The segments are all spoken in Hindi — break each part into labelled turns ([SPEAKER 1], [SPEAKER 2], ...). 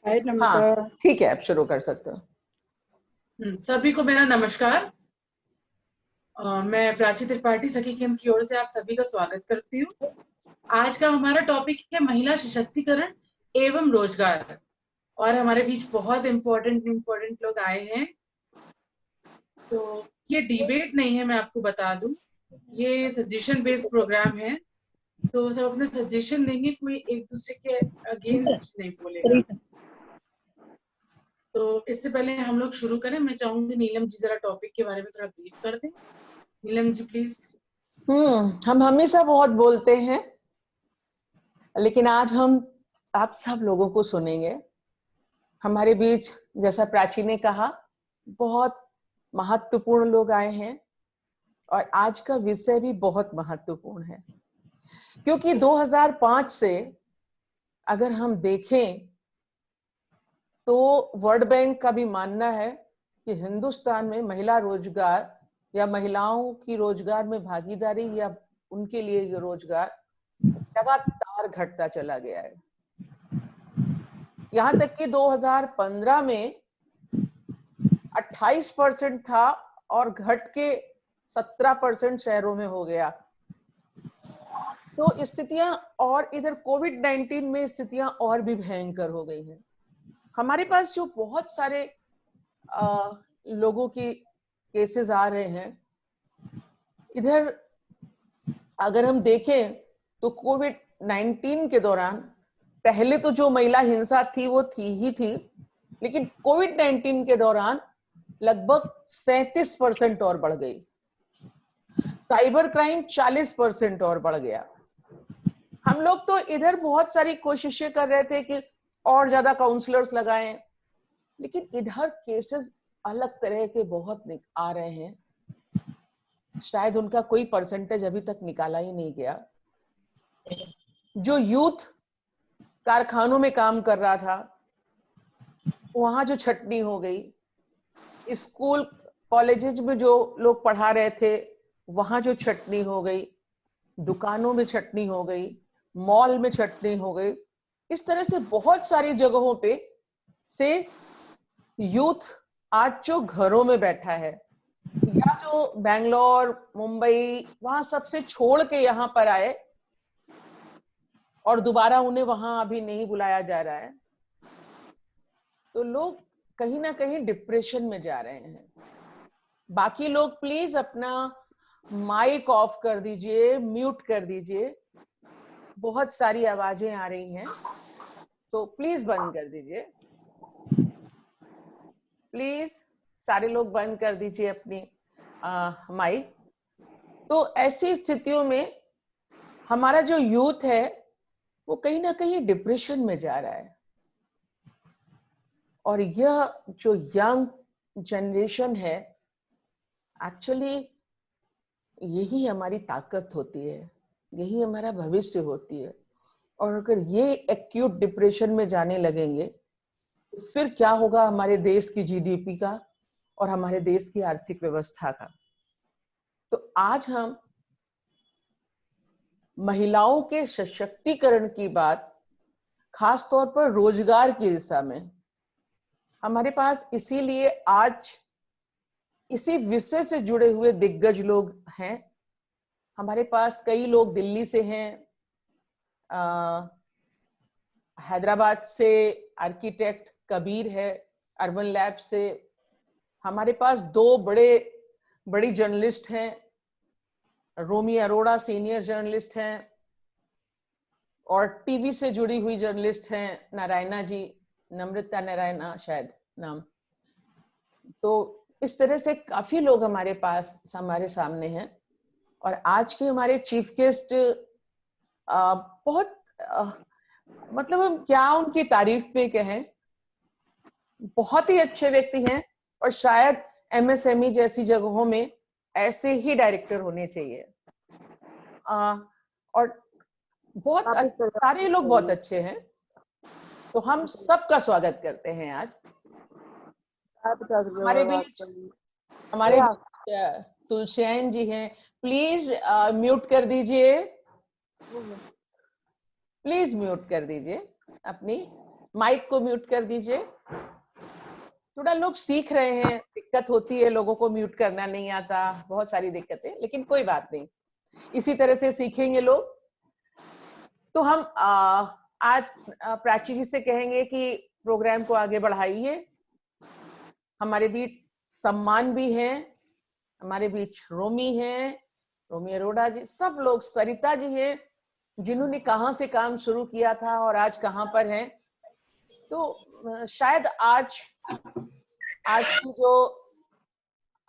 [SPEAKER 1] हाय नमिता।
[SPEAKER 2] हाँ ठीक है, आप शुरू कर सकते हो।
[SPEAKER 3] सभी को मेरा नमस्कार। मैं प्राची त्रिपाठी सखी केंद्र की ओर से आप सभी का स्वागत करती हूँ। आज का हमारा टॉपिक है महिला सशक्तिकरण एवं रोजगार, और हमारे बीच बहुत इम्पोर्टेंट लोग आए हैं। तो ये डिबेट नहीं है, मैं आपको बता दूं, ये सजेशन बेस्ड प्रोग्राम है। तो सब अपने सजेशन देंगे, कोई एक दूसरे के अगेंस्ट नहीं बोलेगा। तो इससे पहले हम लोग शुरू करें, मैं चाहूंगी नीलम जी जरा टॉपिक के बारे में थोड़ा ब्रीफ कर दें। नीलम जी प्लीज।
[SPEAKER 2] हम हमेशा बहुत बोलते हैं, लेकिन आज हम आप सब लोगों को सुनेंगे। हमारे बीच, जैसा प्राची ने कहा, बहुत महत्वपूर्ण लोग आए हैं और आज का विषय भी बहुत महत्वपूर्ण है, क्योंकि 2005 से अगर हम देखें तो वर्ल्ड बैंक का भी मानना है कि हिंदुस्तान में महिला रोजगार या महिलाओं की रोजगार में भागीदारी या उनके लिए ये रोजगार लगातार घटता चला गया है। यहाँ तक कि 2015 में 28% था और घट के 17% शहरों में हो गया। तो स्थितियां, और इधर कोविड-19 में स्थितियां और भी भयंकर हो गई हैं। हमारे पास जो बहुत सारे लोगों की केसेस आ रहे हैं, इधर अगर हम देखें तो कोविड-19 के दौरान पहले तो जो महिला हिंसा थी वो थी ही थी, लेकिन कोविड-19 के दौरान लगभग 37% और बढ़ गई। साइबर क्राइम 40% और बढ़ गया। हम लोग तो इधर बहुत सारी कोशिशें कर रहे थे कि और ज्यादा काउंसलर्स लगाएं, लेकिन इधर केसेस अलग तरह के बहुत आ रहे हैं। शायद उनका कोई परसेंटेज अभी तक निकाला ही नहीं गया। जो यूथ कारखानों में काम कर रहा था, वहां जो छटनी हो गई, स्कूल कॉलेजेस में जो लोग पढ़ा रहे थे वहां जो छटनी हो गई, दुकानों में छटनी हो गई, मॉल में छटनी हो गई, इस तरह से बहुत सारी जगहों पे से यूथ आज जो घरों में बैठा है, या जो बेंगलोर, मुंबई, वहां सबसे छोड़ के यहाँ पर आए और दोबारा उन्हें वहां अभी नहीं बुलाया जा रहा है, तो लोग कहीं ना कहीं डिप्रेशन में जा रहे हैं। बाकी लोग प्लीज अपना माइक ऑफ कर दीजिए, म्यूट कर दीजिए। बहुत सारी आवाजें आ रही हैं, तो प्लीज बंद कर दीजिए। प्लीज सारे लोग बंद कर दीजिए अपनी माइक। तो ऐसी स्थितियों में हमारा जो यूथ है वो कहीं ना कहीं डिप्रेशन में जा रहा है, और यह जो यंग जनरेशन है, एक्चुअली यही हमारी ताकत होती है, यही हमारा भविष्य होती है। और अगर ये एक्यूट डिप्रेशन में जाने लगेंगे तो फिर क्या होगा हमारे देश की जीडीपी का और हमारे देश की आर्थिक व्यवस्था का। तो आज हम महिलाओं के सशक्तिकरण की बात, खास तौर पर रोजगार की दिशा में, हमारे पास इसीलिए आज इसी विषय से जुड़े हुए दिग्गज लोग हैं। हमारे पास कई लोग दिल्ली से हैं, हैदराबाद से आर्किटेक्ट कबीर है, अर्बन लैब से। हमारे पास दो बड़ी जर्नलिस्ट हैं, रोमी अरोड़ा सीनियर जर्नलिस्ट हैं, और टीवी से जुड़ी हुई जर्नलिस्ट हैं नारायणा जी, नम्रता नारायणा शायद नाम। तो इस तरह से काफी लोग हमारे पास, हमारे सामने हैं। और आज के हमारे चीफ गेस्ट बहुत मतलब हम क्या उनकी तारीफ में कहें, बहुत ही अच्छे व्यक्ति हैं, और शायद एमएसएमई जैसी जगहों में ऐसे ही डायरेक्टर होने चाहिए। और बहुत सारे लोग बहुत अच्छे हैं, तो हम सबका स्वागत करते हैं आज। हमारे बीच तुलसियान जी हैं। प्लीज म्यूट कर दीजिए, प्लीज म्यूट कर दीजिए अपनी माइक को म्यूट कर दीजिए। थोड़ा लोग सीख रहे हैं, दिक्कत होती है, लोगों को म्यूट करना नहीं आता, बहुत सारी दिक्कतें, लेकिन कोई बात नहीं, इसी तरह से सीखेंगे लोग। तो हम आज प्राची जी से कहेंगे कि प्रोग्राम को आगे बढ़ाइए। हमारे बीच सम्मान भी है, हमारे बीच रोमी है, रोमी अरोड़ा जी, सब लोग, सरिता जी है, जिन्होंने कहाँ से काम शुरू किया था और आज कहाँ पर हैं। तो शायद आज की जो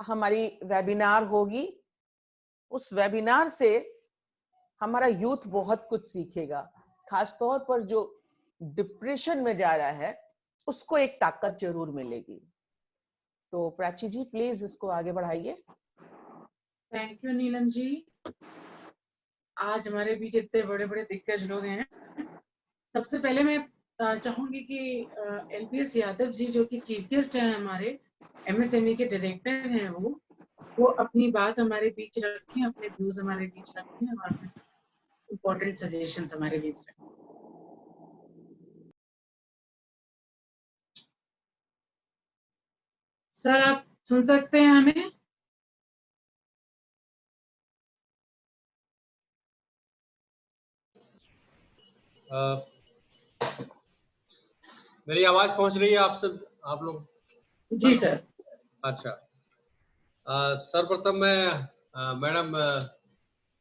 [SPEAKER 2] हमारी वेबिनार होगी, उस वेबिनार से हमारा यूथ बहुत कुछ सीखेगा, खासतौर पर जो डिप्रेशन में जा रहा है उसको एक ताकत जरूर मिलेगी। तो प्राची जी प्लीज इसको आगे बढ़ाइए।
[SPEAKER 3] थैंक यू नीलम जी। आज हमारे बीच इतने बड़े बड़े दिग्गज लोग हैं। सबसे पहले मैं चाहूंगी कि LPS यादव जी, जो कि चीफ गेस्ट हैं हमारे, MSME के डायरेक्टर हैं, वो अपनी बात हमारे बीच रखें, अपने व्यूज हमारे बीच रखें और अपने इम्पोर्टेंट सजेशंस हमारे बीच रखें। सर आप सुन सकते हैं हमें?
[SPEAKER 1] मेरी आवाज पहुंच रही है आप सब, आप लोग?
[SPEAKER 3] जी सर।
[SPEAKER 1] अच्छा, सर्वप्रथम मैं मैडम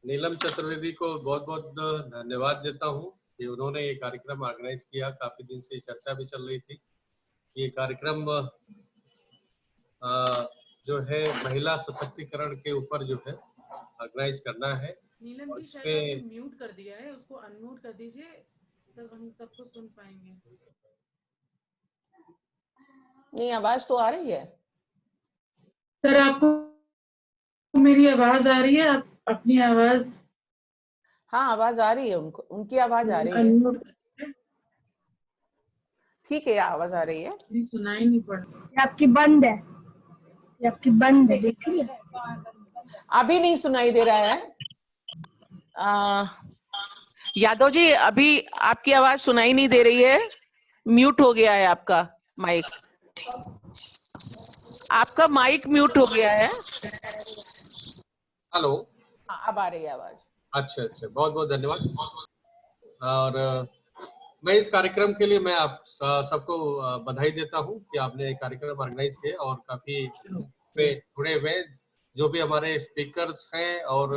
[SPEAKER 1] नीलम चतुर्वेदी को बहुत बहुत धन्यवाद देता हूं कि उन्होंने ये कार्यक्रम ऑर्गेनाइज किया। काफी दिन से चर्चा भी चल रही थी, ये कार्यक्रम जो है महिला सशक्तिकरण के ऊपर जो है ऑर्गेनाइज करना है।
[SPEAKER 3] नीलम जी शायद आपने म्यूट कर दिया है, उसको अनम्यूट कर दीजिए, तब हम सबको सुन पाएंगे।
[SPEAKER 2] नहीं, आवाज तो आ रही है
[SPEAKER 3] सर, आपको मेरी आवाज आ रही है? आप अपनी आवाज?
[SPEAKER 2] हाँ, आवाज आ रही है, उनकी आवाज आ रही है, ठीक है, आवाज आ रही है।
[SPEAKER 3] सुनाई नहीं पड़ रही।
[SPEAKER 4] आपकी बंद है, आपकी बंद है, देख रही है?
[SPEAKER 2] अभी नहीं सुनाई दे रहा है। यादव जी, अभी आपकी आवाज सुनाई नहीं दे रही है, म्यूट हो गया है आपका माइक, आपका माइक म्यूट हो गया है।
[SPEAKER 1] हेलो,
[SPEAKER 2] अब आ रही है आवाज।
[SPEAKER 1] अच्छा अच्छा, बहुत बहुत धन्यवाद। और मैं इस कार्यक्रम के लिए मैं आप सबको बधाई देता हूं कि आपने ये कार्यक्रम ऑर्गेनाइज किया और काफी पे जुड़े हुए जो भी हमारे स्पीकर्स हैं और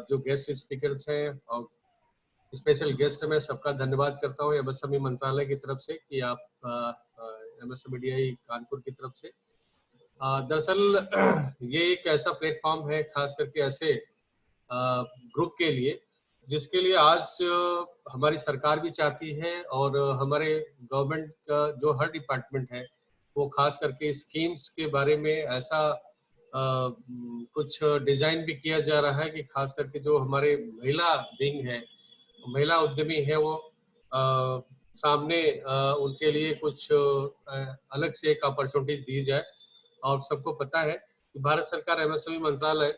[SPEAKER 1] जो गेस्ट स्पीकर्स हैं और स्पेशल गेस्ट, मैं सबका धन्यवाद करता हूँ MSME मंत्रालय की तरफ से कि आप MSMEDI कानपुर की तरफ से। दरअसल ये एक ऐसा प्लेटफॉर्म है खास करके ऐसे ग्रुप के लिए जिसके लिए आज हमारी सरकार भी चाहती है और हमारे गवर्नमेंट का जो हर डिपार्टमेंट है वो खास करके स्कीम्स के बारे में ऐसा कुछ डिजाइन भी किया जा रहा है कि खास करके जो हमारे महिला विंग है, महिला उद्यमी है, वो सामने उनके लिए कुछ अलग से एक अपॉर्चुनिटीज दी जाए। और सबको पता है कि भारत सरकार MSME मंत्रालय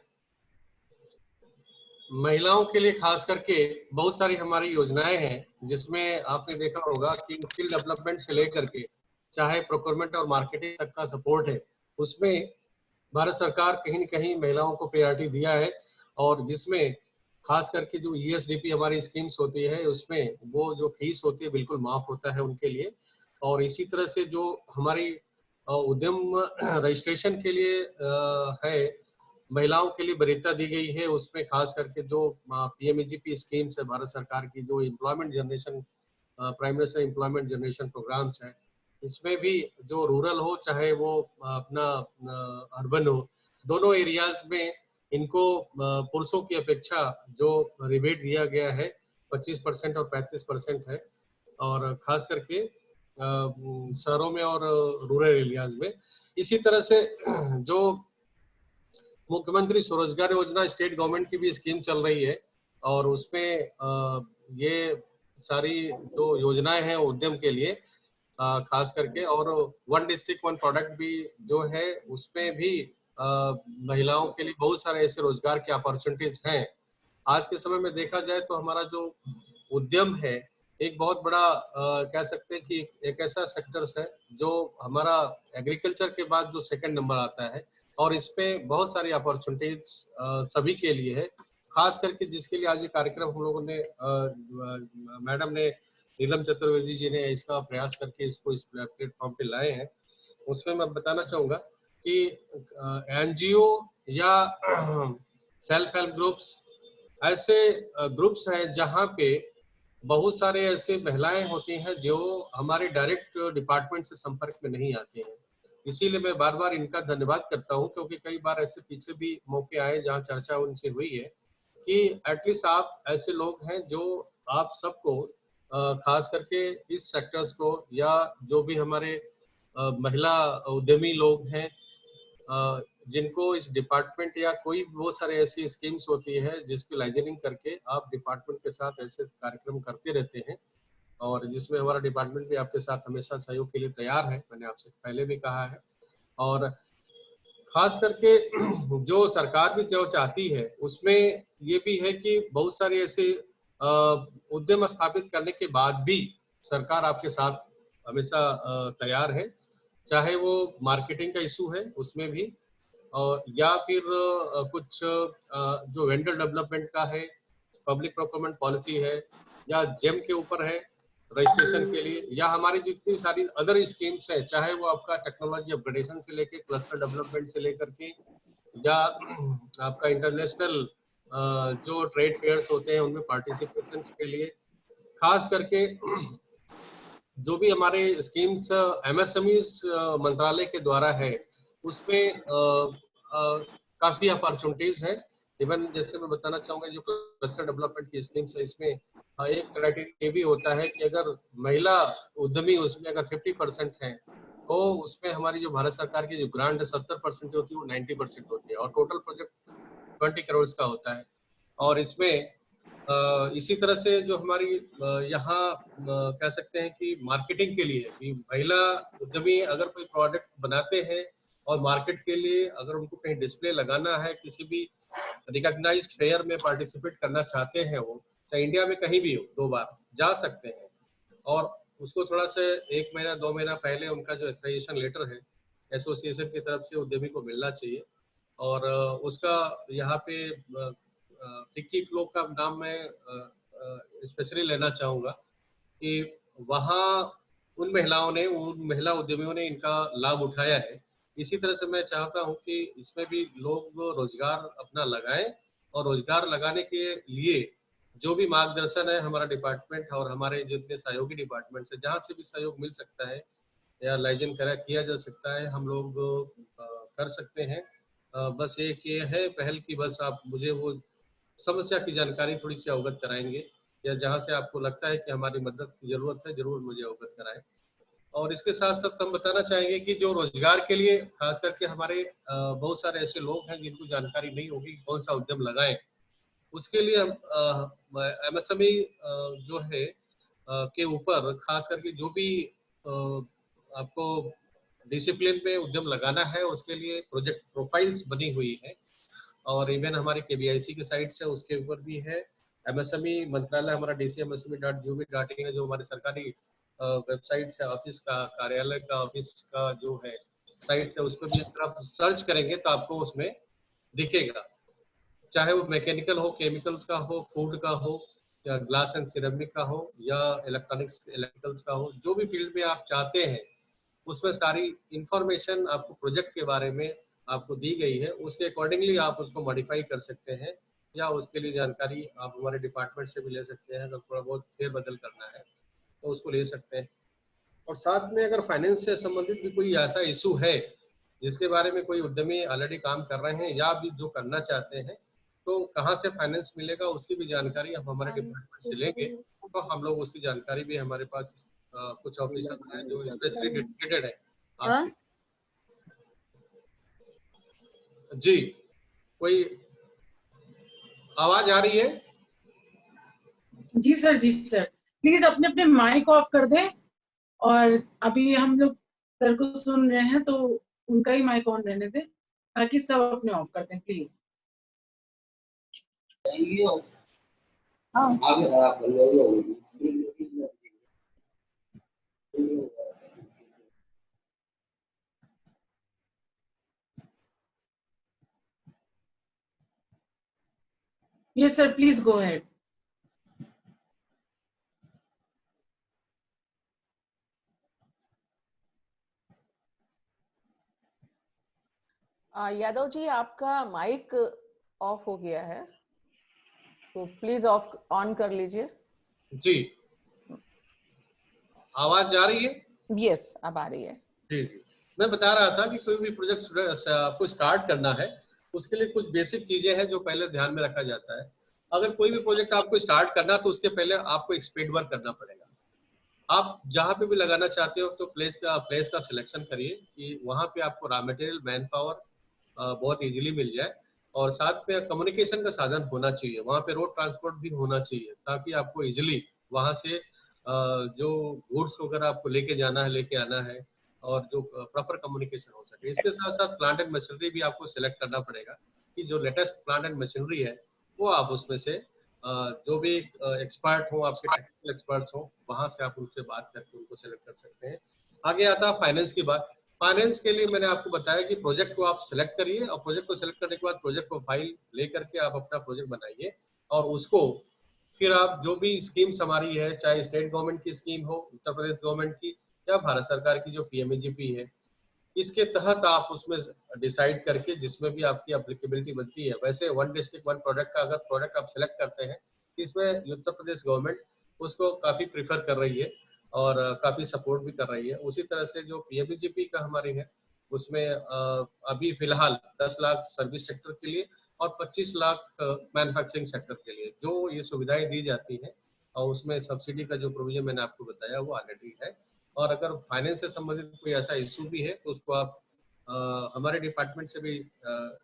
[SPEAKER 1] महिलाओं के लिए खास करके बहुत सारी हमारी योजनाएं हैं, जिसमें आपने देखा होगा कि स्किल डेवलपमेंट से लेकर के चाहे प्रोक्योरमेंट और मार्केटिंग तक का सपोर्ट है, उसमें भारत सरकार कहीं न कहीं महिलाओं को प्रायोरिटी दिया है। और जिसमें खास करके जो ESDP हमारी स्कीम्स होती है उसमें वो जो फीस होती है बिल्कुल माफ होता है उनके लिए। और इसी तरह से जो हमारी उद्यम रजिस्ट्रेशन के लिए है, महिलाओं के लिए वरीयता दी गई है, उसमें खास करके जो PMEGP स्कीम्स है भारत सरकार की, जो employment generation, prime minister employment generation programmes है, इसमें भी जो रूरल हो चाहे वो अपना अर्बन हो, दोनों एरियाज में इनको पुरुषों की अपेक्षा जो रिबेट दिया गया है 25% और 35% है। और खास करके शहरों में और रूरल एरियाज में। इसी तरह से जो मुख्यमंत्री स्वरोजगार योजना स्टेट गवर्नमेंट की भी स्कीम चल रही है और उसमें ये सारी जो योजनाएं हैं उद्यम के लिए खास करके, और वन डिस्ट्रिक्ट वन प्रोडक्ट भी जो है उसमें भी महिलाओं के लिए बहुत सारे ऐसे रोजगार के अपॉर्चुनिटीज हैं। आज के समय में देखा जाए तो हमारा जो उद्यम है एक बहुत बड़ा कह सकते हैं कि एक ऐसा सेक्टर्स है जो हमारा एग्रीकल्चर के बाद जो सेकंड नंबर आता है, और इसमें बहुत सारी अपॉर्चुनिटीज सभी के लिए है, खास करके जिसके लिए आज ये कार्यक्रम हम लोगों ने मैडम ने, नीलम चतुर्वेदी जी ने इसका प्रयास करके इसको इस प्लेटफॉर्म पे लाए हैं। उसमें मैं बताना चाहूँगा कि एनजीओ या सेल्फ हेल्प ग्रुप्स ऐसे ग्रुप्स हैं जहाँ पे बहुत सारे ऐसे महिलाएं होती हैं जो हमारे डायरेक्ट डिपार्टमेंट से संपर्क में नहीं आती हैं। इसीलिए मैं बार बार इनका धन्यवाद करता हूँ, क्योंकि कई बार ऐसे पीछे भी मौके आए जहाँ चर्चा उनसे हुई है कि एटलीस्ट आप ऐसे लोग हैं जो आप सबको खास करके इस सेक्टर्स को, या जो भी हमारे महिला उद्यमी लोग हैं जिनको इस डिपार्टमेंट या कोई बहुत सारे ऐसी स्कीम्स होती है जिसकी लाइजनिंग करके आप डिपार्टमेंट के साथ ऐसे कार्यक्रम करते रहते हैं, और जिसमें हमारा डिपार्टमेंट भी आपके साथ हमेशा सहयोग के लिए तैयार है, मैंने आपसे पहले भी कहा है। और खास करके जो सरकार भी जो चाहती है उसमें ये भी है कि बहुत सारे ऐसे उद्यम स्थापित करने के बाद भी सरकार आपके साथ हमेशा तैयार है, चाहे वो मार्केटिंग का इशू है उसमें भी, या फिर कुछ जो वेंडर डेवलपमेंट का है, पब्लिक प्रोक्योरमेंट पॉलिसी है, या जेम के ऊपर है रजिस्ट्रेशन के लिए, या हमारी जितनी सारी अदर स्कीम्स है, चाहे वो आपका टेक्नोलॉजी अपग्रेडेशन से लेके क्लस्टर डेवलपमेंट से लेकर के, या आपका इंटरनेशनल जो ट्रेड फेयर्स होते हैं उनमें पार्टिसिपेशन के लिए, खास करके जो भी हमारे स्कीम्स एमएसएमईज मंत्रालय के द्वारा है उसमें काफी अपॉर्चुनिटीज है। इवन जैसे मैं बताना चाहूंगा जो क्लस्टर डेवलपमेंट की स्कीम्स है, इसमें एक क्राइटेरिया ये भी होता है कि अगर महिला उद्यमी उसमें अगर 50% है तो उसमें हमारी जो भारत सरकार की जो ग्रांट है 70% होती है, वो 90% होती है, और टोटल प्रोजेक्ट 20 करोड़ का होता है। और इसमें इसी तरह से जो हमारी यहाँ कह सकते हैं कि मार्केटिंग के लिए भी महिला उद्यमी अगर कोई प्रोडक्ट बनाते हैं और मार्केट के लिए अगर उनको कहीं डिस्प्ले लगाना है, किसी भी रिकॉग्नाइज्ड फेयर में पार्टिसिपेट करना चाहते हैं, वो चाहे इंडिया में कहीं भी हो 2 बार जा सकते हैं, और उसको थोड़ा सा 1 महीना 2 महीना पहले उनका जो ऑथराइजेशन लेटर है एसोसिएशन की तरफ से उद्यमी को मिलना चाहिए। और उसका यहाँ पे फिक्की फ्लो का नाम मैं स्पेशली लेना चाहूँगा कि वहाँ उन महिलाओं ने, उन महिला उद्यमियों ने इनका लाभ उठाया है। इसी तरह से मैं चाहता हूँ कि इसमें भी लोग रोजगार अपना लगाएं, और रोजगार लगाने के लिए जो भी मार्गदर्शन है हमारा डिपार्टमेंट और हमारे जितने सहयोगी डिपार्टमेंट से, जहाँ से भी सहयोग मिल सकता है या लाइजन करा किया जा सकता है, हम लोग कर सकते हैं। बस एक ये है पहल की बस आप मुझे वो समस्या की जानकारी थोड़ी सी अवगत कराएंगे, या जहाँ से आपको लगता है कि हमारी मदद की जरूरत है जरूर मुझे अवगत कराएं। और इसके साथ साथ हम बताना चाहेंगे कि जो रोजगार के लिए खास करके हमारे बहुत सारे ऐसे लोग हैं जिनको जानकारी नहीं होगी कौन सा उद्यम लगाएं, उसके लिए हम एमएसएमई जो है के ऊपर खास करके जो भी आपको डिसिप्लिन में उद्यम लगाना है उसके लिए प्रोजेक्ट प्रोफाइल्स बनी हुई है, और इवन हमारे केबीआईसी की साइट से उसके ऊपर भी है। एमएसएमई मंत्रालय हमारा dcmsme.gov.in है, जो हमारी सरकारी वेबसाइट से ऑफिस का कार्यालय का ऑफिस का जो है साइट से, उस पर भी अगर आप सर्च करेंगे तो आपको उसमें दिखेगा, चाहे वो मैकेनिकल हो, केमिकल्स का हो, फूड का हो, या ग्लास एंड सिरेमिक का हो, या इलेक्ट्रॉनिक्स इलेक्ट्रिकल्स का हो, जो भी फील्ड में आप चाहते हैं उसमें सारी इंफॉर्मेशन आपको प्रोजेक्ट के बारे में आपको दी गई है, उसके अकॉर्डिंगली आप उसको मॉडिफाई कर सकते हैं, या उसके लिए जानकारी आप हमारे डिपार्टमेंट से भी ले सकते हैं। अगर थोड़ा बहुत फेरबदल करना है तो उसको ले सकते हैं। और साथ में अगर फाइनेंस से संबंधित भी कोई ऐसा इशू है जिसके बारे में कोई उद्यमी ऑलरेडी काम कर रहे हैं या भी जो करना चाहते हैं, तो कहाँ से फाइनेंस मिलेगा उसकी भी जानकारी हम हमारे डिपार्टमेंट से लेंगे, तो हम लोग उसकी जानकारी भी हमारे पास कुछ ऑफिसर्स हैं जो स्पेशली डेडिकेटेड है आपके। जी, कोई आवाज आ रही है?
[SPEAKER 3] जी सर, जी सर, प्लीज अपने अपने माइक ऑफ कर दें। और अभी हम लोग सर को सुन रहे हैं तो उनका ही माइक ऑन रहने दें ताकि सब अपने ऑफ कर दें please. Yes, sir. Please go ahead.
[SPEAKER 2] Yadav ji, आपका माइक ऑफ हो गया है, तो प्लीज ऑफ ऑन कर लीजिए।
[SPEAKER 1] जी, आवाज जा रही है?
[SPEAKER 2] यस, अब आ रही है।
[SPEAKER 1] जी जी, मैं बता रहा था कि कोई भी प्रोजेक्ट आपको स्टार्ट करना है, उसके लिए कुछ बेसिक चीजें हैं जो पहले ध्यान में रखा जाता है। अगर कोई भी प्रोजेक्ट आपको स्टार्ट करना, तो उसके पहले आपको एक स्पेड वर्क करना पड़ेगा। आप जहाँ पे भी लगाना चाहते हो तो प्लेस का सिलेक्शन करिए कि वहाँ पे आपको रॉ मटेरियल, मैन पावर बहुत इजीली मिल जाए, और साथ में कम्युनिकेशन का साधन होना चाहिए। वहाँ पे रोड ट्रांसपोर्ट भी होना चाहिए ताकि आपको इजीली वहाँ से जो गुड्स वगैरह आपको लेके जाना है, लेके आना है, और जो प्रॉपर कम्युनिकेशन हो सके। इसके साथ साथ प्लांट एंड मशीनरी भी आपको सिलेक्ट करना पड़ेगा कि जो लेटेस्ट प्लांट एंड मशीनरी है वो आप उसमें से जो भी एक्सपर्ट हो, आपके टेक्निकल एक्सपर्ट्स हो, वहां से आप उनसे बात करके उनको सेलेक्ट कर सकते हैं। आगे आता है फाइनेंस की बात। फाइनेंस के लिए मैंने आपको बताया कि प्रोजेक्ट को आप सिलेक्ट करिए, और प्रोजेक्ट को सिलेक्ट करने के बाद प्रोजेक्ट को फाइल लेकर के आप अपना प्रोजेक्ट बनाइए, और उसको फिर आप जो भी स्कीम्स हमारी है, चाहे स्टेट गवर्नमेंट की स्कीम हो, उत्तर प्रदेश गवर्नमेंट की, या भारत सरकार की जो पीएमएजीपी है, इसके तहत आप उसमें डिसाइड करके जिसमें भी आपकी एप्लीकेबिलिटी बनती है। वैसे वन डिस्ट्रिक्ट वन प्रोडक्ट का अगर प्रोडक्ट आप सेलेक्ट करते हैं, इसमें उत्तर प्रदेश गवर्नमेंट उसको काफी प्रीफर कर रही है और काफी सपोर्ट भी कर रही है। उसी तरह से जो पीएमजीपी का हमारी है, उसमें अभी फिलहाल 10 लाख सर्विस सेक्टर के लिए और 25 लाख मैन्युफैक्चरिंग सेक्टर के लिए जो ये सुविधाएं दी जाती हैं, और उसमें सब्सिडी का जो प्रोविजन मैंने आपको बताया वो ऑलरेडी है। और अगर फाइनेंस से संबंधित कोई ऐसा इशू भी है तो उसको आप हमारे डिपार्टमेंट से भी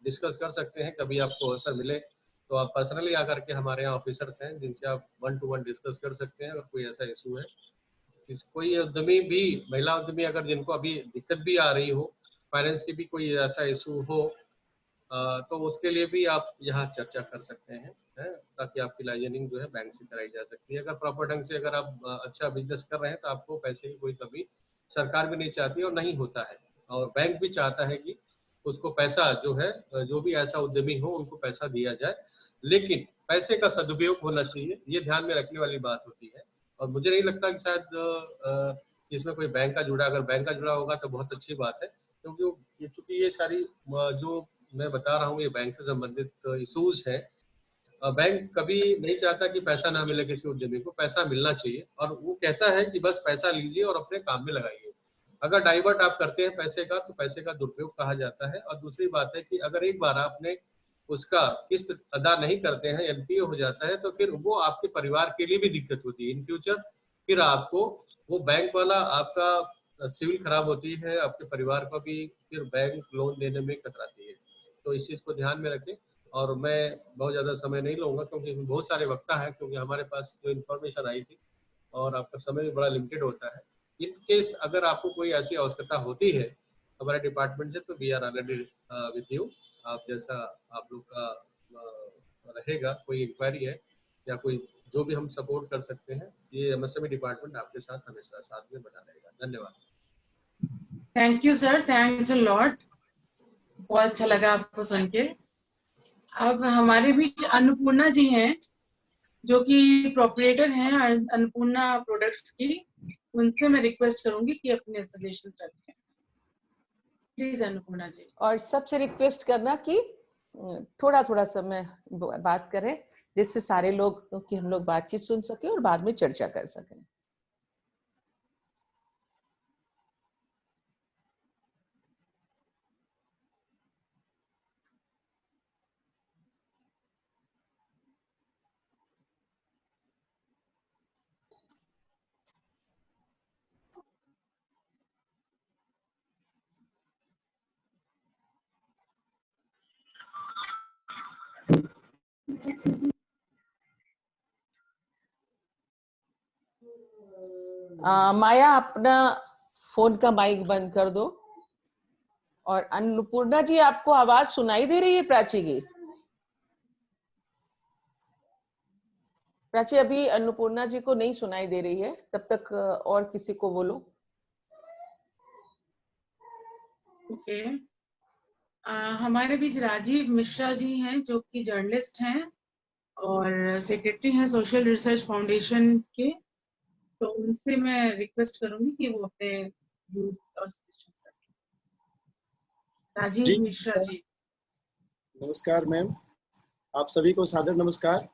[SPEAKER 1] डिस्कस कर सकते हैं। कभी आपको अवसर मिले तो आप पर्सनली आकर के, हमारे यहाँ ऑफिसर्स हैं जिनसे आप 1 to 1 डिस्कस कर सकते हैं अगर कोई ऐसा इशू है। कोई उद्यमी भी, महिला उद्यमी अगर जिनको अभी दिक्कत भी आ रही हो, फाइनेंस की भी कोई ऐसा इशू हो, तो उसके लिए भी आप यहाँ चर्चा कर सकते हैं, ताकि आपकी लाइजनिंग जो है बैंक से कराई जा सकती है। अगर प्रॉपर ढंग से अगर आप अच्छा बिजनेस कर रहे हैं तो आपको पैसे की कोई कमी सरकार भी नहीं चाहती और नहीं होता है, और बैंक भी चाहता है कि उसको पैसा जो है, जो भी ऐसा उद्यमी हो उनको पैसा दिया जाए, लेकिन पैसे का सदुपयोग होना चाहिए, ये ध्यान में रखने वाली बात होती है। और मुझे नहीं लगता कि शायद इसमें कोई बैंक का जुड़ा, अगर बैंक का जुड़ा होगा तो बहुत अच्छी बात है, क्योंकि चूंकि ये सारी जो मैं बता रहा हूँ ये बैंक से संबंधित इशूज है। बैंक कभी नहीं चाहता कि पैसा ना मिले किसी उद्यमी को, पैसा मिलना चाहिए, और वो कहता है कि बस पैसा लीजिए और अपने काम में लगाइए। अगर डाइवर्ट आप करते हैं पैसे का तो पैसे का दुरुपयोग कहा जाता है। और दूसरी बात है कि अगर एक बार आपने उसका किस्त अदा नहीं करते हैं, एनपीए हो जाता है, तो फिर वो आपके परिवार के लिए भी दिक्कत होती है इन फ्यूचर। फिर आपको वो बैंक वाला, आपका सिविल खराब होती है, आपके परिवार को भी फिर बैंक लोन देने में कतराती है। तो इस चीज को ध्यान में रखें। और मैं बहुत ज़्यादा समय नहीं लूँगा क्योंकि बहुत सारे वक्ता है, क्योंकि हमारे पास जो इन्फॉर्मेशन आई थी और आपका समय भी बड़ा लिमिटेड होता है। इन केस अगर आपको कोई ऐसी आवश्यकता होती है हमारे डिपार्टमेंट से, तो we are already with you. आप जैसा आप लोग का रहेगा, कोई इंक्वायरी है या कोई जो भी हम सपोर्ट कर सकते हैं, ये एमएसएमई डिपार्टमेंट आपके साथ हमेशा साथ में बना रहेगा। धन्यवाद।
[SPEAKER 3] Thank you sir, thanks a lot. बहुत अच्छा लगा आपको सुन के। अब हमारे बीच अन्नपूर्णा जी हैं जो कि प्रोपरेटर हैं अन्नपूर्णा प्रोडक्ट्स की। उनसे मैं रिक्वेस्ट करूंगी कि अपने सजेशंस रखें। प्लीज अन्नपूर्णा जी।
[SPEAKER 2] और सबसे रिक्वेस्ट करना कि थोड़ा थोड़ा समय बात करें, जिससे सारे लोग की हम लोग बातचीत सुन सके और बाद में चर्चा कर सकें। माया, अपना फोन का माइक बंद कर दो। और अन्नपूर्णा जी, आपको आवाज सुनाई दे रही है प्राची की? प्राची, अभी अन्नपूर्णा जी को नहीं सुनाई दे रही है, तब तक और किसी को बोलो।
[SPEAKER 3] ओके, हमारे बीच राजीव मिश्रा जी हैं जो कि जर्नलिस्ट हैं और सेक्रेटरी हैं सोशल रिसर्च फाउंडेशन के। तो उनसे मैं रिक्वेस्ट करूंगी कि वो अपने व्यूज और सजेशन रखें। राजीव मिश्रा जी।
[SPEAKER 5] नमस्कार मैम, आप सभी को सादर नमस्कार।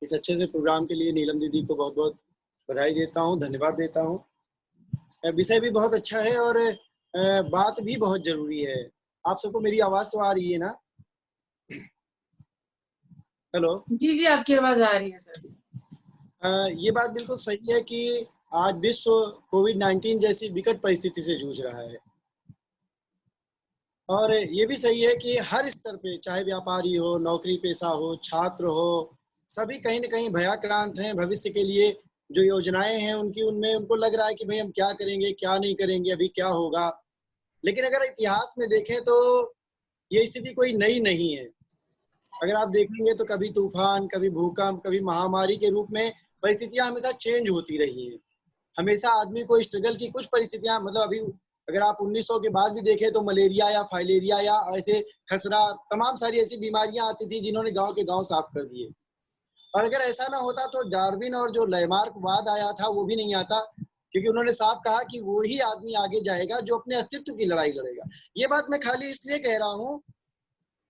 [SPEAKER 5] इस अच्छे से प्रोग्राम के लिए नीलम दीदी को बहुत बहुत बधाई देता हूँ, धन्यवाद देता हूँ। विषय भी बहुत अच्छा है और बात भी बहुत जरूरी है। आप सबको मेरी आवाज तो आ रही है ना? हेलो
[SPEAKER 3] जी जी, आपकी आवाज आ रही है सर।
[SPEAKER 5] ये बात बिल्कुल सही है कि आज विश्व कोविड-19 जैसी विकट परिस्थिति से जूझ रहा है और ये भी सही है कि हर स्तर पे, चाहे व्यापारी हो, नौकरी पेशा हो, छात्र हो, सभी कहीं न कहीं भयाक्रांत हैं। भविष्य के लिए जो योजनाएं हैं उनकी, उनमें उनको लग रहा है कि भाई हम क्या करेंगे, क्या नहीं करेंगे, अभी क्या होगा। लेकिन अगर इतिहास में देखें तो ये स्थिति कोई नई नहीं है। अगर आप देखेंगे तो कभी तूफान, कभी भूकंप, कभी महामारी के रूप में परिस्थितियां हमेशा चेंज होती रही हैं। हमेशा आदमी को स्ट्रगल की कुछ परिस्थितियां, मतलब अभी अगर आप 1900 के बाद भी देखें तो मलेरिया या फाइलेरिया या ऐसे खसरा, तमाम सारी ऐसी बीमारियां आती थी जिन्होंने गांव के गांव साफ कर दिए। और अगर ऐसा ना होता तो डार्विन और जो लैमार्कवाद आया था वो भी नहीं आता, क्योंकि उन्होंने साफ कहा कि वो ही आदमी आगे जाएगा जो अपने अस्तित्व की लड़ाई लड़ेगा। ये बात मैं खाली इसलिए कह रहा हूँ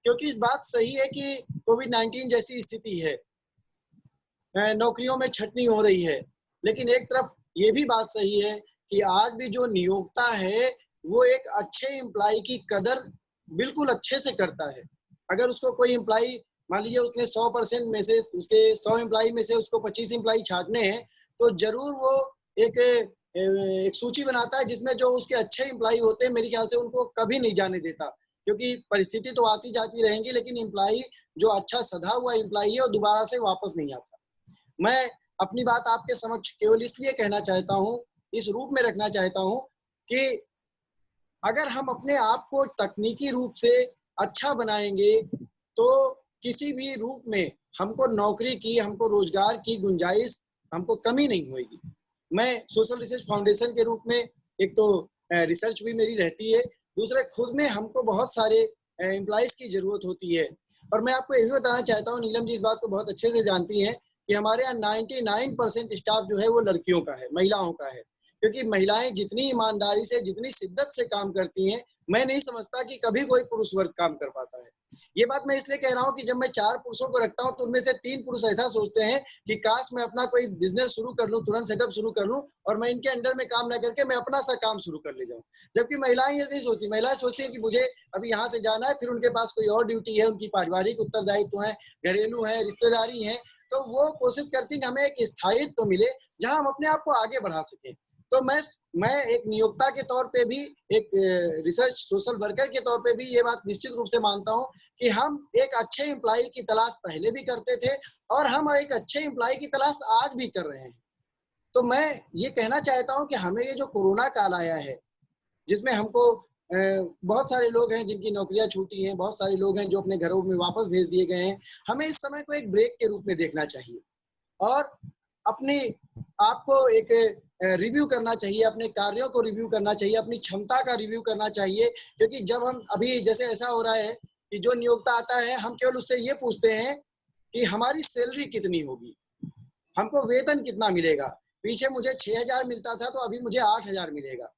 [SPEAKER 5] क्योंकि इस बात सही है कि कोविड-19 जैसी स्थिति है, नौकरियों में छटनी हो रही है, लेकिन एक तरफ ये भी बात सही है कि आज भी जो नियोक्ता है वो एक अच्छे एम्प्लॉय की कदर बिल्कुल अच्छे से करता है। अगर उसको कोई एम्प्लॉय, मान लीजिए उसने 100% में से, उसके 100 एम्प्लॉय में से उसको 25 एम्प्लॉय छांटने हैं, तो जरूर वो एक सूची बनाता है जिसमें जो उसके अच्छे एम्प्लॉय होते हैं, मेरे ख्याल से उनको कभी नहीं जाने देता, क्योंकि परिस्थिति तो आती जाती रहेंगी, लेकिन एम्प्लॉय जो अच्छा सधा हुआ एम्प्लॉय है वो दोबारा से वापस नहीं आता। मैं अपनी बात आपके समक्ष केवल इसलिए कहना चाहता हूँ, इस रूप में रखना चाहता हूँ कि अगर हम अपने आप को तकनीकी रूप से अच्छा बनाएंगे तो किसी भी रूप में हमको नौकरी की, हमको रोजगार की गुंजाइश, हमको कमी नहीं होगी। मैं सोशल रिसर्च फाउंडेशन के रूप में, एक तो रिसर्च भी मेरी रहती है, दूसरे खुद में हमको बहुत सारे एम्प्लॉइज की जरूरत होती है। और मैं आपको ये भी बताना चाहता हूँ, नीलम जी इस बात को बहुत अच्छे से जानती हैं कि हमारे यहाँ 99% स्टाफ जो है वो लड़कियों का है, महिलाओं का है, क्योंकि महिलाएं जितनी ईमानदारी से, जितनी शिद्दत से काम करती हैं, मैं नहीं समझता कि कभी कोई पुरुष वर्ग काम कर पाता है। ये बात मैं इसलिए कह रहा हूँ कि जब मैं 4 पुरुषों को रखता हूँ तो उनमें से 3 पुरुष ऐसा सोचते हैं कि काश मैं अपना कोई बिजनेस शुरू कर लूं, तुरंत सेटअप शुरू कर लूं और मैं इनके अंडर में काम ना करके मैं अपना सा काम शुरू कर ले जाऊं। जबकि महिलाएं ये नहीं सोचती। महिलाएं सोचती हैं कि मुझे अभी यहाँ से जाना है, फिर उनके पास कोई और ड्यूटी है, उनकी पारिवारिक उत्तरदायित्व है, घरेलू है, रिश्तेदारी है, तो वो कोशिश करती है कि हमें एक स्थायित्व मिले जहां हम अपने आप को आगे बढ़ा सकें। तो मैं एक नियोक्ता के तौर पे भी, एक रिसर्च सोशल वर्कर के तौर पे भी ये बात निश्चित रूप से मानता हूं कि हम एक अच्छे एम्प्लॉय की तलाश पहले भी करते थे और हम एक अच्छे एम्प्लॉय की तलाश आज भी कर रहे हैं। तो मैं ये कहना चाहता हूं कि हमें ये जो कोरोना काल आया है, जिसमें हमको बहुत सारे लोग हैं जिनकी नौकरियां छूटी हैं, बहुत सारे लोग हैं जो अपने घरों में वापस भेज दिए गए हैं, हमें इस समय को एक ब्रेक के रूप में देखना चाहिए और अपने आप को एक रिव्यू करना चाहिए, अपने कार्यों को रिव्यू करना चाहिए, अपनी क्षमता का रिव्यू करना चाहिए। क्योंकि जब हम अभी जैसे ऐसा हो रहा है कि जो नियोक्ता आता है, हम केवल उससे ये पूछते हैं कि हमारी सैलरी कितनी होगी, हमको वेतन कितना मिलेगा। पीछे मुझे 6,000 मिलता था तो अभी मुझे 8,000 मिलेगा।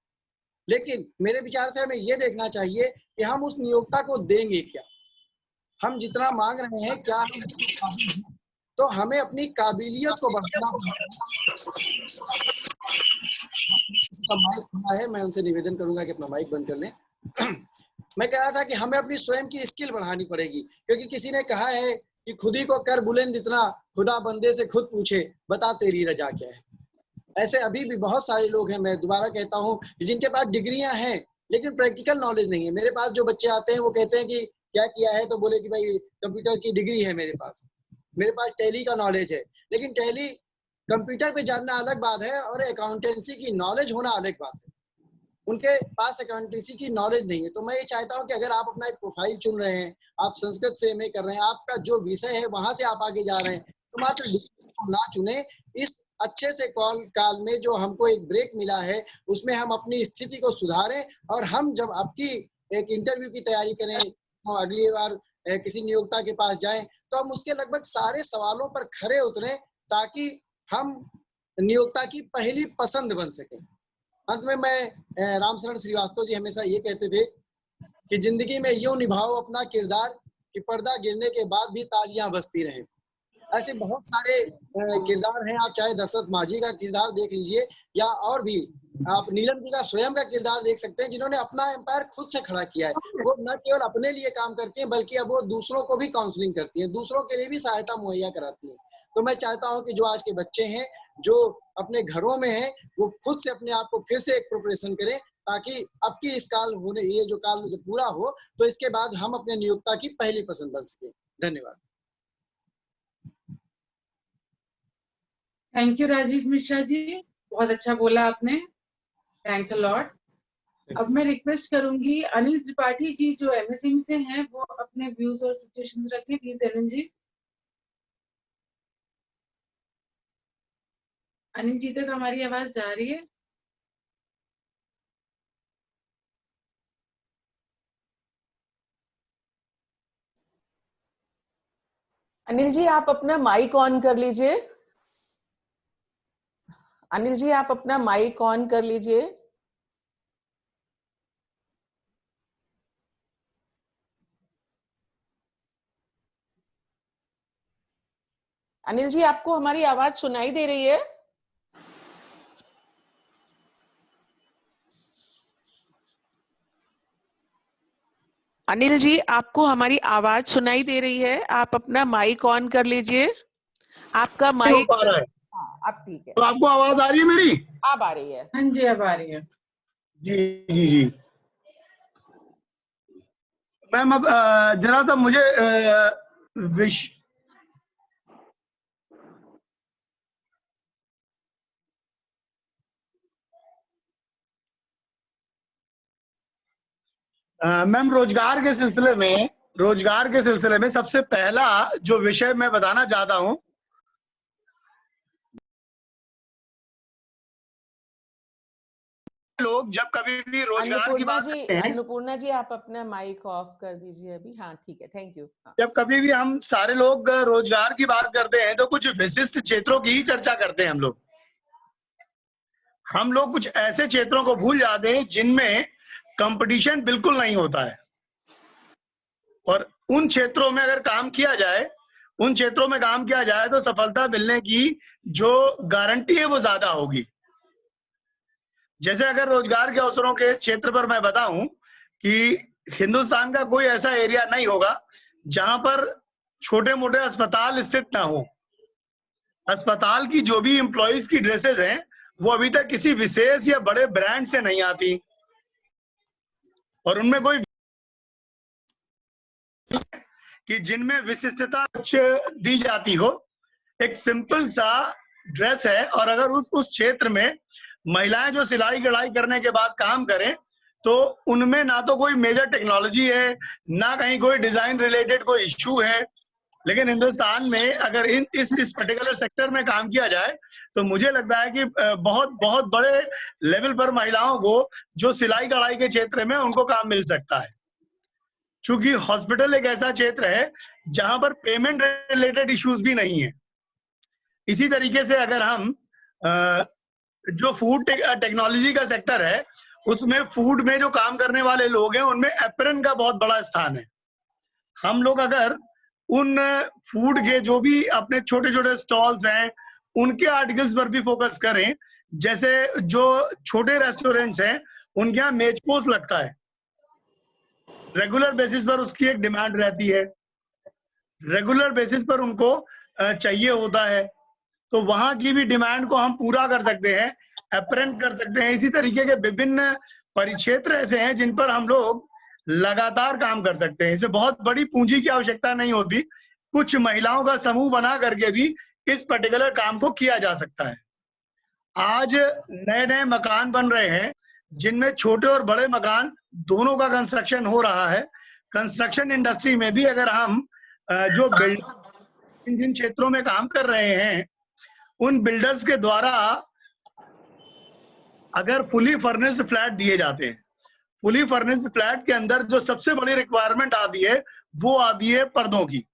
[SPEAKER 5] लेकिन मेरे विचार से हमें ये देखना चाहिए कि हम उस नियोक्ता को देंगे क्या, हम जितना मांग रहे हैं क्या हम इसके काबिल हैं। तो हमें अपनी काबिलियत को बढ़ाना का माइक खुला है, मैं उनसे निवेदन करूंगा कि अपना माइक बंद कर लें। मैं कह रहा था कि हमें अपनी स्वयं की स्किल बढ़ानी पड़ेगी, क्योंकि किसी ने कहा है कि खुद ही को कर बुलंद इतना, खुदा बंदे से खुद पूछे बता तेरी रजा क्या है। ऐसे अभी भी बहुत सारे लोग हैं, मैं दोबारा कहता हूँ, जिनके पास डिग्रियां हैं लेकिन प्रैक्टिकल नॉलेज नहीं है। मेरे पास जो बच्चे आते हैं वो कहते हैं कि क्या किया है, तो बोले कि भाई कंप्यूटर की डिग्री है मेरे पास टैली का नॉलेज है। लेकिन टैली कंप्यूटर पे जानना अलग बात है और अकाउंटेंसी की नॉलेज होना अलग बात है। उनके पास अकाउंटेंसी की नॉलेज नहीं है। तो मैं ये चाहता हूं कि अगर आप अपना एक प्रोफाइल चुन रहे हैं, आप संस्कृत से एमए कर रहे हैं, आपका जो विषय है वहां से आप आगे जा रहे हैं, एकमात्र ना चुने। इस अच्छे से काल में जो हमको एक ब्रेक मिला है उसमें हम अपनी स्थिति को सुधारें, और हम जब आपकी एक इंटरव्यू की तैयारी करें, हम अगली बार किसी नियोक्ता के पास जाएं तो हम उसके लगभग सारे सवालों पर खरे उतरें, ताकि हम नियोक्ता की पहली पसंद बन सके। अंत में मैं रामशरण श्रीवास्तव जी हमेशा ये कहते थे कि जिंदगी में यूं निभाओ अपना किरदार कि पर्दा गिरने के बाद भी तालियां बजती रहें। ऐसे बहुत सारे किरदार हैं, आप चाहे दशरथ माझी का किरदार देख लीजिए या और भी आप नीलम जी का स्वयं का किरदार देख सकते हैं, जिन्होंने अपना एम्पायर खुद से खड़ा किया है। वो न केवल अपने लिए काम करती हैं बल्कि अब वो दूसरों को भी काउंसलिंग करती हैं, दूसरों के लिए भी सहायता मुहैया कराती हैं। तो मैं चाहता हूं कि जो आज के बच्चे हैं जो अपने घरों में हैं वो खुद से अपने आप को फिर से एक प्रिपरेशन करें, ताकि अब की इस काल होने ये जो काल पूरा हो तो इसके बाद हम अपने नियोक्ता की पहली पसंद बन सके। धन्यवाद।
[SPEAKER 3] थैंक यू राजीव मिश्रा जी, बहुत अच्छा बोला आपने, थैंक्स अ लॉट। अब मैं रिक्वेस्ट करूंगी अनिल त्रिपाठी जी जो एमएसएमई से हैं वो अपने व्यूज और सजेशंस रखें, प्लीज अनिल जी। अनिल जी तक हमारी आवाज जा रही है?
[SPEAKER 2] अनिल जी आप अपना माइक ऑन कर लीजिए। अनिल जी आप अपना माइक ऑन कर लीजिए। अनिल जी आपको हमारी आवाज सुनाई दे रही है? अनिल जी आपको हमारी आवाज सुनाई दे रही है? आप अपना माइक ऑन कर लीजिए। आपका माइक हाँ अब ठीक है।
[SPEAKER 6] तो आपको आवाज आ रही है मेरी?
[SPEAKER 2] अब आ रही है।
[SPEAKER 3] हाँ जी अब आ रही है।
[SPEAKER 6] जी जी जी मैम, अब जरा सा मुझे मैम रोजगार के सिलसिले में सबसे पहला जो विषय मैं बताना चाहता हूं, लोग जब कभी भी रोजगार की बात करते हैं।
[SPEAKER 2] अन्नपूर्णा जी आप अपना माइक ऑफ कर दीजिए अभी। हाँ ठीक है, थैंक यू।
[SPEAKER 6] जब कभी भी हम सारे लोग रोजगार की बात करते हैं तो कुछ विशिष्ट क्षेत्रों की ही चर्चा करते हैं। हम लोग कुछ ऐसे क्षेत्रों को भूल जाते हैं जिनमें कंपटीशन बिल्कुल नहीं होता है, और उन क्षेत्रों में अगर काम किया जाए, तो सफलता मिलने की जो गारंटी है वो ज्यादा होगी। जैसे अगर रोजगार के अवसरों के क्षेत्र पर मैं बताऊं कि हिंदुस्तान का कोई ऐसा एरिया नहीं होगा जहां पर छोटे मोटे अस्पताल स्थित ना हो। अस्पताल की जो भी एम्प्लॉइज की ड्रेसेस हैं वो अभी तक किसी विशेष या बड़े ब्रांड से नहीं आती, और उनमें कोई कि जिनमें विशिष्टता कुछ दी जाती हो। एक सिंपल सा ड्रेस है, और अगर उस क्षेत्र में महिलाएं जो सिलाई कढ़ाई करने के बाद काम करें तो उनमें ना तो कोई मेजर टेक्नोलॉजी है, ना कहीं कोई डिजाइन रिलेटेड कोई इश्यू है। लेकिन हिंदुस्तान में अगर इस पर्टिकुलर सेक्टर में काम किया जाए तो मुझे लगता है कि बहुत बहुत बड़े लेवल पर महिलाओं को जो सिलाई कढ़ाई के क्षेत्र में उनको काम मिल सकता है। क्योंकि हॉस्पिटल एक ऐसा क्षेत्र है जहां पर पेमेंट रिलेटेड इश्यूज भी नहीं है। इसी तरीके से अगर हम जो फूड टेक्नोलॉजी का सेक्टर है उसमें फूड में जो काम करने वाले लोग हैं उनमें एप्रन का बहुत बड़ा स्थान है। हम लोग अगर उन फूड के जो भी अपने छोटे छोटे स्टॉल्स हैं उनके आर्टिकल्स पर भी फोकस करें, जैसे जो छोटे रेस्टोरेंट्स हैं उनके यहाँ मेजपोस्ट लगता है, रेगुलर बेसिस पर उसकी एक डिमांड रहती है, रेगुलर बेसिस पर उनको चाहिए होता है, तो वहां की भी डिमांड को हम पूरा कर सकते हैं, एप्रेंट कर सकते हैं। इसी तरीके के विभिन्न परिक्षेत्र ऐसे हैं जिन पर हम लोग लगातार काम कर सकते हैं। इसमें बहुत बड़ी पूंजी की आवश्यकता नहीं होती, कुछ महिलाओं का समूह बना करके भी इस पर्टिकुलर काम को किया जा सकता है। आज नए नए मकान बन रहे हैं जिनमें छोटे और बड़े मकान दोनों का कंस्ट्रक्शन हो रहा है। कंस्ट्रक्शन इंडस्ट्री में भी अगर हम जो जिन जिन क्षेत्रों में काम कर रहे हैं उन बिल्डर्स के द्वारा अगर फुली फर्निश्ड फ्लैट दिए जाते हैं, फुली फर्निश्ड फ्लैट के अंदर जो सबसे बड़ी रिक्वायरमेंट आती है वो आती है पर्दों की।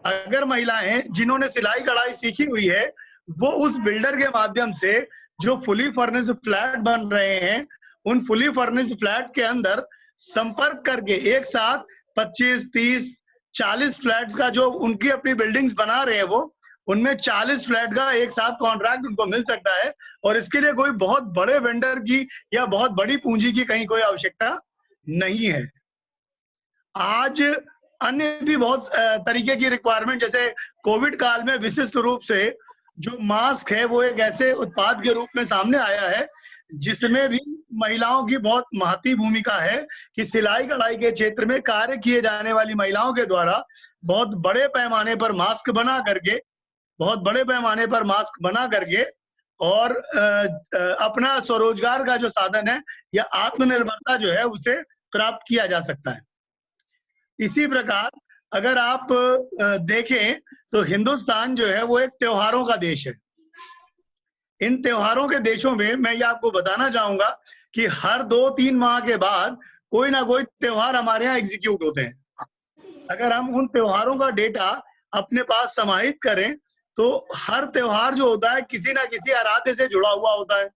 [SPEAKER 6] अगर महिलाएं जिन्होंने सिलाई कढ़ाई सीखी हुई है वो उस बिल्डर के माध्यम से जो फुली फर्निश्ड फ्लैट बन रहे हैं उन फुली फर्निश्ड फ्लैट के अंदर संपर्क करके एक साथ 25, 30, 40 फ्लैट्स का जो उनकी अपनी बिल्डिंग्स बना रहे हैं वो उनमें 40 फ्लैट का एक साथ कॉन्ट्रैक्ट उनको मिल सकता है। और इसके लिए कोई बहुत बड़े वेंडर की या बहुत बड़ी पूंजी की कहीं कोई आवश्यकता नहीं है। आज अन्य भी बहुत तरीके की रिक्वायरमेंट, जैसे कोविड काल में विशिष्ट रूप से जो मास्क है वो एक ऐसे उत्पाद के रूप में सामने आया है जिसमें भी महिलाओं की बहुत महत्वपूर्ण भूमिका है कि सिलाई कढ़ाई के क्षेत्र में कार्य किए जाने वाली महिलाओं के द्वारा बहुत बड़े पैमाने पर मास्क बना करके और अपना स्वरोजगार का जो साधन है या आत्मनिर्भरता जो है उसे प्राप्त किया जा सकता है। इसी प्रकार अगर आप देखें तो हिंदुस्तान जो है वो एक त्योहारों का देश है। इन त्योहारों के देशों में मैं ये आपको बताना चाहूंगा कि हर 2-3 माह के बाद कोई ना कोई त्योहार हमारे यहाँ एग्जीक्यूट होते हैं। अगर हम उन त्योहारों का डेटा अपने पास समाहित करें तो हर त्योहार जो होता है किसी ना किसी आराध्य से जुड़ा हुआ होता है।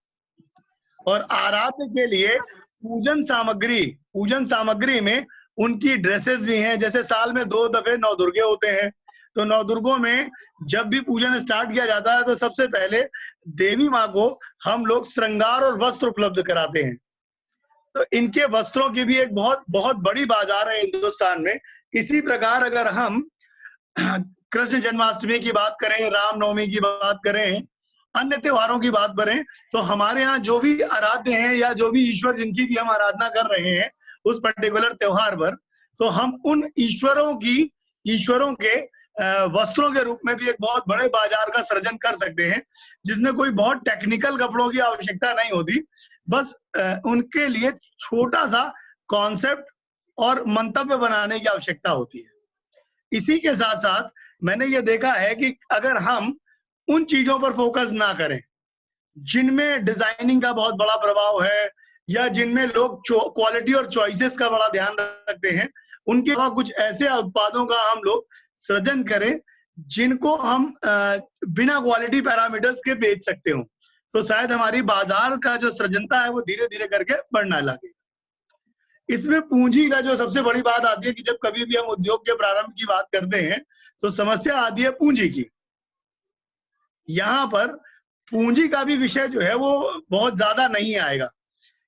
[SPEAKER 6] और आराध्य के लिए पूजन सामग्री में उनकी ड्रेसेस भी हैं। जैसे साल में 2 दफे नवदुर्गे होते हैं, तो नवदुर्गों में जब भी पूजन स्टार्ट किया जाता है तो सबसे पहले देवी माँ को हम लोग श्रृंगार और वस्त्र उपलब्ध कराते हैं। तो इनके वस्त्रों की भी एक बहुत बहुत बड़ी बाजार है हिंदुस्तान में। इसी प्रकार अगर हम कृष्ण जन्माष्टमी की बात करें, रामनवमी की बात करें, अन्य त्योहारों की बात करें, तो हमारे यहाँ जो भी आराध्य हैं या जो भी ईश्वर जिनकी भी हम आराधना कर रहे हैं उस पर्टिकुलर त्योहार पर, तो हम उन ईश्वरों के वस्त्रों के रूप में भी एक बहुत बड़े बाजार का सृजन कर सकते हैं, जिसमें कोई बहुत टेक्निकल कपड़ों की आवश्यकता नहीं होती। बस उनके लिए छोटा सा कॉन्सेप्ट और मंतव्य बनाने की आवश्यकता होती है। इसी के साथ साथ मैंने ये देखा है कि अगर हम उन चीजों पर फोकस ना करें जिनमें डिजाइनिंग का बहुत बड़ा प्रभाव है या जिनमें लोग क्वालिटी और चॉइसेस का बड़ा ध्यान रखते हैं, उनके अलावा कुछ ऐसे उत्पादों का हम लोग सृजन करें जिनको हम बिना क्वालिटी पैरामीटर्स के बेच सकते हो, तो शायद हमारी बाजार का जो सृजनता है वो धीरे धीरे करके बढ़ना लगे। इसमें पूंजी का जो सबसे बड़ी बात आती है कि जब कभी भी हम उद्योग के प्रारंभ की बात करते हैं तो समस्या आती है पूंजी की। यहाँ पर पूंजी का भी विषय जो है वो बहुत ज्यादा नहीं आएगा,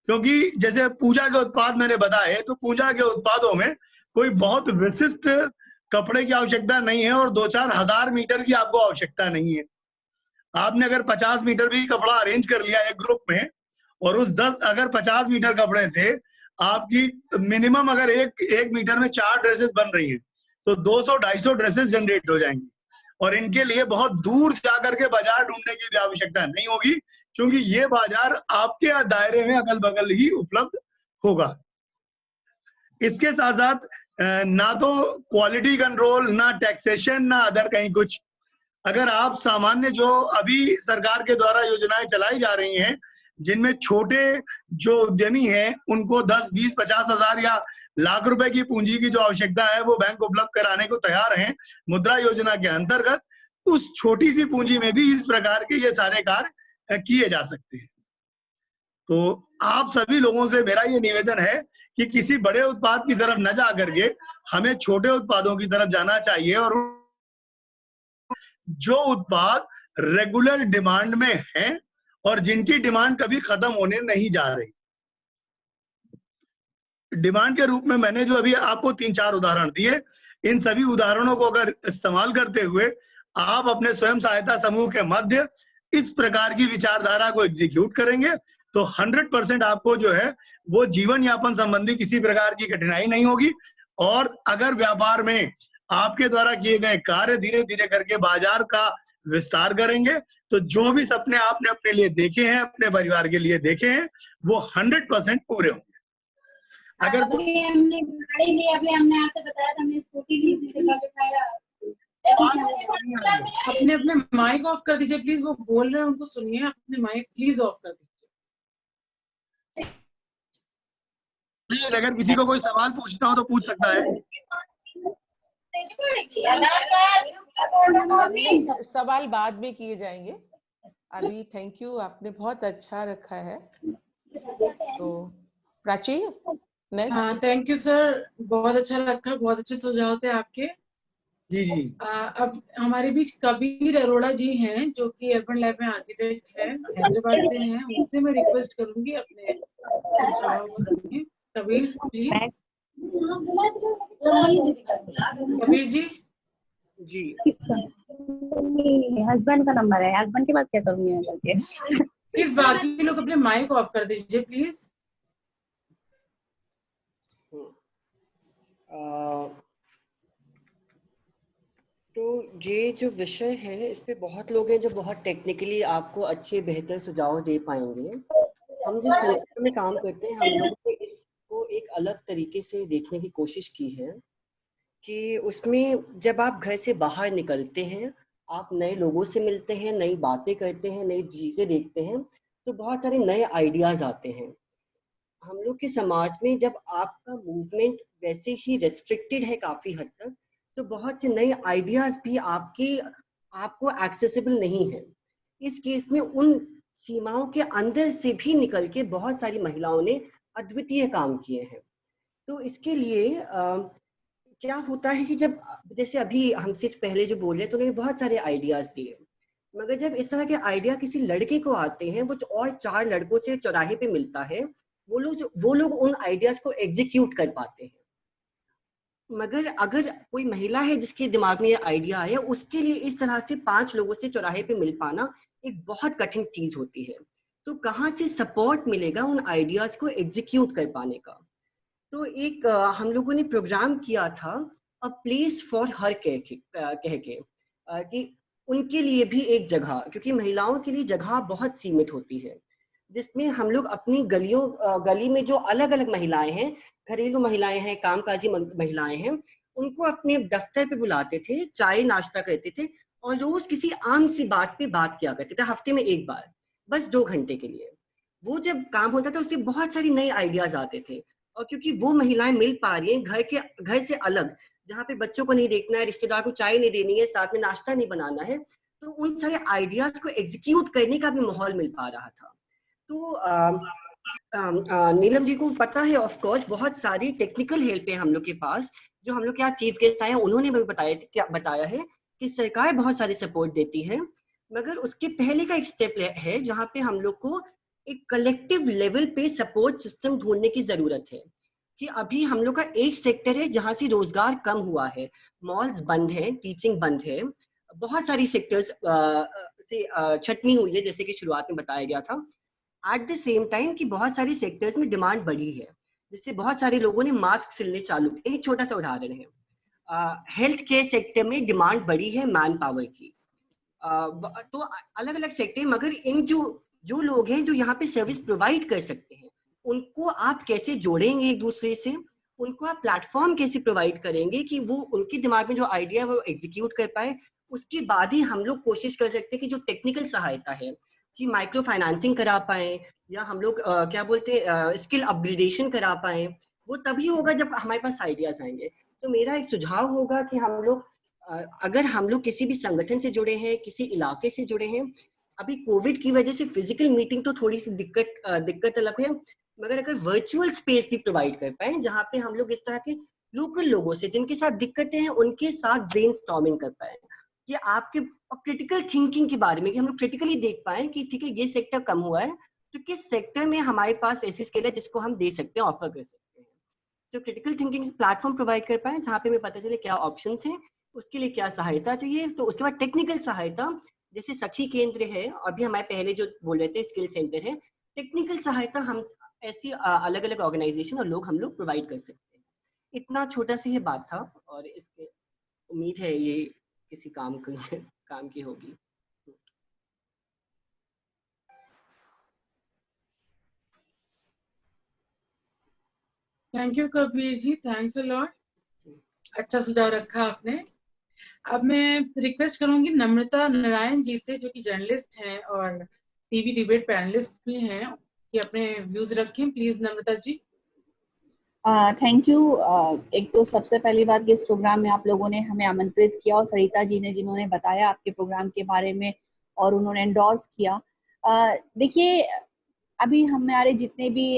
[SPEAKER 6] क्योंकि जैसे पूजा के उत्पाद मैंने बताए तो पूजा के उत्पादों में कोई बहुत विशिष्ट कपड़े की आवश्यकता नहीं है और 2-4 हजार मीटर की आपको आवश्यकता नहीं है। आपने अगर 50 मीटर भी कपड़ा अरेंज कर लिया एक ग्रुप में और उस 50 मीटर कपड़े से आपकी मिनिमम अगर एक मीटर में 4 ड्रेसेस बन रही हैं तो 200-250 ड्रेसेस जनरेट हो जाएंगी। और इनके लिए बहुत दूर जाकर के बाजार ढूंढने की भी आवश्यकता नहीं होगी, क्योंकि ये बाजार आपके दायरे में अगल बगल ही उपलब्ध होगा। इसके साथ साथ ना तो क्वालिटी कंट्रोल, ना टैक्सेशन, ना अदर कहीं कुछ। अगर आप सामान्य जो अभी सरकार के द्वारा योजनाएं चलाई जा रही हैं जिनमें छोटे जो उद्यमी हैं उनको 10, 20, 50 हजार या लाख रुपए की पूंजी की जो आवश्यकता है वो बैंक उपलब्ध कराने को तैयार हैं मुद्रा योजना के अंतर्गत, उस छोटी सी पूंजी में भी इस प्रकार के ये सारे कार्य किए जा सकते हैं। तो आप सभी लोगों से मेरा ये निवेदन है कि किसी बड़े उत्पाद की तरफ न जा करके हमें छोटे उत्पादों की तरफ जाना चाहिए और जो उत्पाद रेगुलर डिमांड में हैं और जिनकी डिमांड कभी खत्म होने नहीं जा रही। डिमांड के रूप में मैंने जो अभी आपको 3-4 उदाहरण दिए, इन सभी उदाहरणों को अगर इस्तेमाल करते हुए आप अपने स्वयं सहायता समूह के मध्य इस प्रकार की विचारधारा को एग्जीक्यूट करेंगे तो 100% आपको जो है वो जीवन यापन संबंधी किसी प्रकार की कठिनाई नहीं होगी। और अगर व्यापार में आपके द्वारा किए गए कार्य धीरे धीरे करके बाजार का विस्तार करेंगे तो जो भी सपने आपने अपने लिए देखे हैं, अपने परिवार के लिए देखे हैं, वो 100% पूरे होंगे। अगर
[SPEAKER 7] अभी हमने गाड़ी ली, अभी हमने आपसे बताया था, हमने स्कूटी ली, इसी जगह पे
[SPEAKER 3] अपने अपने माइक ऑफ कर दीजिए प्लीज, वो बोल रहे हैं उनको सुनिए, अपने माइक प्लीज ऑफ कर दीजिए।
[SPEAKER 6] प्लीज अगर किसी को कोई सवाल पूछना हो तो पूछ सकता है।
[SPEAKER 2] नहीं, सवाल बाद में किए जाएंगे, अभी थैंक यू, आपने बहुत अच्छा रखा है। तो प्राची नेक्स्ट।
[SPEAKER 3] हाँ थैंक यू सर, बहुत अच्छा लगा, बहुत अच्छे सुझाव थे आपके।
[SPEAKER 6] जी जी।
[SPEAKER 3] अब हमारे बीच कबीर अरोड़ा जी हैं जो कि अर्बन लैब में आर्किटेक्ट है, हैदराबाद से हैं, उनसे मैं रिक्वेस्ट करूंगी अपने सुझाव बताएं। कबीर प्लीज। कबीर जी।
[SPEAKER 7] जी हस्बैंड का नंबर है, हस्बैंड के बाद क्या करूंगी मैं करके।
[SPEAKER 3] प्लीज बाकी लोग अपने माइक ऑफ कर दीजिए प्लीज।
[SPEAKER 7] तो ये जो विषय है इस पे बहुत लोग हैं जो बहुत टेक्निकली आपको अच्छे बेहतर सुझाव दे पाएंगे। हम जिस संस्था में काम करते हैं हम लोगों ने इसको एक अलग तरीके से देखने की कोशिश की है कि उसमें जब आप घर से बाहर निकलते हैं, आप नए लोगों से मिलते हैं, नई बातें करते हैं, नई चीजें देखते हैं, तो बहुत सारे नए आइडियाज आते हैं। हम लोग के समाज में जब आपका मूवमेंट वैसे ही रेस्ट्रिक्टेड है काफी हद तक, तो बहुत से नए आइडियाज भी आपको एक्सेसिबल नहीं है। इस केस में उन सीमाओं के अंदर से भी निकल के बहुत सारी महिलाओं ने अद्वितीय काम किए हैं। तो इसके लिए क्या होता है कि जब जैसे अभी हमसे पहले जो बोल रहे हैं तो उन्होंने बहुत सारे आइडियाज दिए, मगर जब इस तरह के आइडिया किसी लड़के को आते हैं, वो और 4 लड़कों से चौराहे पे मिलता है, वो लोग उन आइडियाज को एग्जीक्यूट कर पाते हैं। मगर अगर कोई महिला है जिसके दिमाग में ये आइडिया आया, उसके लिए इस तरह से 5 लोगों से चौराहे पे मिल पाना एक बहुत कठिन चीज होती है। तो कहाँ से सपोर्ट मिलेगा उन आइडियाज को एग्जीक्यूट कर पाने का? तो एक हम लोगों ने प्रोग्राम किया था अ प्लेस फॉर हर कह के कि उनके लिए भी एक जगह, क्योंकि महिलाओं के लिए जगह बहुत सीमित होती है, जिसमें हम लोग अपनी गली में जो अलग अलग महिलाएं हैं, घरेलू महिलाएं हैं, कामकाजी महिलाएं हैं, उनको अपने दफ्तर पे बुलाते थे, चाय नाश्ता करते थे और रोज किसी आम सी बात पे बात किया करते थे, हफ्ते में एक बार, बस 2 घंटे के लिए। वो जब काम होता था उससे बहुत सारी नए आइडियाज आते थे। और क्योंकि वो महिलाएं मिल पा रही हैं घर से अलग, जहाँ पे बच्चों को नहीं देखना है, रिश्तेदार को चाय नहीं देनी है, साथ में नाश्ता नहीं बनाना है, तो उन सारे आइडियाज को एग्जीक्यूट करने का भी माहौल मिल पा रहा था। तो नीलम जी को पता है ऑफ कोर्स बहुत सारी टेक्निकल हेल्प है हम लोग के पास, जो हम लोग के यहाँ चीफ गेस्ट आए हैं उन्होंने भी बताया है कि सरकार बहुत सारी सपोर्ट देती है, मगर उसके पहले का एक स्टेप है जहाँ पे हम लोग को एक कलेक्टिव लेवल पे सपोर्ट सिस्टम ढूंढने की जरूरत है। कि अभी हम लोग का एक सेक्टर है जहाँ से रोजगार कम हुआ है, मॉल्स बंद है, टीचिंग बंद है, बहुत सारी सेक्टर्स से छटनी हुई है जैसे कि शुरुआत में बताया गया था। एट द सेम टाइम कि बहुत सारी सेक्टर्स में डिमांड बढ़ी है, जिससे बहुत सारे लोगों ने मास्क सिलने चालू किए। एक छोटा सा उदाहरण है, हेल्थ केयर सेक्टर में डिमांड बढ़ी है मैन पावर की। तो अलग अलग सेक्टर, मगर इन जो लोग हैं जो यहाँ पे सर्विस प्रोवाइड कर सकते हैं, उनको आप कैसे जोड़ेंगे एक दूसरे से, उनको आप प्लेटफॉर्म कैसे प्रोवाइड करेंगे कि वो उनके दिमाग में जो आइडिया है वो एग्जीक्यूट कर पाए। उसके बाद ही हम लोग कोशिश कर सकते हैं कि जो टेक्निकल सहायता है कि माइक्रो फाइनेंसिंग करा पाए, या हम लोग क्या बोलते हैं स्किल अपग्रेडेशन करा पाए, वो तभी होगा जब हमारे पास आइडियाज आएंगे। तो मेरा एक सुझाव होगा कि हम लोग अगर हम लोग किसी भी संगठन से जुड़े हैं, किसी इलाके से जुड़े हैं, अभी कोविड की वजह से फिजिकल मीटिंग तो थोड़ी सी दिक्कत अलग है, मगर अगर वर्चुअल स्पेस भी प्रोवाइड कर पाए जहाँ पे हम लोग इस तरह के लोकल लोगों से जिनके साथ दिक्कतें हैं उनके साथ ब्रेनस्टॉर्मिंग कर पाए कि आपके क्रिटिकल थिंकिंग के बारे में, कि हम लोग क्रिटिकली देख पाए कि ठीक है ये सेक्टर कम हुआ है तो किस सेक्टर में हमारे पास ऐसी स्किल है जिसको हम दे सकते हैं, ऑफर कर सकते हैं। तो क्रिटिकल थिंकिंग प्लेटफॉर्म प्रोवाइड कर पाए जहाँ पे हमें पता चले क्या ऑप्शंस हैं, उसके लिए क्या सहायता चाहिए। तो उसके बाद टेक्निकल सहायता, जैसे सखी केंद्र है, अभी हमारे पहले जो बोल रहे थे स्किल सेंटर है, टेक्निकल सहायता हम ऐसी अलग अलग ऑर्गेनाइजेशन और लोग हम लोग प्रोवाइड कर सकते हैं। इतना छोटा सी ये बात था और इसके उम्मीद है ये किसी काम की होगी।
[SPEAKER 3] Thank you Kabir ji, thanks a lot, अच्छा सुझाव रखा आपने। अब मैं रिक्वेस्ट करूंगी नम्रता नारायण जी से, जो कि जर्नलिस्ट हैं और टीवी डिबेट पैनलिस्ट भी हैं, कि अपने व्यूज रखें। Please Namrata ji.
[SPEAKER 8] Thank you. एक तो सबसे पहली बात कि इस प्रोग्राम में आप लोगों ने हमें आमंत्रित किया, और सरिता जी ने जिन्होंने बताया आपके प्रोग्राम के बारे में और उन्होंने एंडोर्स किया। देखिए, अभी हमारे जितने भी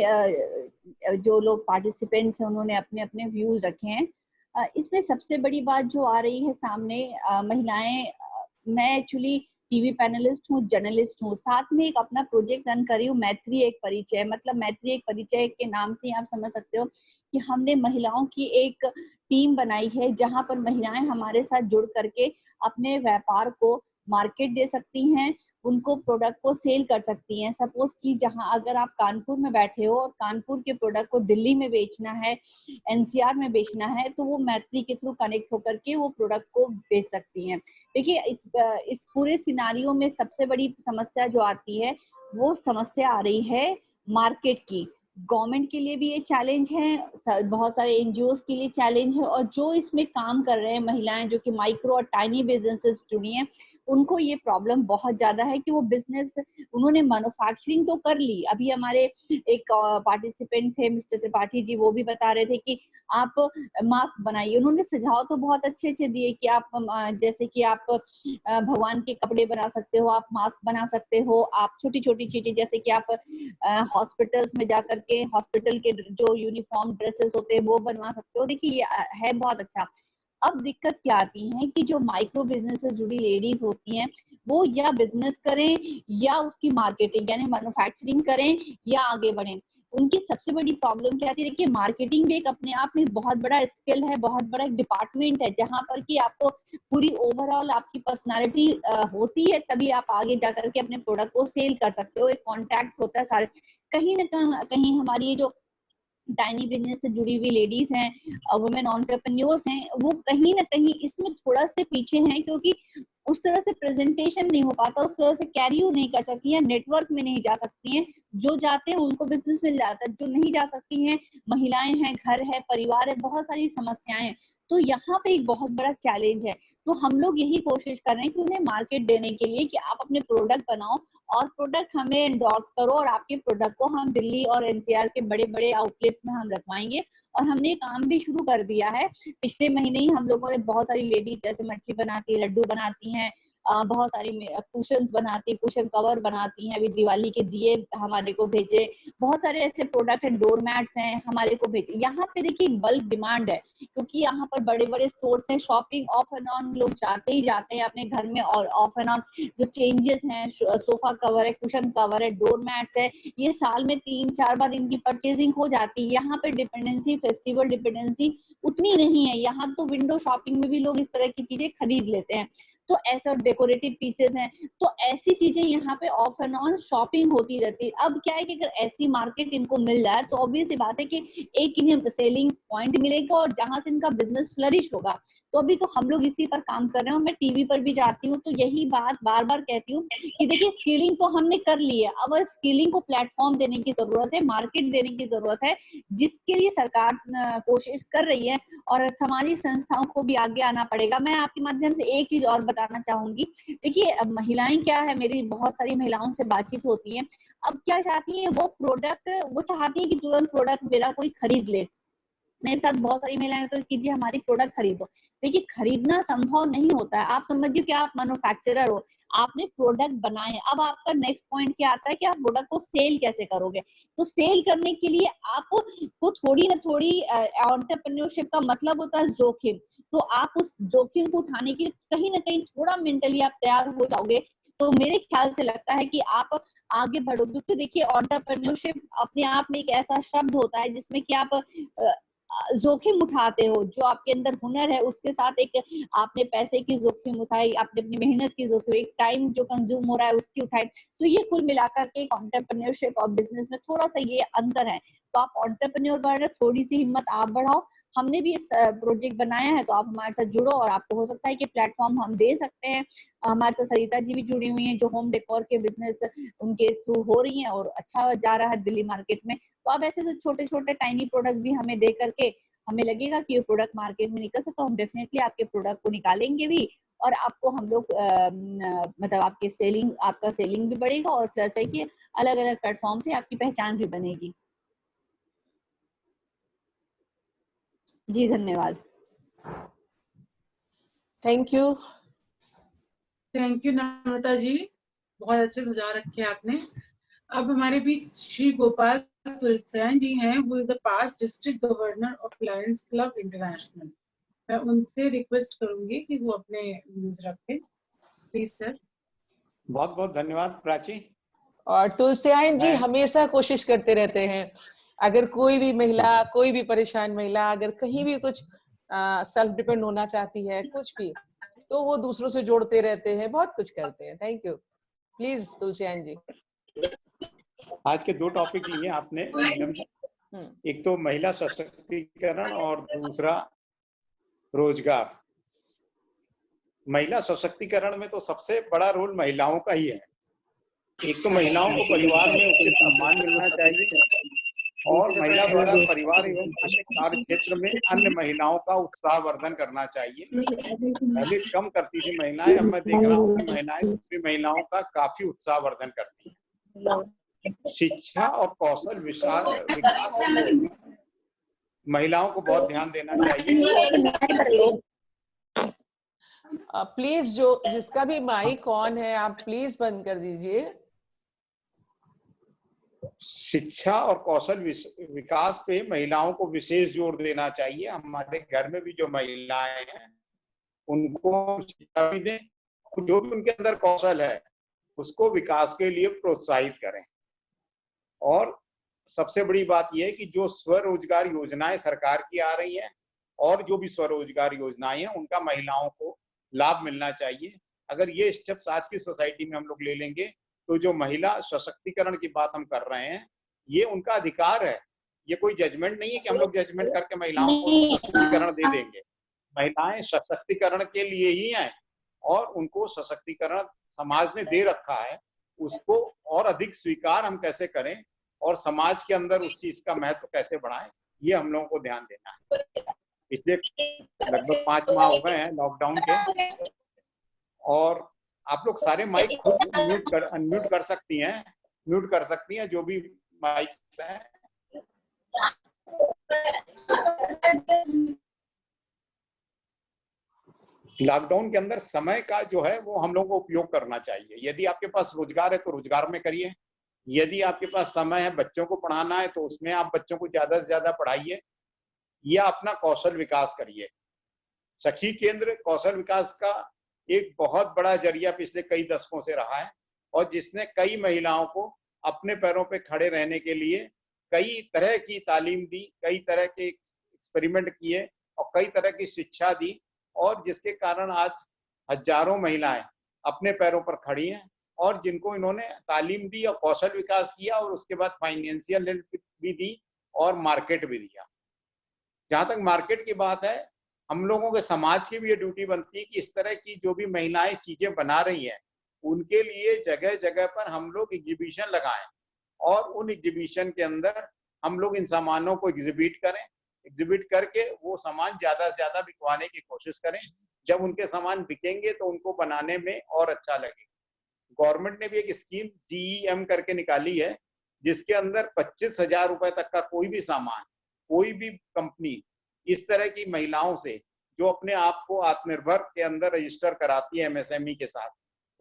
[SPEAKER 8] जो लोग पार्टिसिपेंट्स हैं उन्होंने अपने अपने व्यूज रखे हैं। इसमें सबसे बड़ी बात जो आ रही है सामने, महिलाएं, मैं एक्चुअली टीवी पैनलिस्ट हूँ, जर्नलिस्ट हूँ, साथ में एक अपना प्रोजेक्ट रन कर रही हूँ, मैत्री एक परिचय। मतलब मैत्री एक परिचय के नाम से आप समझ सकते हो कि हमने महिलाओं की एक टीम बनाई है जहां पर महिलाएं हमारे साथ जुड़ करके अपने व्यापार को मार्केट दे सकती हैं, उनको प्रोडक्ट को सेल कर सकती हैं। सपोज कि जहां अगर आप कानपुर में बैठे हो और कानपुर के प्रोडक्ट को दिल्ली में बेचना है, एनसीआर में बेचना है, तो वो मैत्री के थ्रू कनेक्ट होकर के वो प्रोडक्ट को बेच सकती हैं। देखिए, इस पूरे सिनारियो में सबसे बड़ी समस्या जो आती है वो समस्या आ रही है मार्केट की। गवर्नमेंट के लिए भी ये चैलेंज है, बहुत सारे एनजीओ के लिए चैलेंज है, और जो इसमें काम कर रहे हैं महिलाएं जो कि माइक्रो और टाइनी बिजनेसेस जुड़ी हैं, उनको ये प्रॉब्लम बहुत ज्यादा है कि वो बिजनेस, उन्होंने मैन्युफैक्चरिंग तो कर ली। अभी हमारे एक पार्टिसिपेंट थे मिस्टर त्रिपाठी जी, वो भी बता रहे थे कि आप मास्क बनाइए। उन्होंने सुझाव तो बहुत अच्छे अच्छे दिए कि आप जैसे कि आप भगवान के कपड़े बना सकते हो, आप मास्क बना सकते हो, आप छोटी छोटी चीजें जैसे कि आप हॉस्पिटल्स में जाकर के हॉस्पिटल के जो यूनिफॉर्म ड्रेसेस होते हैं वो बनवा सकते हो। देखिए, ये है बहुत अच्छा। अब दिक्कत क्या आती है कि जो माइक्रो बिजनेस से जुड़ी लेडीज होती हैं वो या बिजनेस करें या उसकी मार्केटिंग यानी मैन्युफैक्चरिंग करें या आगे बढ़ें। उनकी सबसे बड़ी प्रॉब्लम क्या आती है? देखिए, मार्केटिंग भी एक अपने आप में बहुत बड़ा स्किल है, बहुत बड़ा एक डिपार्टमेंट है, जहां पर कि आपको पूरी ओवरऑल आपकी पर्सनालिटी होती है, तभी आप आगे जाकर के अपने प्रोडक्ट को सेल कर सकते हो। एक कॉन्टैक्ट होता है सारे। कहीं ना कहीं हमारी ये जो टाइनी बिजनेस से जुड़ी हुई लेडीज हैं, वुमेन एंटरप्रेन्योर्स हैं, वो कहीं ना कहीं इसमें थोड़ा से पीछे हैं, क्योंकि उस तरह से प्रेजेंटेशन नहीं हो पाता, उस तरह से कैरी नहीं कर सकती हैं, नेटवर्क में नहीं जा सकती हैं। जो जाते हैं उनको बिजनेस मिल जाता है, जो नहीं जा सकती हैं, महिलाएं हैं, घर है, परिवार है, बहुत सारी समस्याएं हैं। तो यहाँ पे एक बहुत बड़ा चैलेंज है। तो हम लोग यही कोशिश कर रहे हैं कि उन्हें मार्केट देने के लिए कि आप अपने प्रोडक्ट बनाओ और प्रोडक्ट हमें एंडोर्स करो, और आपके प्रोडक्ट को हम दिल्ली और एनसीआर के बड़े बड़े आउटलेट्स में हम रखवाएंगे। और हमने काम भी शुरू कर दिया है। पिछले महीने ही हम लोगों ने बहुत सारी लेडीज जैसे मट्ठी बनाती है, लड्डू बनाती हैं, बहुत सारी कुशन बनाती है, कुशन कवर बनाती हैं, अभी दिवाली के दिए हमारे को भेजे, बहुत सारे ऐसे प्रोडक्ट हैं, डोर मैट्स हैं, हमारे को भेजे। यहाँ पे देखिए बल्क डिमांड है, क्योंकि यहाँ पर बड़े बड़े स्टोर्स हैं, शॉपिंग ऑफ एंड ऑन लोग जाते ही जाते हैं अपने घर में, और ऑफ एंड ऑन जो चेंजेस हैं, सोफा कवर है, कुशन कवर है, डोर मैट्स है, ये साल में 3-4 बार इनकी परचेजिंग हो जाती है। यहाँ पे डिपेंडेंसी, फेस्टिवल डिपेंडेंसी उतनी नहीं है। यहाँ तो विंडो शॉपिंग में भी लोग इस तरह की चीजें खरीद लेते हैं। तो ऐसे डेकोरेटिव पीसेस हैं, तो ऐसी चीजें यहाँ पे ऑफ एंड ऑन शॉपिंग होती रहती है। अब क्या है कि अगर ऐसी मार्केट इनको मिल जाए तो ऑब्वियस सी बात है कि एक इन्हें सेलिंग पॉइंट मिलेगा और जहां से इनका बिजनेस फ्लरिश होगा। तो अभी तो हम लोग इसी पर काम कर रहे हैं, और मैं टीवी पर भी जाती हूँ तो यही बात बार बार कहती हूँ कि देखिए, स्किलिंग तो हमने कर ली है, अब स्किलिंग को प्लेटफॉर्म देने की जरूरत है, मार्केट देने की जरूरत है, जिसके लिए सरकार कोशिश कर रही है, और सामाजिक संस्थाओं को भी आगे आना पड़ेगा। मैं आपके माध्यम से एक चीज और बताना चाहूंगी। देखिए, अब महिलाएं क्या है, मेरी बहुत सारी महिलाओं से बातचीत होती है, अब क्या चाहती है, वो प्रोडक्ट वो चाहती है कि तुरंत प्रोडक्ट मेरा कोई खरीद ले। मेरे साथ बहुत सारी महिलाएं तो कीजिए हमारी प्रोडक्ट खरीदो। देखिए, खरीदना संभव नहीं होता है। आप समझिए कि आप मैन्युफैक्चरर हो, आपने प्रोडक्ट बनाए, अब आपका नेक्स्ट पॉइंट क्या आता है कि आप प्रोडक्ट को सेल कैसे करोगे। तो सेल करने के लिए आपको थोड़ी ना थोड़ी एंटरप्रेन्योरशिप का मतलब होता है जोखिम। तो आप उस जोखिम को उठाने के लिए कहीं ना कहीं थोड़ा मेंटली आप तैयार हो जाओगे, तो मेरे ख्याल से लगता है कि आप आगे बढ़ोगे। क्योंकि देखिए, एंटरप्रेन्योरशिप अपने आप में एक ऐसा शब्द होता है जिसमें कि आप जोखिम उठाते हो, जो आपके अंदर हुनर है उसके साथ एक आपने पैसे की जोखिम उठाई, आपने अपनी मेहनत की जोखिम, एक टाइम जो कंज्यूम हो रहा है उसकी उठाई। तो ये कुल मिलाकर के एंटरप्रेन्योरशिप और बिजनेस में थोड़ा सा ये अंतर है। तो आप एंटरप्रेन्योर बन रहे, थोड़ी सी हिम्मत आप बढ़ाओ। हमने भी इस प्रोजेक्ट बनाया है, तो आप हमारे साथ जुड़ो, और आपको हो सकता है कि प्लेटफॉर्म हम दे सकते हैं। हमारे साथ सरिता जी भी जुड़ी हुई हैं, जो होम डेकोर के बिजनेस उनके थ्रू हो रही हैं और अच्छा जा रहा है दिल्ली मार्केट में। तो आप ऐसे छोटे छोटे टाइनी प्रोडक्ट भी हमें दे करके हमें लगेगा कि ये प्रोडक्ट मार्केट में निकल सकता है, हम डेफिनेटली आपके प्रोडक्ट को निकालेंगे भी, और आपको हम लोग मतलब आपके आपका सेलिंग भी बढ़ेगा, और प्लस है कि अलग अलग प्लेटफॉर्म पे आपकी पहचान भी बनेगी। जी धन्यवाद।
[SPEAKER 2] Thank you.
[SPEAKER 3] थैंक यू नम्रता जी, बहुत अच्छे सुझाव रखे आपने। अब हमारे बीच श्री गोपाल तुलसियान जी हैं, वो is the past district governor of Lions club international. मैं उनसे रिक्वेस्ट करूंगी कि वो अपने व्यूज रखें, प्लीज सर।
[SPEAKER 9] बहुत बहुत धन्यवाद प्राची।
[SPEAKER 2] और तुलसियान जी हमेशा कोशिश करते रहते हैं, अगर कोई भी महिला, कोई भी परेशान महिला अगर कहीं भी कुछ सेल्फ डिपेंड होना चाहती है, कुछ भी, तो वो दूसरों से जोड़ते रहते हैं, बहुत कुछ करते हैं। Thank you. प्लीज तुलसियान जी।
[SPEAKER 9] आज के 2 टॉपिक लिए आपने, एक तो महिला सशक्तिकरण और दूसरा रोजगार। महिला सशक्तिकरण में तो सबसे बड़ा रोल महिलाओं का ही है। एक तो महिलाओं को परिवार में उचित सम्मान मिलना चाहिए, और महिला द्वारा परिवार एवं अन्य कार्य क्षेत्र में अन्य महिलाओं का उत्साहवर्धन करना चाहिए। पहले कम करती थी महिलाएं, अब मैं देख रहा हूँ कि महिलाएं दूसरी महिलाओं का काफी उत्साहवर्धन करती हैं। शिक्षा और कौशल विकास महिलाओं को बहुत ध्यान देना चाहिए।
[SPEAKER 2] प्लीज जिसका भी माइक ऑन है, आप प्लीज बंद कर दीजिए।
[SPEAKER 9] शिक्षा और कौशल विकास पे महिलाओं को विशेष जोर देना चाहिए। हमारे घर में भी जो महिलाएं हैं उनको शिक्षा भी दें, जो भी उनके अंदर कौशल है उसको विकास के लिए प्रोत्साहित करें। और सबसे बड़ी बात यह है कि जो स्वरोजगार योजनाएं सरकार की आ रही हैं, और जो भी स्वरोजगार योजनाएं हैं उनका महिलाओं को लाभ मिलना चाहिए। अगर ये स्टेप्स आज की सोसाइटी में हम लोग ले लेंगे तो जो महिला सशक्तिकरण की बात हम कर रहे हैं, ये उनका अधिकार है। ये कोई जजमेंट नहीं है कि हम लोग जजमेंट करके महिलाओं को सशक्तिकरण दे देंगे। महिलाएं सशक्तिकरण के लिए ही हैं, और उनको सशक्तिकरण समाज ने दे रखा है, उसको और अधिक स्वीकार हम कैसे करें और समाज के अंदर उस चीज का महत्व कैसे बढ़ाएं, ये हम लोगों को ध्यान देना है। पिछले लगभग 5 माह हो गए हैं लॉकडाउन के, और आप लोग सारे माइक खुद अनम्यूट कर सकती हैं, म्यूट कर सकती हैं जो भी माइक्स हैं। लॉकडाउन के अंदर समय का जो है वो हम लोगों को उपयोग करना चाहिए। यदि आपके पास रोजगार है तो रोजगार में करिए, यदि आपके पास समय है बच्चों को पढ़ाना है तो उसमें आप बच्चों को ज्यादा से ज्यादा पढ़ाइए, या अपना कौशल विकास करिए। सखी केंद्र कौशल विकास का एक बहुत बड़ा जरिया पिछले कई दशकों से रहा है, और जिसने कई महिलाओं को अपने पैरों पे खड़े रहने के लिए कई तरह की तालीम दी, कई तरह के एक्सपेरिमेंट किए और कई तरह की शिक्षा दी, और जिसके कारण आज हजारों महिलाएं अपने पैरों पर खड़ी हैं, और जिनको इन्होंने तालीम दी और कौशल विकास किया, और उसके बाद फाइनेंशियल हेल्प भी दी और मार्केट भी दिया। जहां तक मार्केट की बात है, हम लोगों के समाज की भी ये ड्यूटी बनती है कि इस तरह की जो भी महिलाएं चीजें बना रही हैं उनके लिए जगह जगह पर हम लोग एग्जीबिशन लगाएं, और उन एग्जीबिशन के अंदर हम लोग इन सामानों को एग्जिबिट करें, एग्जिबिट करके वो सामान ज्यादा से ज्यादा बिकवाने की कोशिश करें। जब उनके सामान बिकेंगे तो उनको बनाने में और अच्छा लगेगा। गवर्नमेंट ने भी एक स्कीम GEM करके निकाली है, जिसके अंदर 25,000 रुपए तक का कोई भी सामान, कोई भी कंपनी इस तरह की महिलाओं से जो अपने आप को आत्मनिर्भर के अंदर रजिस्टर कराती है MSME के साथ,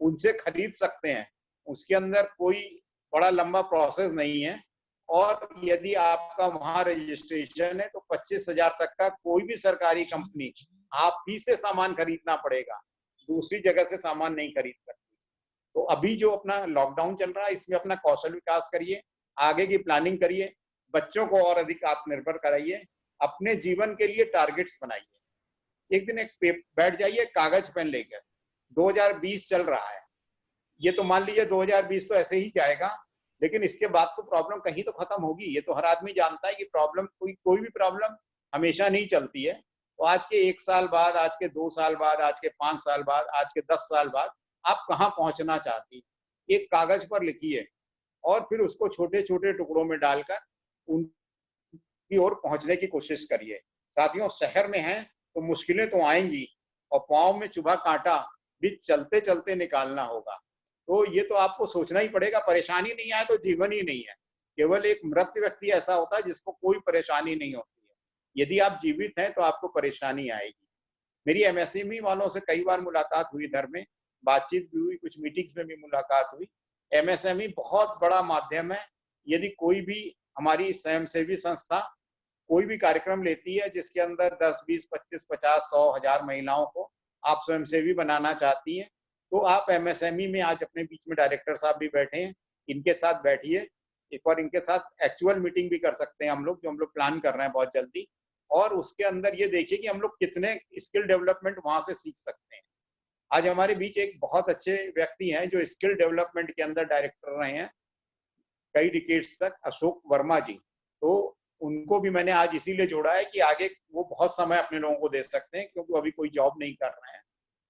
[SPEAKER 9] उनसे खरीद सकते हैं। उसके अंदर कोई बड़ा लंबा प्रोसेस नहीं है, और यदि आपका वहां रजिस्ट्रेशन है तो 25,000 तक का कोई भी सरकारी कंपनी आप ही से सामान खरीदना पड़ेगा, दूसरी जगह से सामान नहीं खरीद सकती। तो अभी जो अपना लॉकडाउन चल रहा है इसमें अपना कौशल विकास करिए, आगे की प्लानिंग करिए, बच्चों को और अधिक आत्मनिर्भर कराइए, अपने जीवन के लिए टारगेट्स बनाइए। एक दिन एक बैठ जाइए कागज पेन लेकर, 2020 चल रहा है, ये तो मान लीजिए 2020 तो ऐसे ही जाएगा, लेकिन इसके बाद तो प्रॉब्लम कहीं तो खत्म होगी। ये तो हर आदमी जानता है कि प्रॉब्लम कोई भी प्रॉब्लम हमेशा नहीं चलती है। तो आज के 1 साल बाद, आज के 2 साल बाद, आज के 5 साल बाद, आज के 10 साल बाद आप कहाँ पहुंचना चाहती, एक कागज पर लिखिए, और फिर उसको छोटे छोटे टुकड़ों में डालकर उनकी ओर पहुंचने की कोशिश करिए। साथियों शहर में हैं तो मुश्किलें तो आएंगी और पाँव में चुभा कांटा भी चलते चलते निकालना होगा। तो ये तो आपको सोचना ही पड़ेगा, परेशानी नहीं आए तो जीवन ही नहीं है। केवल एक मृत व्यक्ति ऐसा होता है जिसको कोई परेशानी नहीं होती है। यदि आप जीवित हैं तो आपको परेशानी आएगी। मेरी एमएसएमई वालों से कई बार मुलाकात हुई, इधर में बातचीत भी हुई, कुछ मीटिंग्स में भी मुलाकात हुई। एमएसएमई बहुत बड़ा माध्यम है। यदि कोई भी हमारी स्वयंसेवी संस्था कोई भी कार्यक्रम लेती है जिसके अंदर 10, 20, 25, 50, 100, 1000 महिलाओं को आप स्वयंसेवी बनाना चाहती हैं, तो आप एमएसएमई में आज अपने बीच में डायरेक्टर साहब भी बैठे हैं, इनके साथ बैठिए, एक बार इनके साथ एक्चुअल मीटिंग भी कर सकते हैं हम लोग, जो हम लोग प्लान कर रहे हैं बहुत जल्दी। और उसके अंदर ये देखिए कि हम लोग कितने स्किल डेवलपमेंट वहां से सीख सकते हैं। आज हमारे बीच एक बहुत अच्छे व्यक्ति हैं जो स्किल डेवलपमेंट के अंदर डायरेक्टर रहे हैं कई डिकेड्स तक, अशोक वर्मा जी। तो उनको भी मैंने आज इसीलिए जोड़ा है कि आगे वो बहुत समय अपने लोगों को दे सकते हैं, क्योंकि अभी कोई जॉब नहीं कर रहे हैं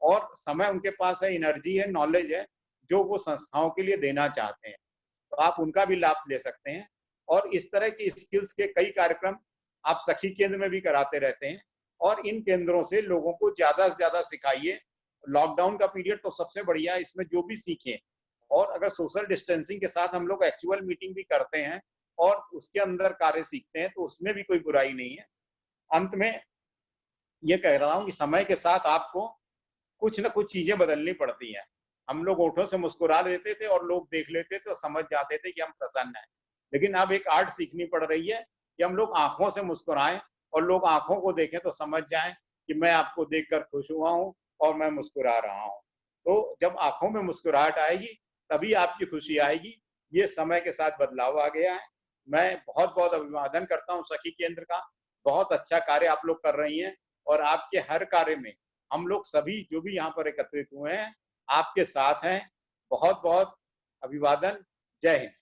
[SPEAKER 9] और समय उनके पास है, एनर्जी है, नॉलेज है जो वो संस्थाओं के लिए देना चाहते हैं। तो आप उनका भी लाभ ले सकते हैं। और इस तरह की स्किल्स के कई कार्यक्रम आप सखी केंद्र में भी कराते रहते हैं और इन केंद्रों से लोगों को ज्यादा से ज्यादा सिखाइए। लॉकडाउन का पीरियड तो सबसे बढ़िया है, इसमें जो भी सीखें। और अगर सोशल डिस्टेंसिंग के साथ हम लोग एक्चुअल मीटिंग भी करते हैं और उसके अंदर कार्य सीखते हैं तो उसमें भी कोई बुराई नहीं है। अंत में ये कह रहा हूं कि समय के साथ आपको कुछ न कुछ चीजें बदलनी पड़ती हैं। हम लोग होठों से मुस्कुरा देते थे और लोग देख लेते थे और समझ जाते थे कि हम प्रसन्न हैं, लेकिन अब एक आर्ट सीखनी पड़ रही है कि हम लोग आंखों से मुस्कुराएं और लोग आंखों को देखें तो समझ जाएं कि मैं आपको देखकर खुश हुआ हूं और मैं मुस्कुरा रहा हूं। तो जब आंखों में मुस्कुराहट आएगी तभी आपकी खुशी आएगी। ये समय के साथ बदलाव आ गया है। मैं बहुत बहुत अभिवादन करता हूं सखी केंद्र का। बहुत अच्छा कार्य आप लोग कर रही हैं और आपके हर कार्य में हम लोग सभी जो भी यहाँ पर एकत्रित हुए हैं आपके साथ हैं। बहुत बहुत अभिवादन। जय हिंद।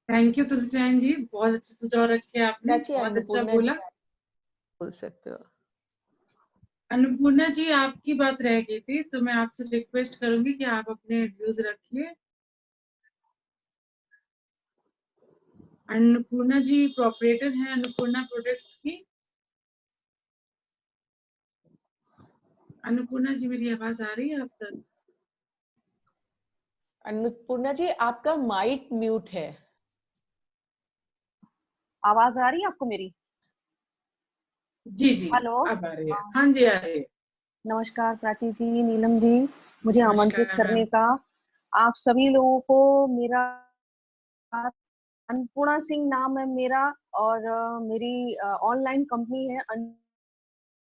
[SPEAKER 3] थैंक यू तुलसीन जी, बहुत अच्छे सुझाव रखे आपने, बहुत अच्छा बोला।
[SPEAKER 2] बोल सकते हो।
[SPEAKER 3] अन्नपूर्णा जी आपकी बात रह गई थी तो मैं आपसे रिक्वेस्ट करूंगी कि आप अपने व्यूज रखिए। अन्नपूर्णा जी प्रोपरेटर हैं अन्नपूर्णा प्रोडक्ट्स की। अन्नपूर्णा जी मेरी आवाज आ रही है आप तक?
[SPEAKER 2] अन्नपूर्णा जी आपका माइक म्यूट है।
[SPEAKER 10] आवाज आ रही है आपको मेरी?
[SPEAKER 3] जी जी
[SPEAKER 10] हेलो,
[SPEAKER 3] अब आ रही है। हाँ जी आ रही है।
[SPEAKER 10] नमस्कार प्राची जी, नीलम जी, मुझे आमंत्रित करने का। आप सभी लोगों को मेरा, अन्नपूर्णा सिंह नाम है मेरा और मेरी ऑनलाइन कंपनी है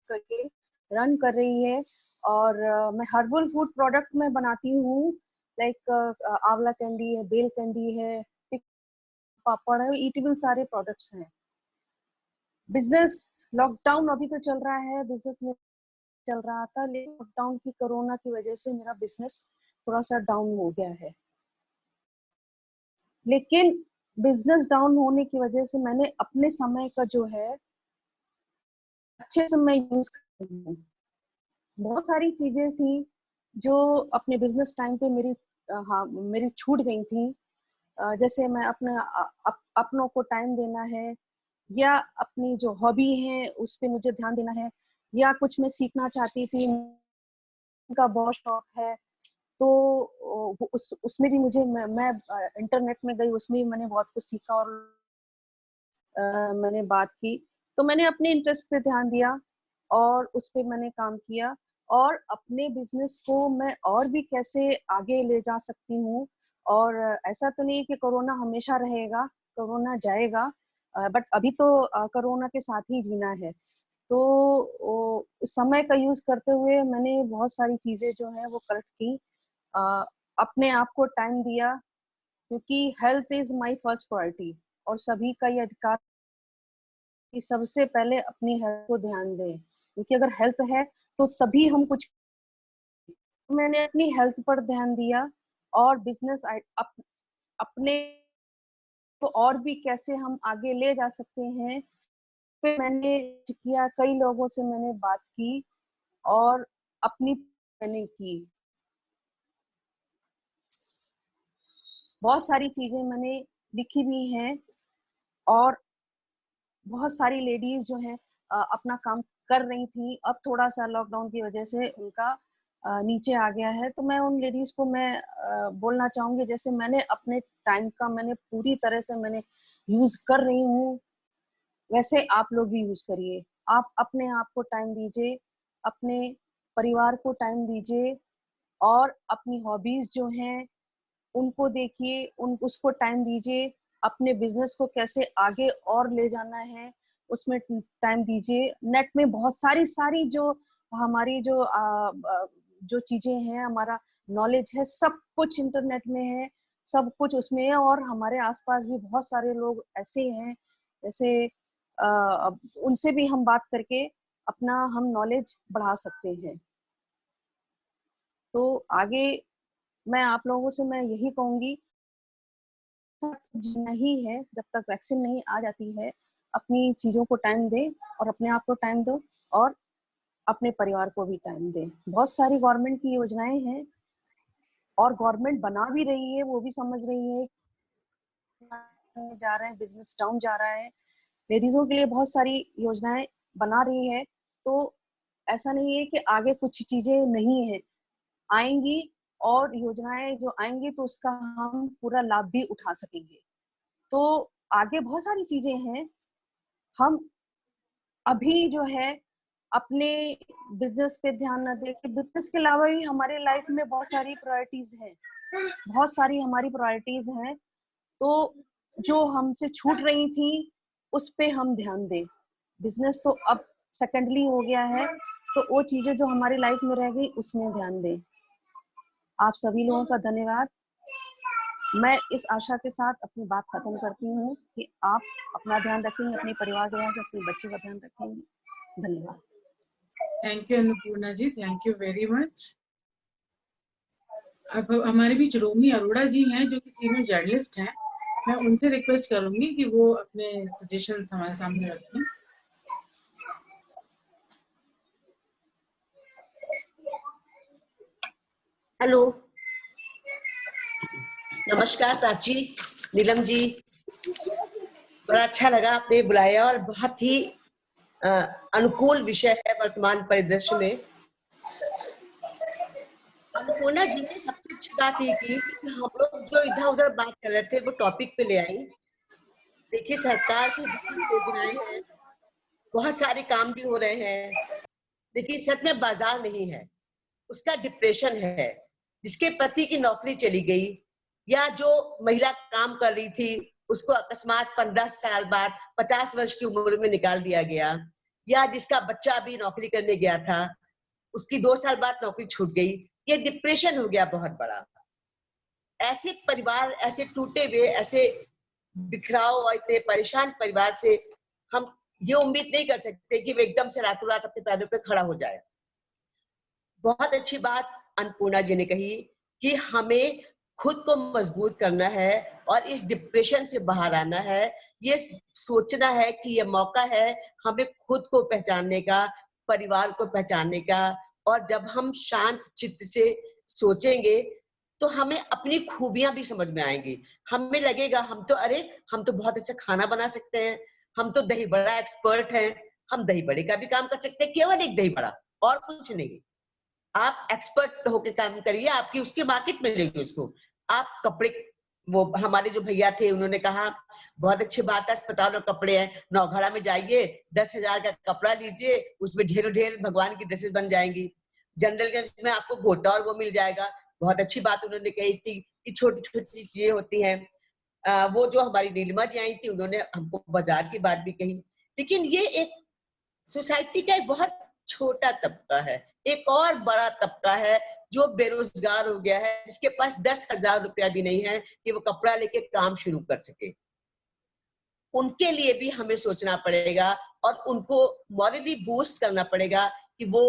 [SPEAKER 10] करके रन कर रही है और मैं हर्बल फूड प्रोडक्ट में बनाती हूँ। लाइक आंवला कैंडी है, बेल कैंडी है, पापड़ है, ईटेबल सारे प्रोडक्ट्स हैं। बिजनेस लॉकडाउन अभी तो चल रहा है, बिजनेस में चल रहा था, लेकिन लॉकडाउन की कोरोना की वजह से मेरा बिजनेस थोड़ा सा डाउन हो गया है। लेकिन बिजनेस डाउन होने की वजह से मैंने अपने समय का जो है अच्छे से मैं यूज कर रही हूँ। बहुत सारी चीजें थी जो अपने बिजनेस टाइम पे मेरी छूट गई थी। जैसे मैं अपनों को टाइम देना है या अपनी जो हॉबी है उस पे मुझे ध्यान देना है या कुछ मैं सीखना चाहती थी, उनका बहुत शौक है तो उसमें भी मुझे मैं इंटरनेट में गई, उसमें भी मैंने बहुत कुछ सीखा और मैंने बात की। तो मैंने अपने इंटरेस्ट पे ध्यान दिया और उस पे मैंने काम किया और अपने बिजनेस को मैं और भी कैसे आगे ले जा सकती हूँ। और ऐसा तो नहीं कि कोरोना हमेशा रहेगा, कोरोना जाएगा, बट अभी तो कोरोना के साथ ही जीना है। तो समय का यूज करते हुए मैंने बहुत सारी चीजें जो है वो करेक्ट की, अपने आप को टाइम दिया, क्योंकि health is my first priority और सभी का ये अधिकार कि सबसे पहले अपनी हेल्थ को ध्यान दें, क्योंकि अगर हेल्थ है तो तभी हम कुछ। मैंने अपनी हेल्थ पर ध्यान दिया और बिजनेस अपने को और भी कैसे हम आगे ले जा सकते हैं, फिर मैंने किया, कई लोगों से मैंने बात की और अपनी मैंने की। बहुत सारी चीजें मैंने लिखी भी हैं और बहुत सारी लेडीज जो हैं अपना काम कर रही थी, अब थोड़ा सा लॉकडाउन की वजह से उनका नीचे आ गया है। तो मैं उन लेडीज को मैं बोलना चाहूंगी, जैसे मैंने अपने टाइम का मैंने पूरी तरह से मैंने यूज कर रही हूँ, वैसे आप लोग भी यूज करिए। आप अपने आप को टाइम दीजिए, अपने परिवार को टाइम दीजिए, और अपनी हॉबीज जो हैं उनको देखिए, उसको टाइम दीजिए। अपने बिजनेस को कैसे आगे और ले जाना है उसमें टाइम दीजिए। नेट में बहुत सारी जो हमारी जो चीजें हैं, हमारा नॉलेज है, सब कुछ इंटरनेट में है, सब कुछ उसमें है। और हमारे आसपास भी बहुत सारे लोग ऐसे हैं, जैसे उनसे भी हम बात करके अपना हम नॉलेज बढ़ा सकते हैं। तो आगे मैं आप लोगों से मैं यही कहूंगी, नहीं है जब तक वैक्सीन नहीं आ जाती है, अपनी चीजों को टाइम दे और अपने आप को टाइम दो और अपने परिवार को भी टाइम दे। बहुत सारी गवर्नमेंट की योजनाएं हैं और गवर्नमेंट बना भी रही है, वो भी समझ रही है जा रहे हैं, बिजनेस डाउन जा रहा है, लेडीजों के लिए बहुत सारी योजनाएं बना रही है। तो ऐसा नहीं है कि आगे कुछ चीजें नहीं है, आएंगी और योजनाएं जो आएंगी तो उसका हम पूरा लाभ भी उठा सकेंगे। तो आगे बहुत सारी चीजें हैं। हम अभी जो है अपने बिजनेस पे ध्यान न दें, बिजनेस के अलावा भी हमारे लाइफ में बहुत सारी प्रायोरिटीज हैं, बहुत सारी हमारी प्रायोरिटीज हैं। तो जो हमसे छूट रही थी उस पे हम ध्यान दें। बिजनेस तो अब सेकेंडली हो गया है, तो वो चीजें जो हमारी लाइफ में रह गई उसमें ध्यान दें। आप सभी लोगों का धन्यवाद। मैं इस आशा के साथ अपनी बात खत्म करती हूँ कि आप अपना ध्यान रखेंगे, अपने परिवार का ध्यान, अपने बच्चों का ध्यान रखेंगे। धन्यवाद।
[SPEAKER 3] Thank you Annapurna ji, thank you very much. अब हमारे बीच रोमी अरोड़ा जी हैं जो कि सीनियर जर्नलिस्ट हैं। मैं उनसे रिक्वेस्ट करूंगी कि वो अपने सजेशन हमारे सामने रखें।
[SPEAKER 11] हेलो, नमस्कार प्राची, नीलम जी, बड़ा अच्छा लगा आपने बुलाया और बहुत ही अनुकूल विषय है वर्तमान परिदृश्य में। अन्नपूर्णा जी ने सबसे अच्छी बात ये की कि हम लोग जो इधर उधर बात कर रहे थे वो टॉपिक पे ले आई। देखिए, सरकार की बहुत योजनाएं हैं, बहुत सारे काम भी हो रहे हैं, लेकिन सच में बाजार नहीं है, उसका डिप्रेशन है। जिसके पति की नौकरी चली गई या जो महिला काम कर रही थी उसको अकस्मात 15 साल बाद 50 वर्ष की उम्र में निकाल दिया गया, या जिसका बच्चा अभी नौकरी करने गया था उसकी 2 साल बाद नौकरी छूट गई, ये डिप्रेशन हो गया बहुत बड़ा। ऐसे परिवार, ऐसे टूटे हुए, ऐसे बिखराव और इतने परेशान परिवार से हम ये उम्मीद नहीं कर सकते कि वो एकदम से रातों रात अपने पैरों पे खड़ा हो जाए। बहुत अच्छी बात अन्नपूर्णा जी ने कही कि हमें खुद को मजबूत करना है और इस डिप्रेशन से बाहर आना है। ये सोचना है कि ये मौका है हमें खुद को पहचानने का, परिवार को पहचानने का। और जब हम शांत चित्त से सोचेंगे तो हमें अपनी खूबियां भी समझ में आएंगी। हमें लगेगा हम तो बहुत अच्छा खाना बना सकते हैं, हम तो दही बड़ा एक्सपर्ट हैं, हम दही बड़े का भी काम कर सकते हैं, केवल एक दही बड़ा और कुछ नहीं। आप एक्सपर्ट होकर काम करिए, आपकी उसकी मार्केट मिलेगी उसको। आप कपड़े, वो हमारे जो भैया थे उन्होंने कहा बहुत अच्छी बात है, अस्पताल में कपड़े हैं, नौघड़ा में जाइए 10,000 का कपड़ा लीजिए, उसमें ढेरों ढेर भगवान की ड्रेसेस बन जाएंगी। जनरल में आपको गोटा और वो मिल जाएगा। बहुत अच्छी बात उन्होंने कही थी कि छोटी छोटी चीजें होती हैं। वो जो हमारी नीलिमा जी आई थी उन्होंने हमको बाजार की बात भी कही। लेकिन ये एक सोसाइटी का एक बहुत छोटा तबका है, एक और बड़ा तबका है जो बेरोजगार हो गया है, जिसके पास 10,000 रुपया भी नहीं है कि वो कपड़ा लेके काम शुरू कर सके। उनके लिए भी हमें सोचना पड़ेगा और उनको मॉरली बूस्ट करना पड़ेगा कि वो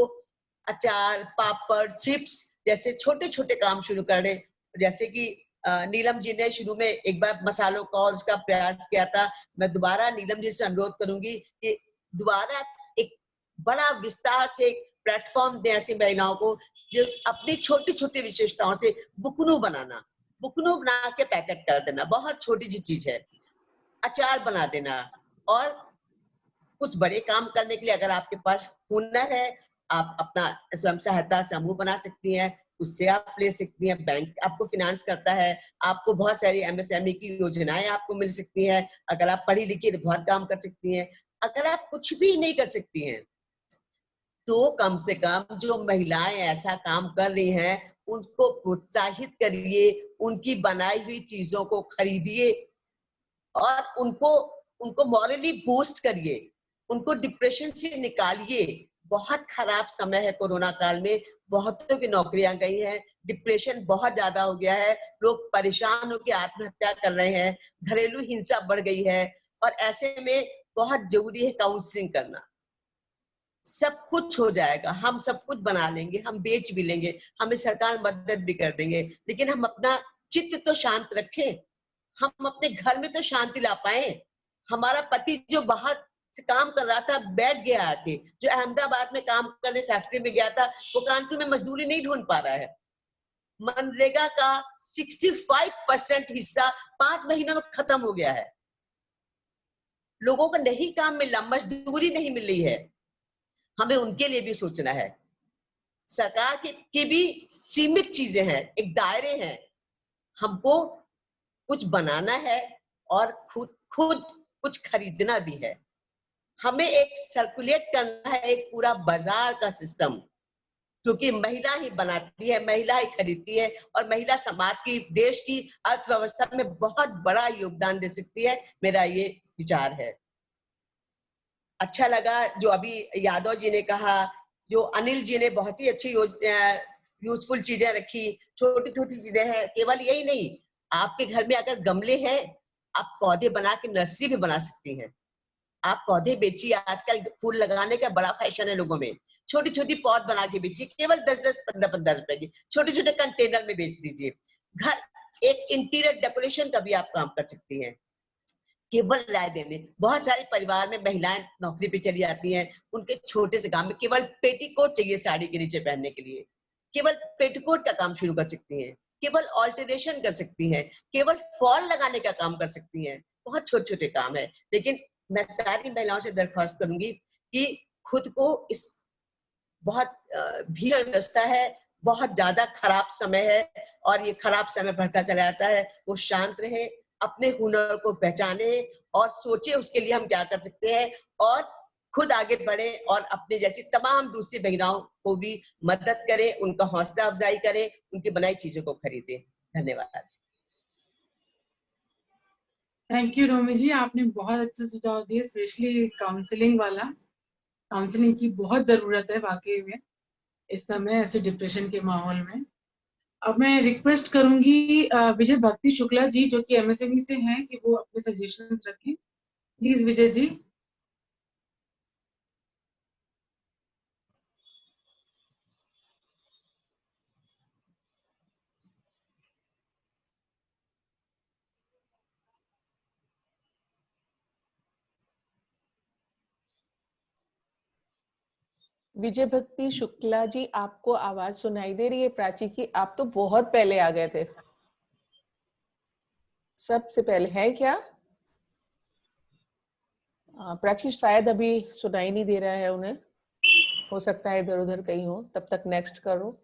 [SPEAKER 11] अचार, पापड़, चिप्स जैसे छोटे छोटे काम शुरू करें। जैसे कि नीलम जी ने शुरू में एक बार मसालों का और उसका प्रयास किया था। मैं दोबारा नीलम जी से अनुरोध करूंगी कि दोबारा एक बड़ा विस्तार से प्लेटफॉर्म दें ऐसी महिलाओं को जो अपनी छोटी छोटी विशेषताओं से बुकनू बना के पैकेट कर देना, बहुत छोटी सी चीज है। अचार बना देना और कुछ बड़े काम करने के लिए अगर आपके पास हुनर है, आप अपना स्वयं सहायता समूह बना सकती हैं, उससे आप ले सकती हैं, बैंक आपको फिनांस करता है, आपको बहुत सारी एमएसएमई की योजनाएं आपको मिल सकती हैं। अगर आप पढ़ी लिखी तो बहुत काम कर सकती हैं। अगर आप कुछ भी नहीं कर सकती हैं तो कम से कम जो महिलाएं ऐसा काम कर रही हैं उनको प्रोत्साहित करिए, उनकी बनाई हुई चीजों को खरीदिए और उनको मॉरली बूस्ट करिए, उनको डिप्रेशन से निकालिए। बहुत खराब समय है कोरोना काल में, बहुतों की नौकरियां गई हैं, डिप्रेशन बहुत ज्यादा हो गया है, लोग परेशान होकर आत्महत्या कर रहे हैं, घरेलू हिंसा बढ़ गई है और ऐसे में बहुत जरूरी है काउंसलिंग करना। सब कुछ हो जाएगा, हम सब कुछ बना लेंगे, हम बेच भी लेंगे, हमें सरकार मदद भी कर देंगे, लेकिन हम अपना चित्त तो शांत रखें, हम अपने घर में तो शांति ला पाए। हमारा पति जो बाहर से काम कर रहा था बैठ गया आके, जो अहमदाबाद में काम करने फैक्ट्री में गया था, वो कानपुर में मजदूरी नहीं ढूंढ पा रहा है। मनरेगा का 65% हिस्सा 5 महीनों में खत्म हो गया है। लोगों को नहीं काम मिल रहा, मजदूरी नहीं मिल रही है। हमें उनके लिए भी सोचना है। सरकार की भी सीमित चीजें हैं, एक दायरे हैं, हमको कुछ बनाना है और खुद कुछ खरीदना भी है। हमें एक सर्कुलेट करना है एक पूरा बाजार का सिस्टम, क्योंकि महिला ही बनाती है, महिला ही खरीदती है और महिला समाज की, देश की अर्थव्यवस्था में बहुत बड़ा योगदान दे सकती है। मेरा ये विचार है। अच्छा लगा जो अभी यादव जी ने कहा, जो अनिल जी ने बहुत ही अच्छी यूजफुल चीजें रखी, छोटी छोटी चीजें हैं। केवल यही नहीं, आपके घर में अगर गमले हैं, आप पौधे बना के नर्सरी भी बना सकती हैं। आप पौधे बेचिए, आजकल फूल लगाने का बड़ा फैशन है लोगों में। छोटी छोटी पौध बना के बेचिए, केवल 10-10, 15-15 रुपए की छोटे छोटे कंटेनर में बेच दीजिए। घर एक इंटीरियर डेकोरेशन का भी आप काम कर सकती हैं। केवल राय देने, बहुत सारे परिवार में महिलाएं नौकरी पे चली जाती हैं, उनके छोटे से काम में केवल पेटीकोट चाहिए साड़ी के नीचे पहनने के लिए, केवल पेटीकोट का काम शुरू कर सकती हैं, केवल ऑल्टरेशन कर सकती हैं, केवल फॉल लगाने का काम कर सकती हैं। बहुत छोटे छोटे काम है, लेकिन मैं सारी महिलाओं से दरख्वास्त करूंगी कि खुद को इस बहुत भीड़ व्यवस्था है, बहुत ज्यादा खराब समय है और ये खराब समय बढ़ता चला जाता है, वो शांत रहे, अपने हुनर को पहचाने और सोचे उसके लिए हम क्या कर सकते हैं और खुद आगे बढ़े और अपने जैसी तमाम दूसरी महिलाओं को भी मदद करें, उनका हौसला अफजाई करें, उनकी बनाई चीजों को खरीदें। धन्यवाद।
[SPEAKER 3] थैंक यू रोमी जी, आपने बहुत अच्छे सुझाव दिए, स्पेशली काउंसलिंग वाला। काउंसलिंग की बहुत जरूरत है वाकई में इस समय ऐसे डिप्रेशन के माहौल में। अब मैं रिक्वेस्ट करूंगी विजय भक्ति शुक्ला जी, जो कि एमएसएमई से हैं, कि वो अपने सजेशंस रखें। प्लीज विजय जी।
[SPEAKER 2] विजय भक्ति शुक्ला जी, आपको आवाज सुनाई दे रही है प्राची की? आप तो बहुत पहले आ गए थे, सबसे पहले है क्या? प्राची शायद अभी सुनाई नहीं दे रहा है उन्हें, हो सकता है इधर उधर कहीं हो। तब तक नेक्स्ट करो।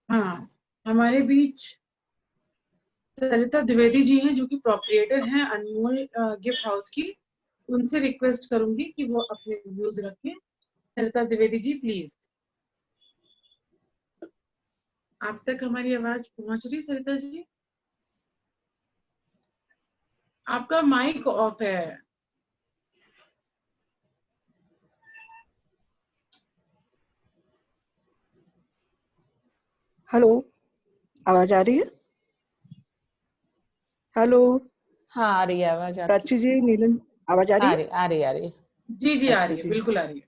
[SPEAKER 3] हाँ, हमारे बीच सरिता द्विवेदी जी हैं, जो कि प्रोप्रिएटर हैं अनमोल गिफ्ट हाउस की। उनसे रिक्वेस्ट करूंगी कि वो अपने व्यूज रखें। सरिता द्विवेदी जी प्लीज। आप तक हमारी आवाज पहुंच रही सरिता जी? आपका माइक ऑफ है।
[SPEAKER 12] हेलो, आवाज आ रही है? हेलो।
[SPEAKER 2] हाँ आ रही है आवाज आपकी।
[SPEAKER 12] प्राची जी, नीलम, आवाज आ रही है?
[SPEAKER 2] आ रही है।
[SPEAKER 3] जी जी आ रही है, बिल्कुल आ रही है।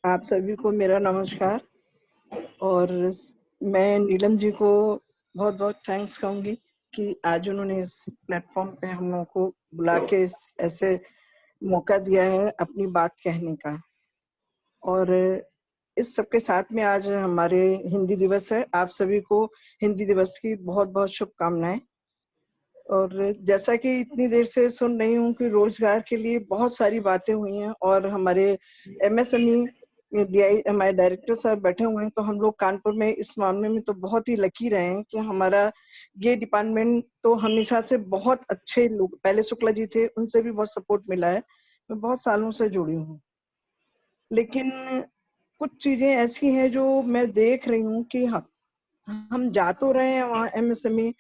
[SPEAKER 12] आप सभी को मेरा नमस्कार। और मैं नीलम जी को बहुत बहुत थैंक्स कहूंगी कि आज उन्होंने इस प्लेटफॉर्म पे हम लोगों को बुला के ऐसे मौका दिया है अपनी बात कहने का। और इस सबके साथ में आज हमारे हिंदी दिवस है। आप सभी को हिंदी दिवस की बहुत बहुत शुभकामनाएं। और जैसा कि इतनी देर से सुन रही हूँ कि रोजगार के लिए बहुत सारी बातें हुई हैं और हमारे MSME हमारे डायरेक्टर साहब बैठे हुए हैं, तो हम लोग कानपुर में इस मामले में तो बहुत ही लकी रहे हैं कि हमारा ये डिपार्टमेंट तो हमेशा से बहुत अच्छे लोग, पहले शुक्ला जी थे, उनसे भी बहुत सपोर्ट मिला है। मैं बहुत सालों से जुड़ी हूँ, लेकिन कुछ चीजें ऐसी हैं जो मैं देख रही हूँ कि हम जा तो रहे हैं वहाँ MSME,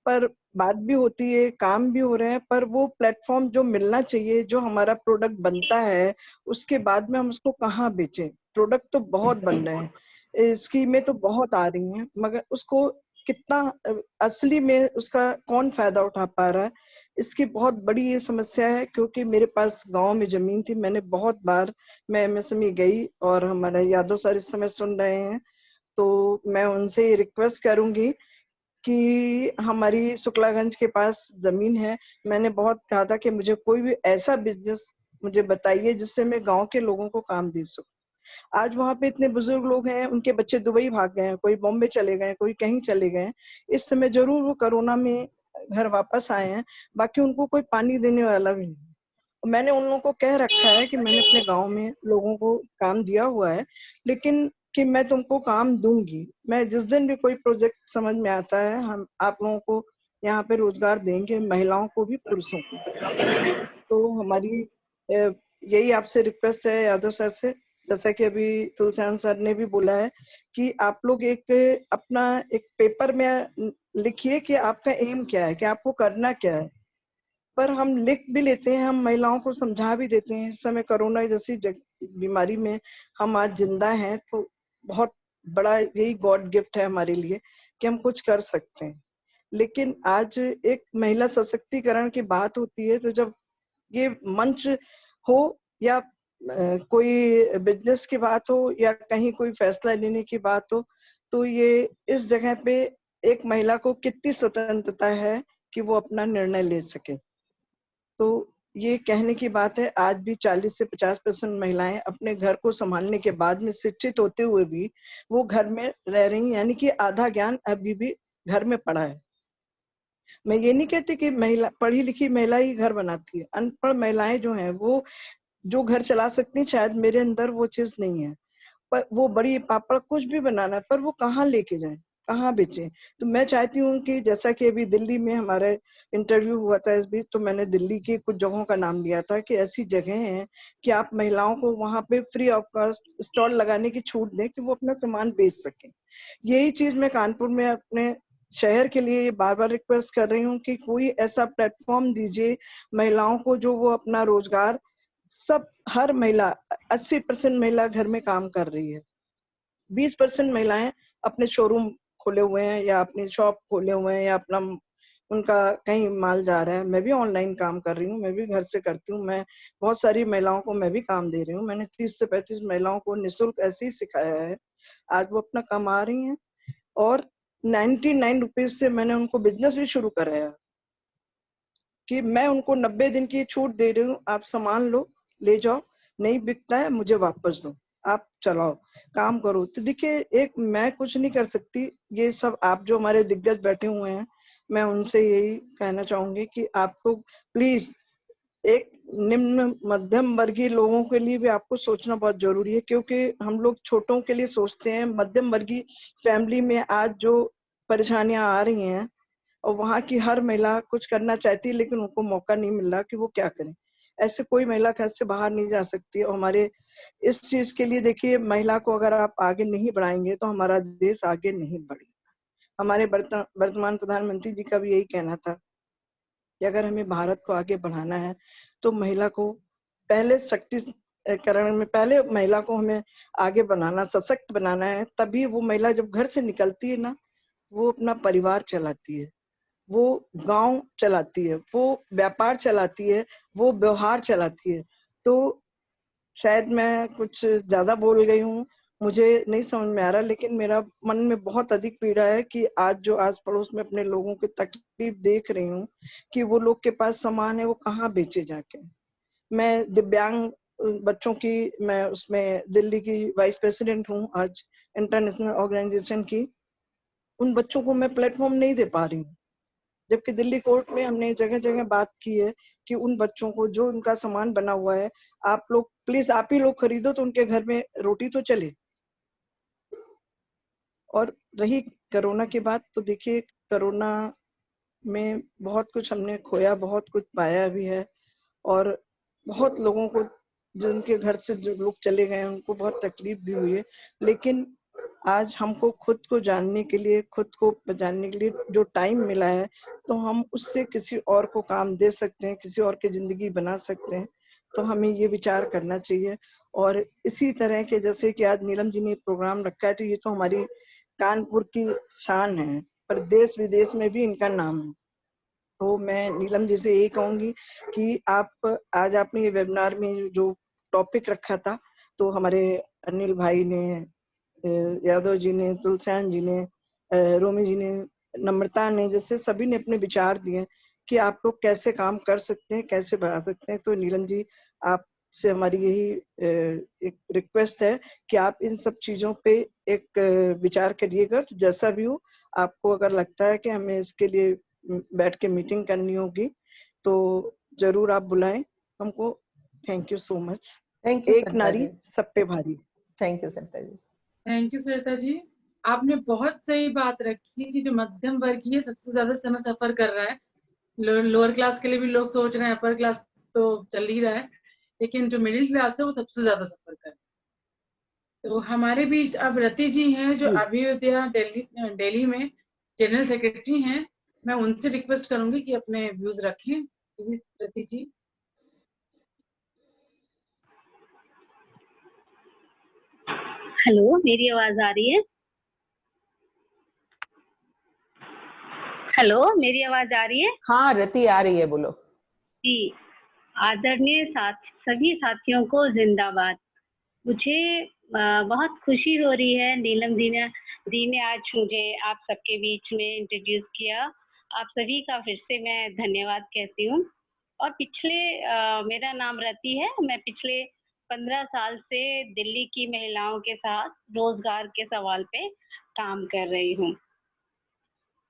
[SPEAKER 12] पर बात भी होती है, काम भी हो रहे हैं, पर वो प्लेटफॉर्म जो मिलना चाहिए, जो हमारा प्रोडक्ट बनता है, उसके बाद में हम उसको कहाँ बेचें। प्रोडक्ट तो बहुत बन रहे हैं, स्कीमें तो बहुत आ रही हैं, मगर उसको कितना असली में उसका कौन फायदा उठा पा रहा है, इसकी बहुत बड़ी ये समस्या है। क्योंकि मेरे पास गांव में जमीन थी, मैंने बहुत बार मैं MSME गई, और हमारे यादव सर इस समय सुन रहे हैं तो मैं उनसे ये रिक्वेस्ट करूंगी कि हमारी शुक्लागंज के पास जमीन है, मैंने बहुत कहा था कि मुझे कोई भी ऐसा बिजनेस मुझे बताइए जिससे मैं गांव के लोगों को काम दे सकूं। आज वहाँ पे इतने बुजुर्ग लोग हैं, उनके बच्चे दुबई भाग गए हैं, कोई बॉम्बे चले गए, कोई कहीं चले गए। इस समय जरूर वो कोरोना में घर वापस आए हैं, बाकी उनको कोई पानी देने वाला भी नहीं। मैंने उन लोगों को कह रखा है कि मैंने अपने गांव में लोगों को काम दिया हुआ है, लेकिन कि मैं तुमको काम दूंगी। मैं जिस दिन भी कोई प्रोजेक्ट समझ में आता है, हम आप लोगों को यहाँ पे रोजगार देंगे, महिलाओं को भी, पुरुषों को। तो हमारी यही आपसे रिक्वेस्ट है यादव सर से, जैसा कि अभी तुलसीराम सर ने भी बोला है कि आप लोग एक अपना एक पेपर में लिखिए कि आपका एम क्या है, कि आपको करना क्या है। पर हम लिख भी लेते हैं, हम महिलाओं को समझा भी देते हैं। इस समय कोरोना जैसी बीमारी में हम आज जिंदा हैं, तो बहुत बड़ा यही गॉड गिफ्ट है हमारे लिए कि हम कुछ कर सकते हैं। लेकिन आज एक महिला सशक्तिकरण की बात होती है, तो जब ये मंच हो या कोई बिजनेस की बात हो या कहीं कोई फैसला लेने की बात हो, तो ये इस जगह पे एक महिला को कितनी स्वतंत्रता है कि वो अपना निर्णय ले सके। तो ये कहने की बात है, आज भी 40 से 50% महिलाएं अपने घर को संभालने के बाद में शिक्षित होते हुए भी वो घर में रह रही, यानी कि आधा ज्ञान अभी भी घर में पड़ा है। मैं ये नहीं कहती कि महिला पढ़ी लिखी महिला ही घर बनाती है, अनपढ़ महिलाएं जो हैं वो जो घर चला सकती हैं, शायद मेरे अंदर वो चीज नहीं है। पर वो बड़ी पापड़ कुछ भी बनाना है, पर वो कहाँ लेके जाए, कहाँ बेचे। तो मैं चाहती हूँ कि जैसा कि अभी दिल्ली में हमारे इंटरव्यू हुआ था इस बीच, तो मैंने दिल्ली की कुछ जगहों का नाम लिया था कि ऐसी जगह हैं कि आप महिलाओं को वहां पे फ्री ऑफ कॉस्ट स्टॉल लगाने की छूट दें कि वो अपना सामान बेच सकें। यही चीज मैं कानपुर में अपने शहर के लिए बार बार रिक्वेस्ट कर रही हूँ कि कोई ऐसा प्लेटफॉर्म दीजिए महिलाओं को जो वो अपना रोजगार, सब हर महिला 80% महिला घर में काम कर रही है, 20% महिलाएं अपने शोरूम खोले हुए हैं या अपनी शॉप खोले हुए हैं या अपना उनका कहीं माल जा रहा है। मैं भी ऑनलाइन काम कर रही हूँ, मैं भी घर से करती हूँ, मैं बहुत सारी महिलाओं को मैं भी काम दे रही हूँ। मैंने 30 से 35 महिलाओं को निःशुल्क ऐसे ही सिखाया है, आज वो अपना कमा रही हैं। और 99 रुपीज से मैंने उनको बिजनेस भी शुरू कराया कि मैं उनको 90 दिन की छूट दे रही हूँ, आप सामान लो, ले जाओ, नहीं बिकता है मुझे वापस दो, आप चलाओ, काम करो। तो देखिए, एक मैं कुछ नहीं कर सकती, ये सब आप जो हमारे दिग्गज बैठे हुए हैं, मैं उनसे यही कहना चाहूंगी कि आपको प्लीज एक निम्न मध्यम वर्गीय लोगों के लिए भी आपको सोचना बहुत जरूरी है, क्योंकि हम लोग छोटों के लिए सोचते हैं। मध्यम वर्गीय फैमिली में आज जो परेशानियां आ रही हैं, और वहाँ की हर महिला कुछ करना चाहती है लेकिन उनको मौका नहीं मिल रहा कि वो क्या करें। ऐसे कोई महिला घर से बाहर नहीं जा सकती। और हमारे इस चीज के लिए देखिए, महिला को अगर आप आगे नहीं बढ़ाएंगे तो हमारा देश आगे नहीं बढ़ेगा। हमारे वर्तमान प्रधानमंत्री जी का भी यही कहना था कि अगर हमें भारत को आगे बढ़ाना है तो महिला को पहले शक्तिकरण में, पहले महिला को हमें आगे बनाना, सशक्त बनाना है। तभी वो महिला जब घर से निकलती है ना, वो अपना परिवार चलाती है, वो गांव चलाती है, वो व्यापार चलाती है, वो व्यवहार चलाती है। तो शायद मैं कुछ ज्यादा बोल गई हूँ, मुझे नहीं समझ में आ रहा, लेकिन मेरा मन में बहुत अधिक पीड़ा है कि आज जो आस पड़ोस में अपने लोगों की तकलीफ देख रही हूँ कि वो लोग के पास सामान है, वो कहाँ बेचे जाके। मैं दिव्यांग बच्चों की, मैं उसमें दिल्ली की वाइस प्रेसिडेंट हूँ आज इंटरनेशनल ऑर्गेनाइजेशन की, उन बच्चों को मैं प्लेटफॉर्म नहीं दे पा रही हूँ। जबकि दिल्ली कोर्ट में हमने जगह जगह बात की है कि उन बच्चों को जो उनका सामान बना हुआ है, आप लोग प्लीज आप ही लोग खरीदो तो उनके घर में रोटी तो चले। और रही कोरोना की बात, तो देखिए कोरोना में बहुत कुछ हमने खोया, बहुत कुछ पाया भी है, और बहुत लोगों को जिनके घर से जो लोग चले गए उनको बहुत तकलीफ भी हुई है। लेकिन आज हमको खुद को जानने के लिए, खुद को जानने के लिए जो टाइम मिला है, तो हम उससे किसी और को काम दे सकते हैं, किसी और की जिंदगी बना सकते हैं। तो हमें ये विचार करना चाहिए। और इसी तरह के जैसे कि आज नीलम जी ने प्रोग्राम रखा है, तो ये तो हमारी कानपुर की शान है, पर देश विदेश में भी इनका नाम है। तो मैं नीलम जी से यही कहूंगी कि आप आज आपने ये वेबिनार में जो टॉपिक रखा था, तो हमारे अनिल भाई ने, यादव जी ने, तुलसियान जी ने, रोमी जी ने, नम्रता ने, जैसे सभी ने अपने विचार दिए कि आप लोग कैसे काम कर सकते हैं, कैसे बढ़ा सकते हैं। तो नीलम जी, आपसे हमारी यही एक रिक्वेस्ट है कि आप इन सब चीजों पे एक विचार करिएगा। तो जैसा भी हो, आपको अगर लगता है कि हमें इसके लिए बैठ के मीटिंग करनी होगी, तो जरूर आप बुलाएं हमको। Thank you so much.
[SPEAKER 2] Thank you
[SPEAKER 12] एक
[SPEAKER 2] सरिता
[SPEAKER 12] नारी
[SPEAKER 2] जी।
[SPEAKER 12] सब पे भारी।
[SPEAKER 2] Thank you Sarita ji.
[SPEAKER 3] Thank you Sarita ji, आपने बहुत सही बात रखी कि जो मध्यम वर्गीय सबसे ज्यादा समय सफर कर रहा है। लोअर क्लास के लिए भी लोग सोच रहे हैं, अपर क्लास तो चल ही रहा है, लेकिन जो मिडिल क्लास है वो सबसे ज्यादा सफर कर रहा है। तो हमारे बीच अब रति जी हैं, जो अभ्युदय दिल्ली में जनरल सेक्रेटरी हैं। मैं उनसे रिक्वेस्ट करूंगी कि अपने व्यूज रखें। Please Rati ji.
[SPEAKER 13] हेलो, मेरी आवाज आ रही है? हेलो, मेरी आवाज आ रही है?
[SPEAKER 2] हाँ रति आ रही है, बोलो।
[SPEAKER 13] जी, आदरणीय सभी साथियों को जिंदाबाद। मुझे बहुत खुशी हो रही है, नीलम जी ने आज मुझे आप सबके बीच में इंट्रोड्यूस किया। आप सभी का फिर से मैं धन्यवाद कहती हूँ। और मेरा नाम रति है। मैं पिछले 15 साल से दिल्ली की महिलाओं के साथ रोजगार के सवाल पे काम कर रही हूँ।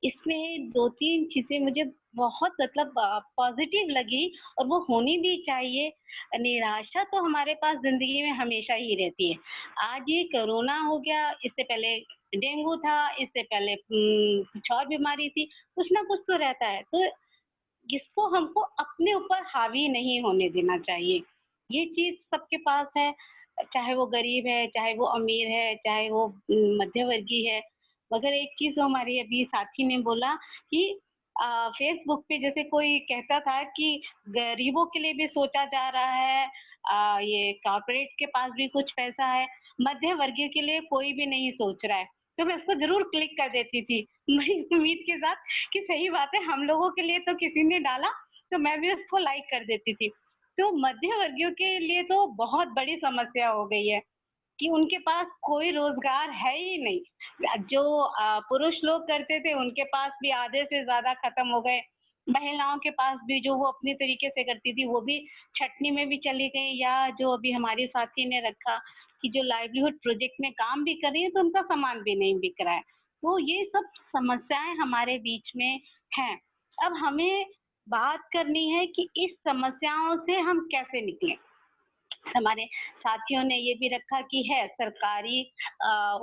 [SPEAKER 13] इसमें 2-3 चीजें मुझे बहुत मतलब पॉजिटिव लगी, और वो होनी भी चाहिए। निराशा तो हमारे पास जिंदगी में हमेशा ही रहती है। आज ये कोरोना हो गया, इससे पहले डेंगू था, इससे पहले कुछ और बीमारी थी, कुछ ना कुछ तो रहता है। तो इसको हमको अपने ऊपर हावी नहीं होने देना चाहिए। ये चीज सबके पास है, चाहे वो गरीब है, चाहे वो अमीर है, चाहे वो मध्यवर्गीय है। मगर एक चीज जो हमारी अभी साथी ने बोला कि फेसबुक पे जैसे कोई कहता था कि गरीबों के लिए भी सोचा जा रहा है, ये कॉर्पोरेट के पास भी कुछ पैसा है, मध्य वर्गीय के लिए कोई भी नहीं सोच रहा है। तो मैं इसको जरूर क्लिक कर देती थी, मैं इस उम्मीद के साथ कि सही बात है, हम लोगों के लिए तो किसी ने डाला तो मैं भी उसको लाइक कर देती थी। तो मध्य वर्गीयों के लिए तो बहुत बड़ी समस्या हो गई है कि उनके पास कोई रोजगार है ही नहीं। जो पुरुष लोग करते थे उनके पास भी आधे से ज्यादा खत्म हो गए। महिलाओं के पास भी जो वो अपने तरीके से करती थी वो भी छटनी में भी चली गई, या जो अभी हमारी साथी ने रखा कि जो लाइवलीहुड प्रोजेक्ट में काम भी कर रही है तो उनका सामान भी नहीं बिक रहा है। तो ये सब समस्याएं हमारे बीच में हैं। अब हमें बात करनी है कि इस समस्याओं से हम कैसे निकलें। हमारे साथियों ने ये भी रखा कि है सरकारी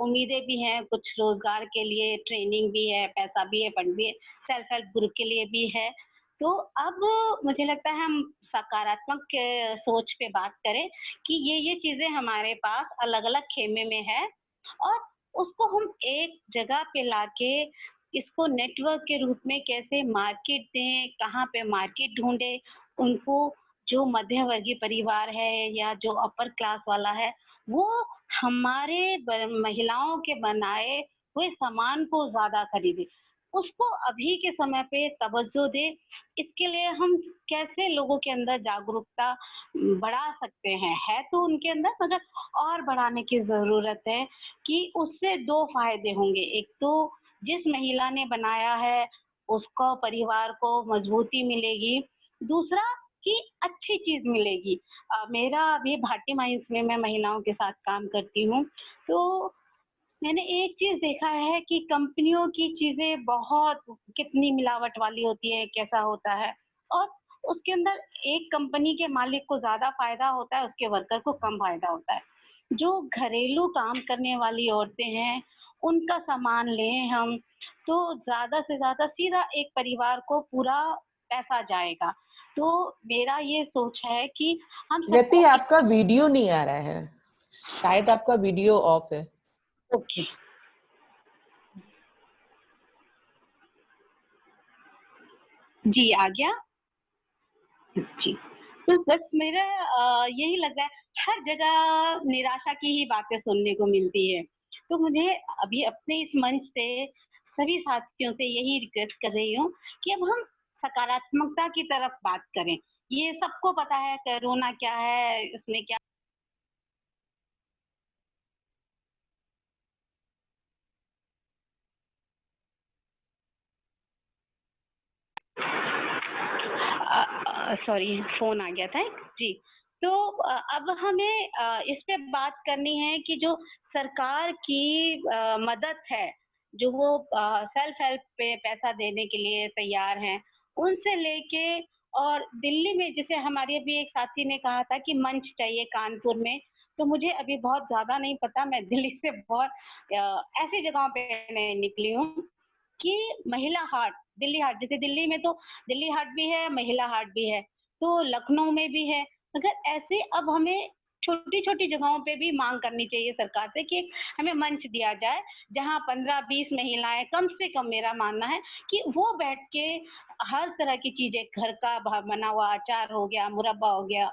[SPEAKER 13] उम्मीदें भी हैं, कुछ रोजगार के लिए ट्रेनिंग भी है, पैसा भी है, फंड भी है, सेल्फ हेल्प ग्रुप के लिए भी है। तो अब मुझे लगता है हम सकारात्मक सोच पे बात करें कि ये चीजें हमारे पास अलग अलग खेमे में है, और उसको हम एक जगह पे लाके इसको नेटवर्क के रूप में कैसे मार्केट दें, कहाँ पे मार्केट ढूंढे उनको। जो मध्य वर्गीय परिवार है या जो अपर क्लास वाला है, वो हमारे महिलाओं के बनाए हुए सामान को ज्यादा खरीदे, उसको अभी के समय पे तवज्जो दे। इसके लिए हम कैसे लोगों के अंदर जागरूकता बढ़ा सकते हैं, है तो उनके अंदर, मगर और बढ़ाने की जरूरत है कि उससे 2 फायदे होंगे। एक तो जिस महिला ने बनाया है उसको, परिवार को मजबूती मिलेगी। दूसरा कि अच्छी चीज मिलेगी। मेरा अभी भाटी माइंस में मैं महिलाओं के साथ काम करती हूँ, तो मैंने एक चीज देखा है कि कंपनियों की चीजें बहुत कितनी मिलावट वाली होती है, कैसा होता है, और उसके अंदर एक कंपनी के मालिक को ज्यादा फायदा होता है, उसके वर्कर को कम फायदा होता है। जो घरेलू काम करने वाली औरतें हैं उनका सामान लें हम, तो ज्यादा से ज्यादा सीधा एक परिवार को पूरा पैसा जाएगा। तो मेरा ये सोच है कि हम
[SPEAKER 2] रति, आपका वीडियो नहीं आ रहा है, शायद आपका वीडियो ऑफ है।
[SPEAKER 13] ओके, जी आ गया जी। तो बस मेरा यही लग रहा है, हर जगह निराशा की ही बातें सुनने को मिलती है। तो मुझे अभी अपने इस मंच से सभी साथियों से यही रिक्वेस्ट कर रही हूँ कि अब हम सकारात्मकता की तरफ बात करें। ये सबको पता है कोरोना क्या है, इसमें क्या सॉरी फोन आ गया था जी। तो अब हमें इस पे बात करनी है कि जो सरकार की मदद है, जो वो सेल्फ हेल्प पे पैसा देने के लिए तैयार हैं, उनसे लेके और दिल्ली में, जैसे हमारी अभी एक साथी ने कहा था कि मंच चाहिए कानपुर में, तो मुझे अभी बहुत ज्यादा नहीं पता, मैं दिल्ली से बहुत ऐसी जगहों पे मैं निकली हूँ कि महिला हाट, दिल्ली हाट, जैसे दिल्ली में तो दिल्ली हाट भी है, महिला हाट भी है, तो लखनऊ में भी है। मगर ऐसे अब हमें छोटी छोटी जगहों पे भी मांग करनी चाहिए सरकार से कि हमें मंच दिया जाए जहां 15-20 महिलाएं कम से कम, मेरा मानना है कि वो बैठ के हर तरह की चीजें, घर का बना हुआ अचार हो गया, मुरब्बा हो गया,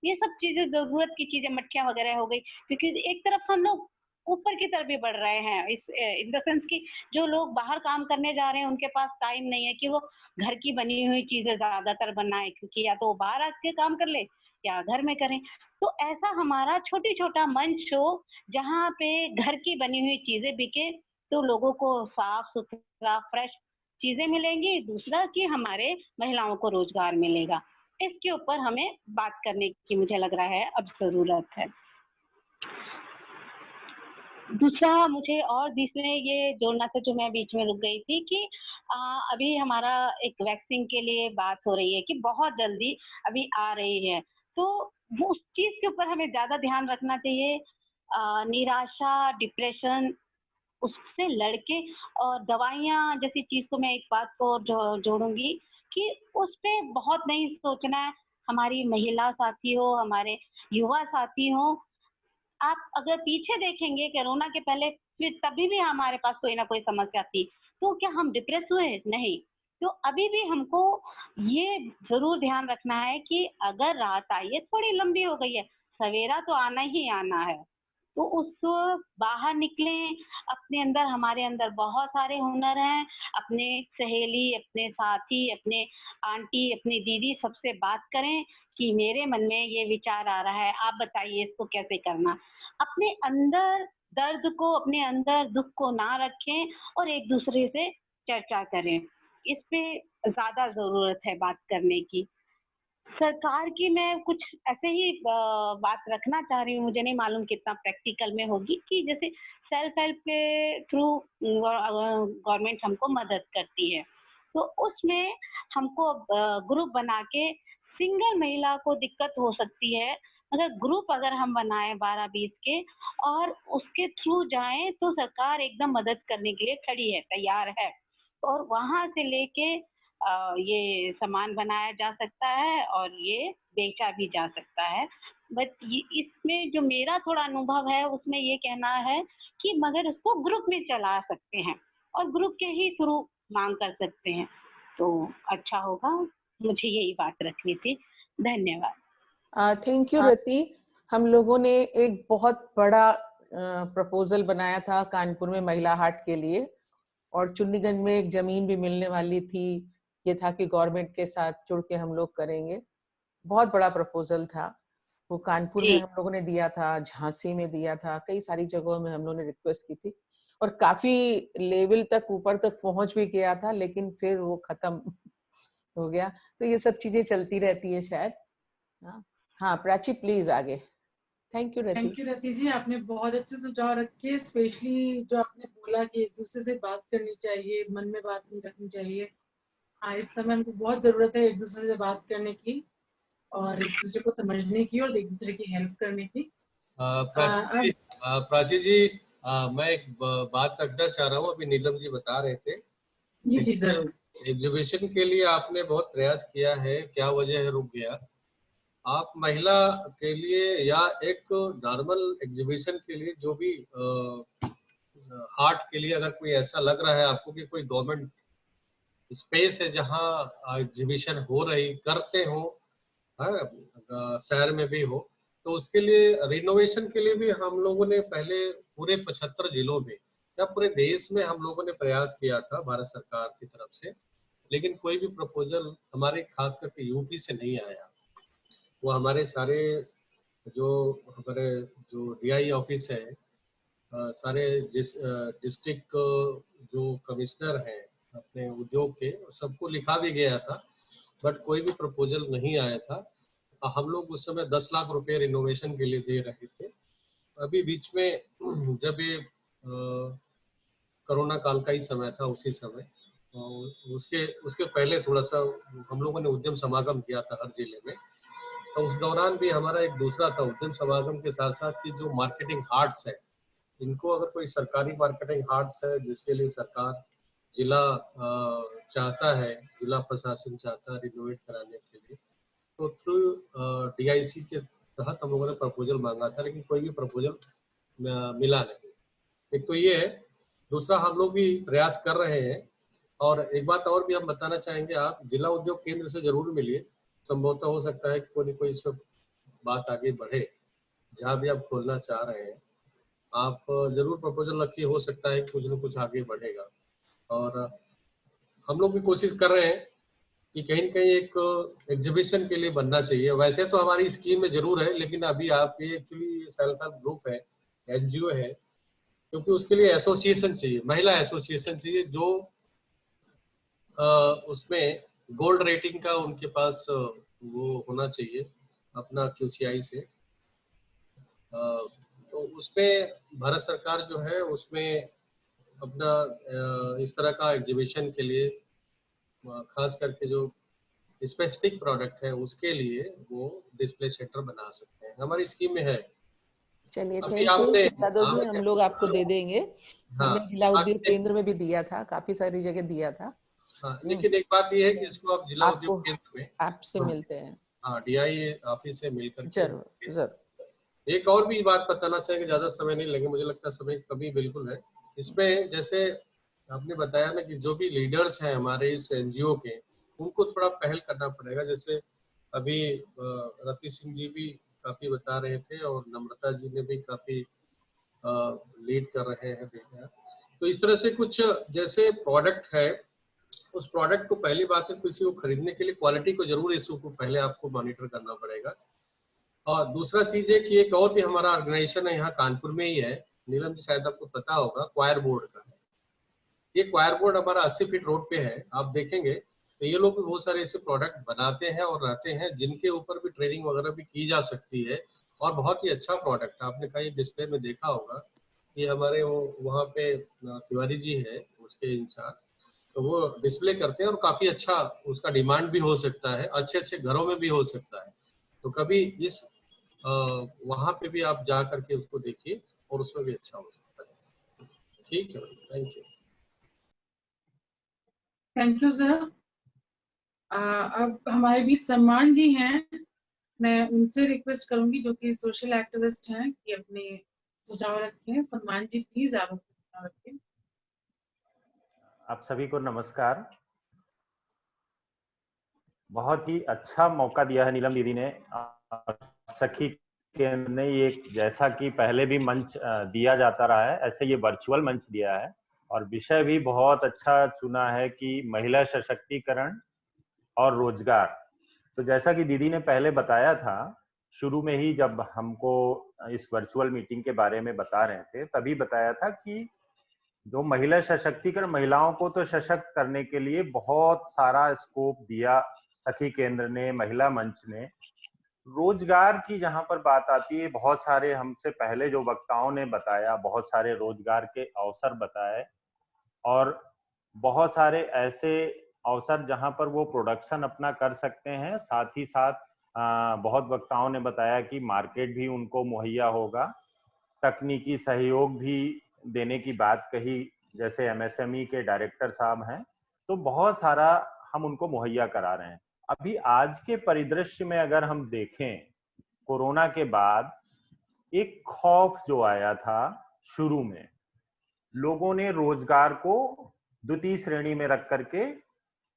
[SPEAKER 13] ये सब चीजें, जरूरत की चीजें, मट्ठियां वगैरह हो गई, क्योंकि एक तरफ हम लोग ऊपर की तरफ भी बढ़ रहे हैं, इस इन द सेंस की जो लोग बाहर काम करने जा रहे हैं उनके पास टाइम नहीं है कि वो घर की बनी हुई चीजें ज्यादातर बनाए, क्योंकि या तो बाहर आके काम कर ले या घर में करें। तो ऐसा हमारा छोटी छोटा मंच हो जहाँ पे घर की बनी हुई चीजें बिके, तो लोगों को साफ सुथरा फ्रेश चीजें मिलेंगी, दूसरा कि हमारे महिलाओं को रोजगार मिलेगा। इसके ऊपर हमें बात करने की मुझे लग रहा है अब जरूरत है। दूसरा मुझे और बीच में ये जोड़ना था, जो मैं बीच में रुक गई थी, कि अभी हमारा एक वैक्सीन के लिए बात हो रही है कि बहुत जल्दी अभी आ रही है, तो वो उस चीज के ऊपर हमें ज्यादा ध्यान रखना चाहिए। निराशा, डिप्रेशन, उससे लड़के और दवाइयाँ जैसी चीज को मैं एक बात को और जोड़ूंगी कि उस पे बहुत नहीं सोचना है। हमारी महिला साथी हो, हमारे युवा साथी हो, आप अगर पीछे देखेंगे कोरोना के पहले, फिर तभी भी हमारे पास कोई ना कोई समस्या थी, तो क्या हम डिप्रेस हुए? नहीं। तो अभी भी हमको ये जरूर ध्यान रखना है कि अगर रात आई है, थोड़ी लंबी हो गई है, सवेरा तो आना ही आना है, तो उस बाहर निकलें। अपने अंदर, हमारे अंदर बहुत सारे हुनर हैं, अपने सहेली, अपने साथी, अपने आंटी, अपनी दीदी, सबसे बात करें कि मेरे मन में ये विचार आ रहा है, आप बताइए इसको कैसे करना। अपने अंदर दर्द को, अपने अंदर दुख को ना रखें और एक दूसरे से चर्चा करें। इस पे ज्यादा जरूरत है बात करने की। सरकार की मैं कुछ ऐसे ही बात रखना चाह रही हूँ, मुझे नहीं मालूम कितना प्रैक्टिकल में होगी, कि जैसे सेल्फ हेल्प के थ्रू गवर्नमेंट हमको मदद करती है, तो उसमें हमको ग्रुप बना के, सिंगल महिला को दिक्कत हो सकती है, मगर ग्रुप अगर हम बनाए 12-20 के और उसके थ्रू जाएं, तो सरकार एकदम मदद करने के लिए खड़ी है, तैयार है, और वहां से लेके ये सामान बनाया जा सकता है और ये बेचा भी जा सकता है। बट इसमें जो मेरा थोड़ा अनुभव है, उसमें ये कहना है कि मगर उसको ग्रुप में चला सकते हैं और ग्रुप के ही थ्रू मांग कर सकते हैं, तो अच्छा होगा। मुझे यही बात रखनी थी। धन्यवाद।
[SPEAKER 2] थैंक यू रति। हम लोगों ने एक बहुत बड़ा प्रपोजल बनाया था कानपुर में महिला हाट के लिए, और चुन्नीगंज में एक जमीन भी मिलने वाली थी। ये था कि गवर्नमेंट के साथ जुड़ के हम लोग करेंगे। बहुत बड़ा प्रपोजल था वो। कानपुर में हम लोगों ने दिया था, झांसी में दिया था, कई सारी जगहों में हम लोगों ने रिक्वेस्ट की थी, और काफी लेवल तक, ऊपर तक पहुंच भी गया था, लेकिन फिर वो खत्म हो गया। तो ये सब चीजें चलती रहती है शायद। हाँ प्राची प्लीज आगे। थैंक यू
[SPEAKER 3] रति जी, आपने बहुत अच्छे सुझाव रखे, स्पेशली जो आपने बोला कि एक दूसरे से बात करनी चाहिए, मन में बात नहीं रखनी चाहिए। हाँ, इस समय हमको बहुत जरूरत है एक दूसरे से बात करने की और एक दूसरे को समझने की और एक दूसरे की हेल्प करने की।
[SPEAKER 1] प्राची जी, मैं एक बात रखना चाह रहा हूँ। अभी नीलम जी बता रहे थे
[SPEAKER 3] जी जरूर।
[SPEAKER 1] एग्जीबिशन के लिए आपने बहुत प्रयास किया है, क्या वजह है रुक गया? आप महिला के लिए या एक नॉर्मल एग्जीबिशन के लिए जो भी आर्ट के लिए अगर कोई ऐसा लग रहा है आपको कि कोई गवर्नमेंट स्पेस है जहां एग्जीबिशन हो रही करते हो, शहर में भी हो, तो उसके लिए रिनोवेशन के लिए भी हम लोगों ने पहले पूरे 75 जिलों में या पूरे देश में हम लोगों ने प्रयास किया था भारत सरकार की तरफ से, लेकिन कोई भी प्रपोजल हमारे खास करके यूपी से नहीं आया। वो हमारे सारे जो हमारे जो डीआई ऑफिस है, सारे डिस्ट्रिक्ट जो कमिश्नर हैं अपने उद्योग के, सबको लिखा भी गया था, बट कोई भी प्रपोजल नहीं आया था। हम लोग उस समय 10 लाख रुपए रिनोवेशन के लिए दे रहे थे। अभी बीच में जब ये कोरोना काल का ही समय था, उसी समय उसके उसके पहले थोड़ा सा हम लोगों ने उद्यम समागम किया था हर जिले में। तो उस दौरान भी हमारा एक दूसरा था उद्यम समागम के साथ साथ कि जो मार्केटिंग हार्ट्स है, इनको अगर कोई सरकारी मार्केटिंग हार्ट्स है जिसके लिए सरकार जिला चाहता है, जिला प्रशासन चाहता है रिनोवेट कराने के लिए, तो थ्रू डीआईसी के तहत हम लोगों ने प्रपोजल मांगा था, लेकिन कोई भी प्रपोजल मिला नहीं। एक तो ये है, दूसरा हम लोग भी प्रयास कर रहे हैं। और एक बात और भी हम बताना चाहेंगे, आप जिला उद्योग केंद्र से जरूर मिलिए, संभवतः हो सकता है कि कोई न कोई इसमें बात आगे बढ़े। जहाँ भी आप खोलना चाह रहे हैं आप जरूर प्रपोजल रखिए, हो सकता है कुछ न कुछ आगे बढ़ेगा। और हम लोग भी कोशिश कर रहे हैं कि कहीं न कहीं एक एग्जीबिशन के लिए बनना चाहिए। वैसे तो हमारी स्कीम में जरूर है, लेकिन अभी आप ये एक्चुअली सेल्फ हेल्प ग्रुप है, एनजीओ है, क्योंकि उसके लिए एसोसिएशन चाहिए, महिला एसोसिएशन चाहिए जो उसमें गोल्ड रेटिंग का उनके पास वो होना चाहिए अपना QCI से। तो उसमें भारत सरकार जो है उसमें अपना इस तरह का एग्जीबिशन के लिए खास करके जो स्पेसिफिक प्रोडक्ट है उसके लिए वो डिस्प्ले सेंटर बना सकते हैं, हमारी स्कीम में है।
[SPEAKER 2] चलिए थैंक यू दादो जी, हम लोग आपको दे देंगे। हमने जिला उद्योग केंद्र में भी दिया था, काफी सारी जगह दिया था।
[SPEAKER 1] हाँ, लेकिन एक बात ये है कि इसको आप जिला उद्योग केंद्र में
[SPEAKER 2] आपसे मिलते हैं।
[SPEAKER 1] हाँ, DI ऑफिस से मिलकर
[SPEAKER 2] जरूर जरूर।
[SPEAKER 1] एक और भी बात बताना चाहेंगे, ज्यादा समय नहीं लगे, मुझे लगता है समय कमी बिल्कुल है इसमें। जैसे आपने बताया ना कि जो भी लीडर्स हैं हमारे इस NGO के, उनको थोड़ा पहल करना पड़ेगा। जैसे अभी रति सिंह जी भी काफी बता रहे थे और नम्रता जी ने भी काफी लीड कर रहे हैं बेटा। तो इस तरह से कुछ जैसे प्रोडक्ट है, उस प्रोडक्ट को पहली बात है किसी को खरीदने के लिए क्वालिटी को जरूर इशू को पहले आपको मॉनिटर करना पड़ेगा। और दूसरा चीज है कि एक और भी हमारा ऑर्गेनाइजेशन है यहाँ कानपुर में ही है, नीलम जी शायद आपको पता होगा, क्वायर बोर्ड का। ये क्वायर बोर्ड हमारा 80 फीट रोड पे है, आप देखेंगे तो ये लोग भी बहुत सारे ऐसे प्रोडक्ट बनाते हैं और रहते हैं जिनके ऊपर भी ट्रेनिंग वगैरह भी की जा सकती है। और बहुत ही अच्छा प्रोडक्ट है, आपने कहीं डिस्प्ले में देखा होगा। ये हमारे वो वहाँ पे तिवारी जी है उसके इंचार्ज, तो वो डिस्प्ले करते हैं और काफी अच्छा उसका डिमांड भी हो सकता है, अच्छे अच्छे घरों में भी हो सकता है। तो कभी इस वहां पे भी आप जा करके उसको देखिए और उसमें भी अच्छा हो सकता है। ठीक है, thank you.
[SPEAKER 3] Thank you sir. अब हमारे बीच सम्मान जी हैं, मैं उनसे रिक्वेस्ट करूंगी जो कि सोशल एक्टिविस्ट हैं कि अपने सुझाव रखें। सम्मान जी प्लीज आप अपने सुझाव रखें।
[SPEAKER 14] आप सभी को नमस्कार। बहुत ही अच्छा मौका दिया है नीलम दीदी ने, सखी केंद्र ने। ये जैसा कि पहले भी मंच दिया जाता रहा है, ऐसे ये वर्चुअल मंच दिया है और विषय भी बहुत अच्छा चुना है कि महिला सशक्तिकरण और रोजगार। तो जैसा कि दीदी ने पहले बताया था, शुरू में ही जब हमको इस वर्चुअल मीटिंग के बारे में बता रहे थे, तभी बताया था कि जो महिला सशक्तिकरण, महिलाओं को तो सशक्त करने के लिए बहुत सारा स्कोप दिया सखी केंद्र ने, महिला मंच ने। रोजगार की जहां पर बात आती है, बहुत सारे हमसे पहले जो वक्ताओं ने बताया, बहुत सारे रोजगार के अवसर बताए और बहुत सारे ऐसे अवसर जहां पर वो प्रोडक्शन अपना कर सकते हैं। साथ ही साथ बहुत वक्ताओं ने बताया कि मार्केट भी उनको मुहैया होगा, तकनीकी सहयोग भी देने की बात कही, जैसे एमएसएमई के डायरेक्टर साहब हैं, तो बहुत सारा हम उनको मुहैया करा रहे हैं। अभी आज के परिदृश्य में अगर हम देखें, कोरोना के बाद एक खौफ जो आया था शुरू में, लोगों ने रोजगार को द्वितीय श्रेणी में रख करके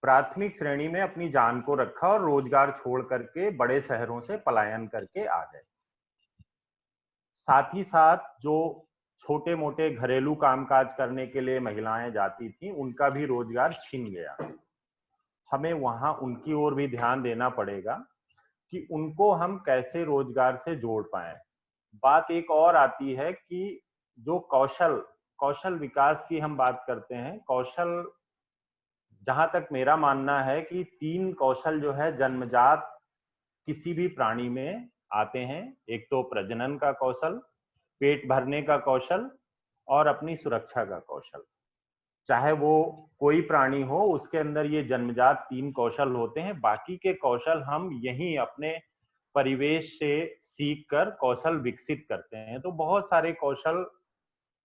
[SPEAKER 14] प्राथमिक श्रेणी में अपनी जान को रखा और रोजगार छोड़ करके बड़े शहरों से पलायन करके आ गए। साथ ही साथ जो छोटे मोटे घरेलू कामकाज करने के लिए महिलाएं जाती थी, उनका भी रोजगार छिन गया। हमें वहां उनकी ओर भी ध्यान देना पड़ेगा कि उनको हम कैसे रोजगार से जोड़ पाए। बात एक और आती है कि जो कौशल विकास की हम बात करते हैं, कौशल, जहां तक मेरा मानना है कि 3 कौशल जो है जन्मजात किसी भी प्राणी में आते हैं। एक तो प्रजनन का कौशल, पेट भरने का कौशल और अपनी सुरक्षा का कौशल। चाहे वो कोई प्राणी हो, उसके अंदर ये जन्मजात 3 कौशल होते हैं। बाकी के कौशल हम यहीं अपने परिवेश से सीख कर कौशल विकसित करते हैं। तो बहुत सारे कौशल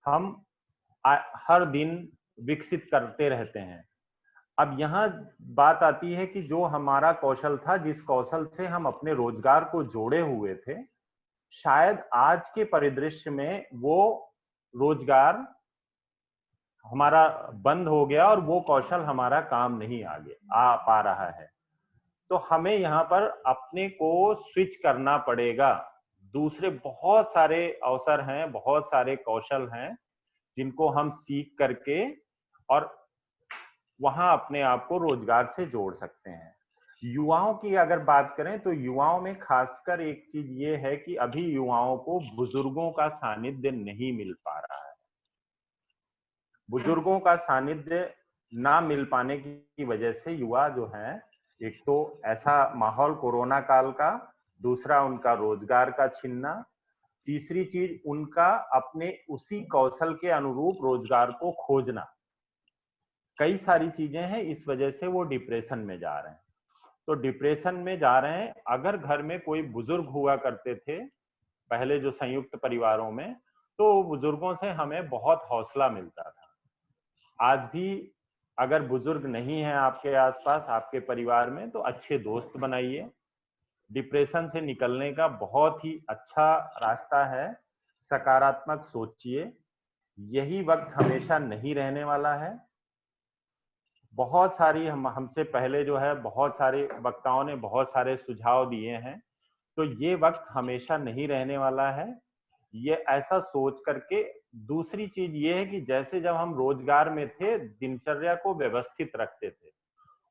[SPEAKER 14] हम हर दिन विकसित करते रहते हैं। अब यहाँ बात आती है कि जो हमारा कौशल था, जिस कौशल से हम अपने रोजगार को जोड़े हुए थे, शायद आज के परिदृश्य में वो रोजगार हमारा बंद हो गया और वो कौशल हमारा काम नहीं आगे आ पा रहा है। तो हमें यहाँ पर अपने को स्विच करना पड़ेगा। दूसरे बहुत सारे अवसर हैं, बहुत सारे कौशल हैं जिनको हम सीख करके और वहां अपने आप को रोजगार से जोड़ सकते हैं। युवाओं की अगर बात करें तो युवाओं में खासकर एक चीज ये है कि अभी युवाओं को बुजुर्गों का सानिध्य नहीं मिल पा रहा है। बुजुर्गों का सानिध्य ना मिल पाने की वजह से युवा जो है, एक तो ऐसा माहौल कोरोना काल का, दूसरा उनका रोजगार का छिनना, तीसरी चीज उनका अपने उसी कौशल के अनुरूप रोजगार को खोजना। कई सारी चीजें हैं, इस वजह से वो डिप्रेशन में जा रहे हैं। तो डिप्रेशन में जा रहे हैं। अगर घर में कोई बुजुर्ग हुआ करते थे पहले जो संयुक्त परिवारों में, तो बुजुर्गों से हमें बहुत हौसला मिलता था। आज भी अगर बुजुर्ग नहीं है आपके आसपास, आपके परिवार में, तो अच्छे दोस्त बनाइए। डिप्रेशन से निकलने का बहुत ही अच्छा रास्ता है, सकारात्मक सोचिए। यही वक्त हमेशा नहीं रहने वाला है। बहुत सारी हमसे पहले जो है बहुत सारे वक्ताओं ने बहुत सारे सुझाव दिए हैं। तो ये वक्त हमेशा नहीं रहने वाला है, ये ऐसा सोच करके। दूसरी चीज ये है कि जैसे जब हम रोजगार में थे, दिनचर्या को व्यवस्थित रखते थे,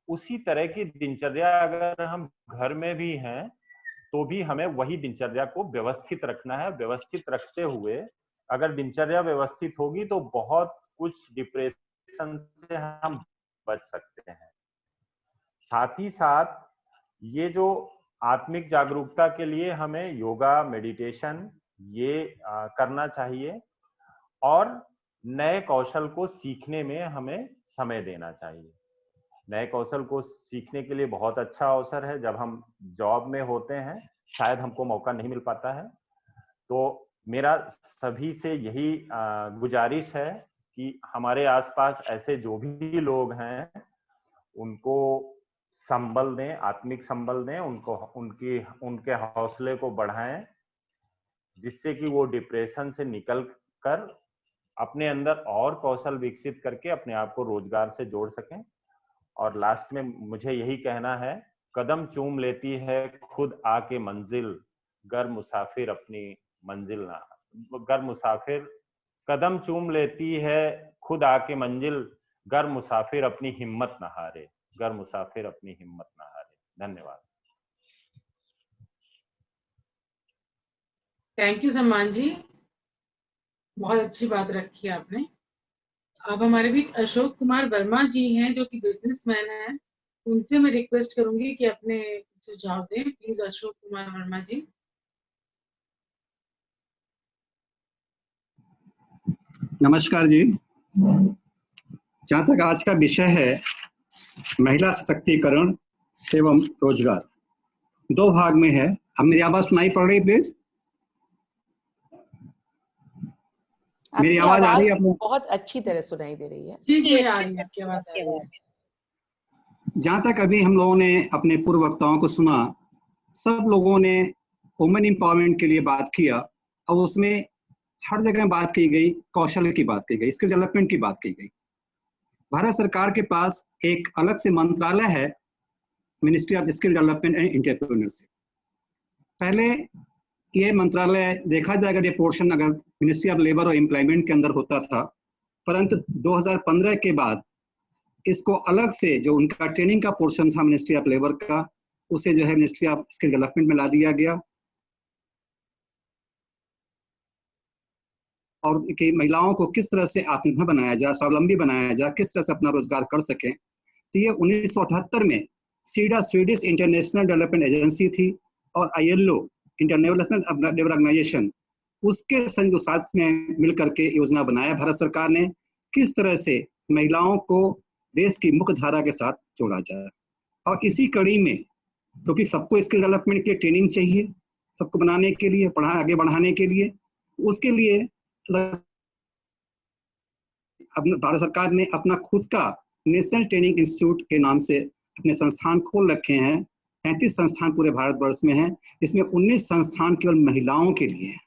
[SPEAKER 14] उसी तरह की दिनचर्या अगर हम घर में भी हैं तो भी हमें वही दिनचर्या को व्यवस्थित रखना है। व्यवस्थित रखते हुए अगर दिनचर्या व्यवस्थित होगी तो बहुत कुछ डिप्रेशन से हम बच सकते हैं। साथ ही साथ ये जो आत्मिक जागरूकता के लिए हमें योगा, मेडिटेशन ये करना चाहिए और नए कौशल को सीखने में हमें समय देना चाहिए। नए कौशल को सीखने के लिए बहुत अच्छा अवसर है। जब हम जॉब में होते हैं शायद हमको मौका नहीं मिल पाता है। तो मेरा सभी से यही गुजारिश है कि हमारे आसपास ऐसे जो भी लोग हैं उनको संबल दें, आत्मिक संबल दें, उनको उनके हौसले को बढ़ाएं, जिससे कि वो डिप्रेशन से निकल कर अपने अंदर और कौशल विकसित करके अपने आप को रोजगार से जोड़ सकें। और लास्ट में मुझे यही कहना है, कदम चूम लेती है खुद आके मंजिल, गर मुसाफिर अपनी मंजिल ना, गर मुसाफिर कदम चूम लेती है खुद आके मंजिल, गर मुसाफिर अपनी हिम्मत ना हारे, गर मुसाफिर अपनी हिम्मत ना हारे। धन्यवाद।
[SPEAKER 3] थैंक यू सम्मान जी, बहुत अच्छी बात रखी आपने। अब हमारे बीच अशोक कुमार वर्मा जी हैं जो कि बिजनेसमैन हैं, उनसे मैं रिक्वेस्ट करूंगी कि अपने सुझाव दें। प्लीज अशोक कुमार वर्मा जी।
[SPEAKER 15] नमस्कार जी। जहाँ तक आज का विषय है महिला सशक्तिकरण एवं रोजगार, दो भाग में है। अब मेरी आवाज सुनाई पड़ रही प्लीज? मेरी आवाज आ रही है आपको?
[SPEAKER 2] बहुत अच्छी तरह सुनाई दे रही है।
[SPEAKER 3] जी जी आ रही है, आपकी आवाज आ रही है।
[SPEAKER 15] जहाँ तक अभी हम लोगों ने अपने पूर्व वक्ताओं को सुना, सब लोगों ने वुमेन एम्पावरमेंट के लिए बात किया और उसमें हर जगह बात की गई, कौशल की बात की गई, स्किल डेवलपमेंट की बात की गई। भारत सरकार के पास एक अलग से मंत्रालय है, ministry of skill development and entrepreneurship. पहले ये मंत्रालय देखा जाएगा ये पोर्शन अगर मिनिस्ट्री ऑफ लेबर और एम्प्लॉयमेंट के अंदर होता था, परंतु 2015 के बाद इसको अलग से जो उनका ट्रेनिंग का पोर्शन था मिनिस्ट्री ऑफ लेबर का, उसे जो है मिनिस्ट्री ऑफ स्किल डेवलपमेंट में ला दिया गया और कि महिलाओं को किस तरह से आत्मनिर्भर बनाया जाए, स्वावलंबी बनाया जाए, किस तरह से अपना रोजगार कर सकें। तो ये 1978 में SIDA Swedish international development agency थी और ILO इंटरनेशनल लेबर ऑर्गेनाइजेशन, उसके संयुक्त साथ में मिलकर के योजना बनाया भारत सरकार ने, किस तरह से महिलाओं को देश की मुख्य धारा के साथ जोड़ा जाए। और इसी कड़ी में क्योंकि सबको स्किल डेवलपमेंट के लिए ट्रेनिंग चाहिए, सबको बनाने के लिए, आगे बढ़ाने के लिए, उसके लिए भारत सरकार ने अपना खुद का नेशनल ट्रेनिंग इंस्टीट्यूट के नाम से अपने संस्थान खोल रखे हैं। 35 संस्थान पूरे भारतवर्ष में हैं, इसमें 19 संस्थान केवल महिलाओं के लिए हैं।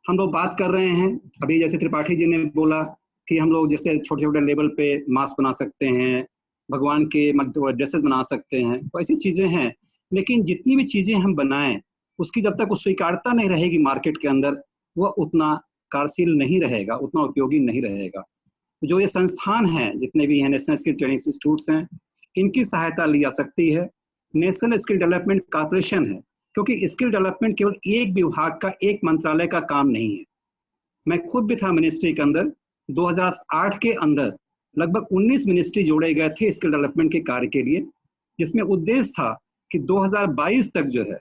[SPEAKER 15] हम लोग बात कर रहे हैं अभी, जैसे त्रिपाठी जी ने बोला कि हम लोग जैसे छोटे छोटे लेवल पे मास्क बना सकते हैं, भगवान के ड्रेसेस बना सकते हैं, तो ऐसी चीजें हैं। लेकिन जितनी भी चीजें हम बनाएं, उसकी जब तक उस स्वीकारता नहीं रहेगी मार्केट के अंदर, वह उतना कार्यशील नहीं रहेगा, उतना उपयोगी नहीं रहेगा। जो ये संस्थान हैं, जितने भी हैं नेशनल स्किल ट्रेनिंग इंस्टीट्यूट्स हैं, इनकी सहायता ली जा सकती है। नेशनल स्किल डेवलपमेंट कॉर्पोरेशन है, क्योंकि स्किल डेवलपमेंट केवल एक विभाग का, एक मंत्रालय का काम नहीं है। मैं खुद भी था मिनिस्ट्री के अंदर। 2008 के अंदर लगभग 19 मिनिस्ट्री जोड़े गए थे स्किल डेवलपमेंट के कार्य के लिए, जिसमें उद्देश्य था कि 2022 तक जो है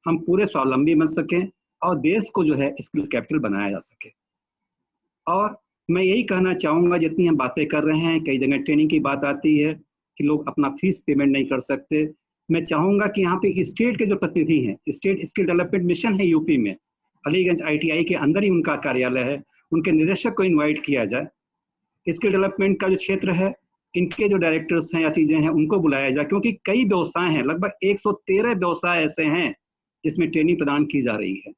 [SPEAKER 15] हम पूरे स्वावलंबी बन सकें और देश को जो है स्किल कैपिटल बनाया जा सके। और मैं यही कहना चाहूँगा, जितनी हम बातें कर रहे हैं, कई जगह ट्रेनिंग की बात आती है कि लोग अपना फीस पेमेंट नहीं कर सकते। मैं चाहूँगा कि यहाँ पे स्टेट के जो प्रतिनिधि हैं, स्टेट स्किल डेवलपमेंट मिशन है यूपी में, अलीगंज ITI के अंदर ही उनका कार्यालय है, उनके निदेशक को इन्वाइट किया जाए। स्किल डेवलपमेंट का जो क्षेत्र है, इनके जो डायरेक्टर्स हैं या चीज़ें हैं, उनको बुलाया जाए, क्योंकि कई व्यवसाय हैं, लगभग 113 व्यवसाय ऐसे हैं जिसमें ट्रेनिंग प्रदान की जा रही है।